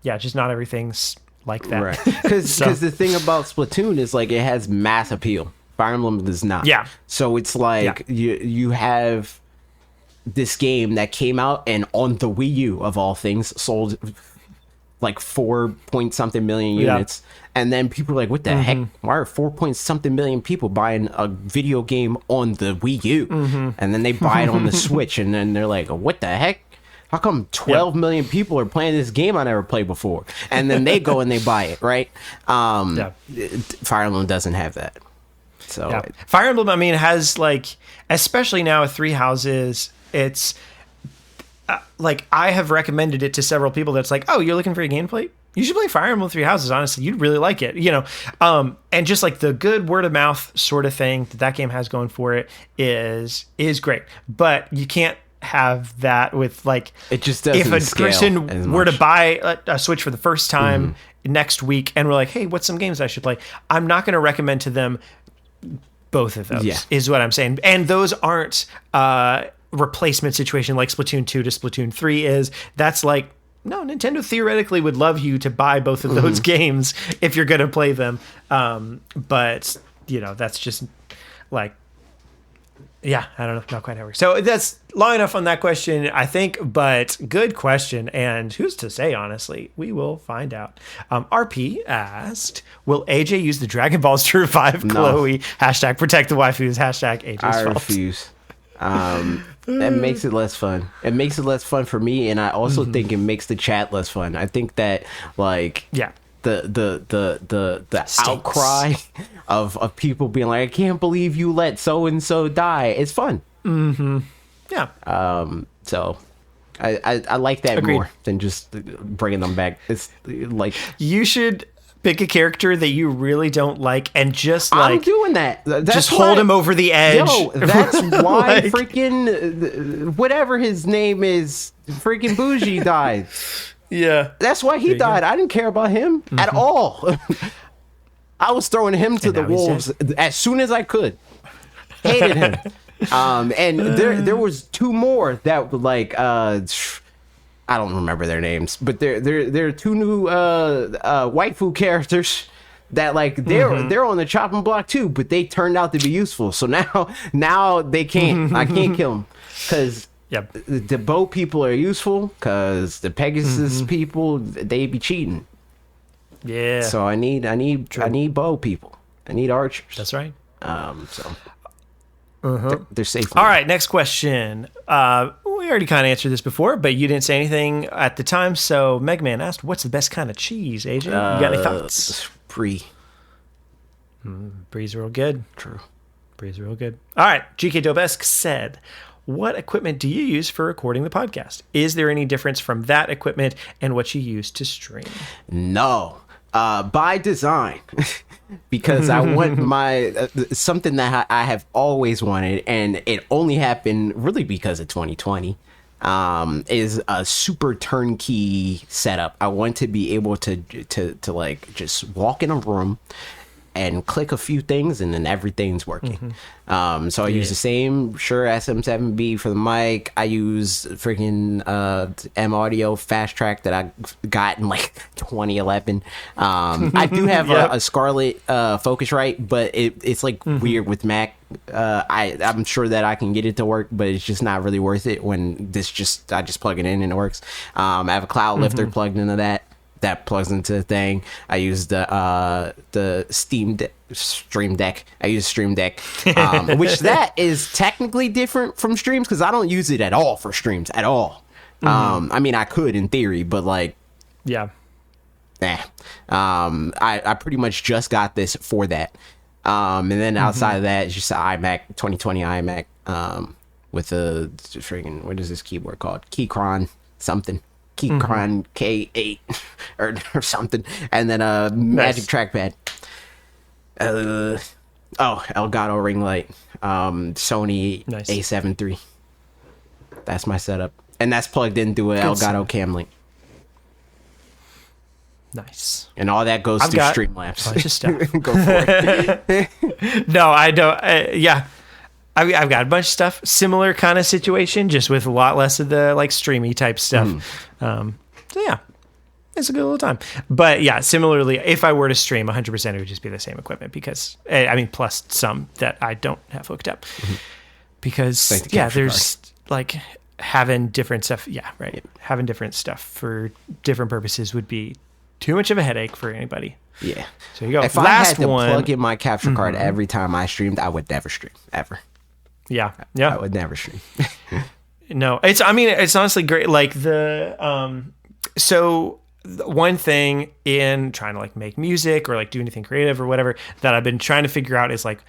just not everything's like that. Right. Because the thing about Splatoon is like it has mass appeal. Fire Emblem does not. So it's like you have this game that came out and on the Wii U of all things sold like 4 point something million units, and then people are like, what the heck, why are 4 point something million people buying a video game on the Wii U? And then they buy it on the Switch, and then they're like, what the heck, how come 12 million people are playing this game I never played before? And then they go and they buy it, right? Fire Emblem doesn't have that. So Fire Emblem, has like, especially now with 3 houses, it's like I have recommended it to several people that's like, oh, you're looking for a gameplay? You should play Fire Emblem 3 Houses. Honestly, you'd really like it, and just like the good word of mouth sort of thing that game has going for it is great. But you can't have that with like It just doesn't if a scale as person were to much. buy a Switch for the first time next week and we're like, hey, what's some games I should play? I'm not going to recommend to them both of those. Yeah. Is what I'm saying, and those aren't replacement situation like Splatoon 2 to Splatoon 3 is. That's like, no, Nintendo theoretically would love you to buy both of those games if you're going to play them. But, that's just like, yeah, I don't know. Not quite how it works. So that's long enough on that question, I think, but good question. And who's to say, honestly? We will find out. RP asked, will AJ use the Dragon Balls to revive Chloe? Hashtag protect the waifus. Hashtag AJ's I fault. refuse. That makes it less fun. It makes it less fun for me, and I also think it makes the chat less fun. I think that Yeah. the outcry of people being like, I can't believe you let so and so die. It's fun. Yeah. So I like that Agreed. more than just bringing them back. It's like You should pick a character that you really don't like and just like I'm doing that. That's just why- hold him over the edge. Yo, that's why Like- freaking whatever his name is, freaking Bougie died. Yeah. That's why he died. I didn't care about him at all. I was throwing him to the now he's wolves as soon as I could. Hated him. And there was two more that like I don't remember their names, but there are two new waifu characters that like they're on the chopping block too, but they turned out to be useful. So now they can't. I can't kill them because Yep. the bow people are useful because the Pegasus people they be cheating. Yeah. So I need bow people. I need archers. That's right. So they're safe. All right, next question. We already kind of answered this before, but you didn't say anything at the time. So Megman asked, what's the best kind of cheese, AJ? You got any thoughts? Free. Bree's real good. True. Bree's real good. All right, GK Dobesk said, what equipment do you use for recording the podcast? Is there any difference from that equipment and what you use to stream? No. By design. Because I want my something that I have always wanted, and it only happened really because of 2020. Is a super turnkey setup. I want to be able to like just walk in a room and click a few things and then everything's working. So I use the same Shure SM7B for the mic. I use freaking M Audio Fast Track that I got in like 2011. I do have a Scarlett Focusrite, but it's like weird with Mac. I'm sure that I can get it to work, but it's just not really worth it when I just plug it in and it works. I have a Cloud Lifter plugged into that plugs into the thing. I use the Stream Deck. I use Stream Deck, which that is technically different from streams because I don't use it at all for streams at all. I mean, I could in theory, but like, Yeah. nah. I pretty much just got this for that. And then outside of that, it's just an iMac, 2020 iMac, with a freaking, what is this keyboard called? Keychron something. Keychron K8 or something. And then a Magic Trackpad. Elgato ring light. Sony Nice. A7 III. That's my setup. And that's plugged into an Elgato setup. Cam Link. Nice. And all that goes I've through got Streamlabs. a bunch of stuff. Go for it. No, I don't. Yeah. I've got a bunch of stuff. Similar kind of situation, just with a lot less of the like streamy type stuff. So yeah, it's a good little time. But yeah, similarly, if I were to stream 100%, it would just be the same equipment because, I mean, plus some that I don't have hooked up. Because, Like the yeah, capture there's like having different stuff. Yeah, right. Yep. Having different stuff for different purposes would be too much of a headache for anybody. Yeah. So you go. If Last I had to one. plug in my capture card every time I streamed, I would never stream ever. Yeah. Yeah. I would never stream. No, it's honestly great. Like so the one thing in trying to like make music or like do anything creative or whatever that I've been trying to figure out is like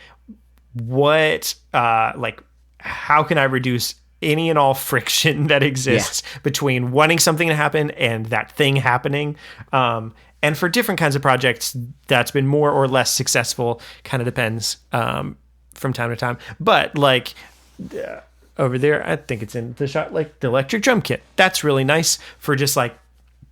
what like how can I reduce any and all friction that exists between wanting something to happen and that thing happening. And for different kinds of projects, that's been more or less successful. Kind of depends from time to time. But like over there. I think it's in the shot, like the electric drum kit. That's really nice for just like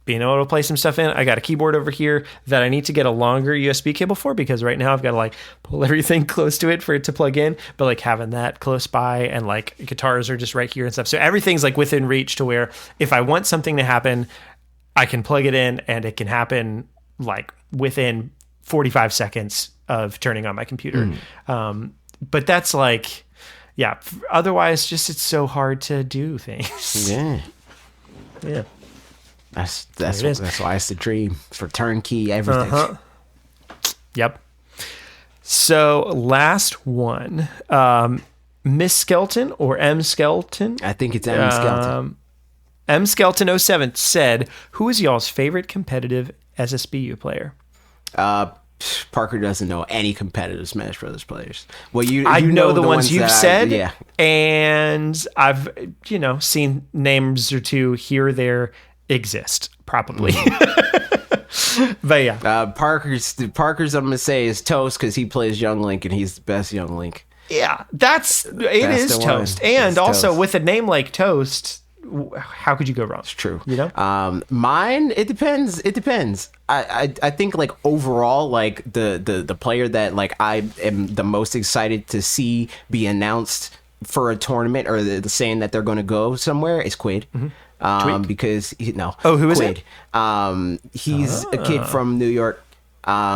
being able to play some stuff in. I got a keyboard over here that I need to get a longer USB cable for, because right now I've got to like pull everything close to it for it to plug in. But like having that close by, and like guitars are just right here and stuff. So everything's like within reach to where if I want something to happen, I can plug it in and it can happen like within 45 seconds of turning on my computer. But that's like, yeah, otherwise just it's so hard to do things. Yeah. Yeah. That's why it's the dream for turnkey everything. Yep. So last one, Miss Skelton or M Skelton. I think it's M Skelton. M Skelton 07 said, "Who is y'all's favorite competitive SSBU player?" Parker doesn't know any competitive Smash Brothers players. Well, I know the ones you've said, yeah, and I've seen names or two here or there exist, probably. But yeah, Parker's I'm gonna say is Toast, because he plays Young Link and he's the best Young Link. Yeah, it is Toast, and it's also Toast. With a name like Toast, how could you go wrong? It's true. Mine, it depends. I think like overall, like the player that like I am the most excited to see be announced for a tournament, or the saying that they're going to go somewhere, is Quid. Because who is Quid. He's a kid from New York.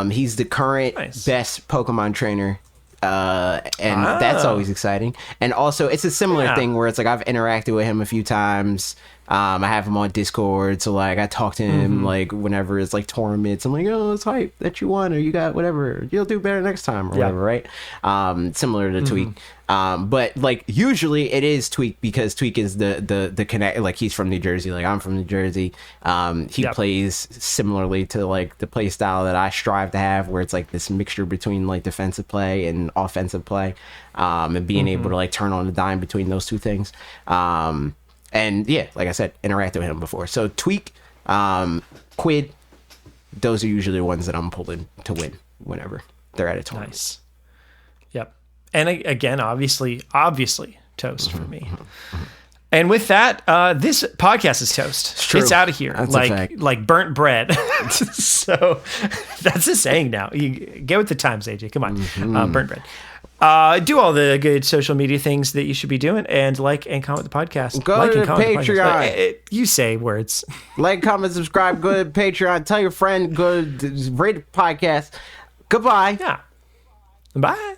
He's the current best Pokemon trainer. And that's always exciting. And also it's a similar thing where it's like I've interacted with him a few times. I have him on Discord, so like I talk to him like whenever it's like tournaments. I'm like, oh, it's hype that you won, or you got whatever. You'll do better next time, or whatever, right? Similar to Tweak. But like usually it is Tweak, because Tweak is the connect. Like he's from New Jersey, like I'm from New Jersey. He plays similarly to like the play style that I strive to have, where it's like this mixture between like defensive play and offensive play, and being able to like turn on the dime between those two things. And yeah, like I said, interacted with him before. So Tweak, Quid, those are usually the ones that I'm pulling to win whenever they're at a tournament. Nice. Yep. And again, obviously Toast for me. And with that, this podcast is toast. It's true. It's out of here. That's a fact. Like burnt bread. So that's a saying now. You get with the times, AJ. Come on. Burnt bread. Do all the good social media things that you should be doing, and like and comment the podcast. Go like to and comment Patreon. You say words. Like, comment, subscribe, go to Patreon, tell your friend, go to rate the podcast. Goodbye. Yeah. Bye.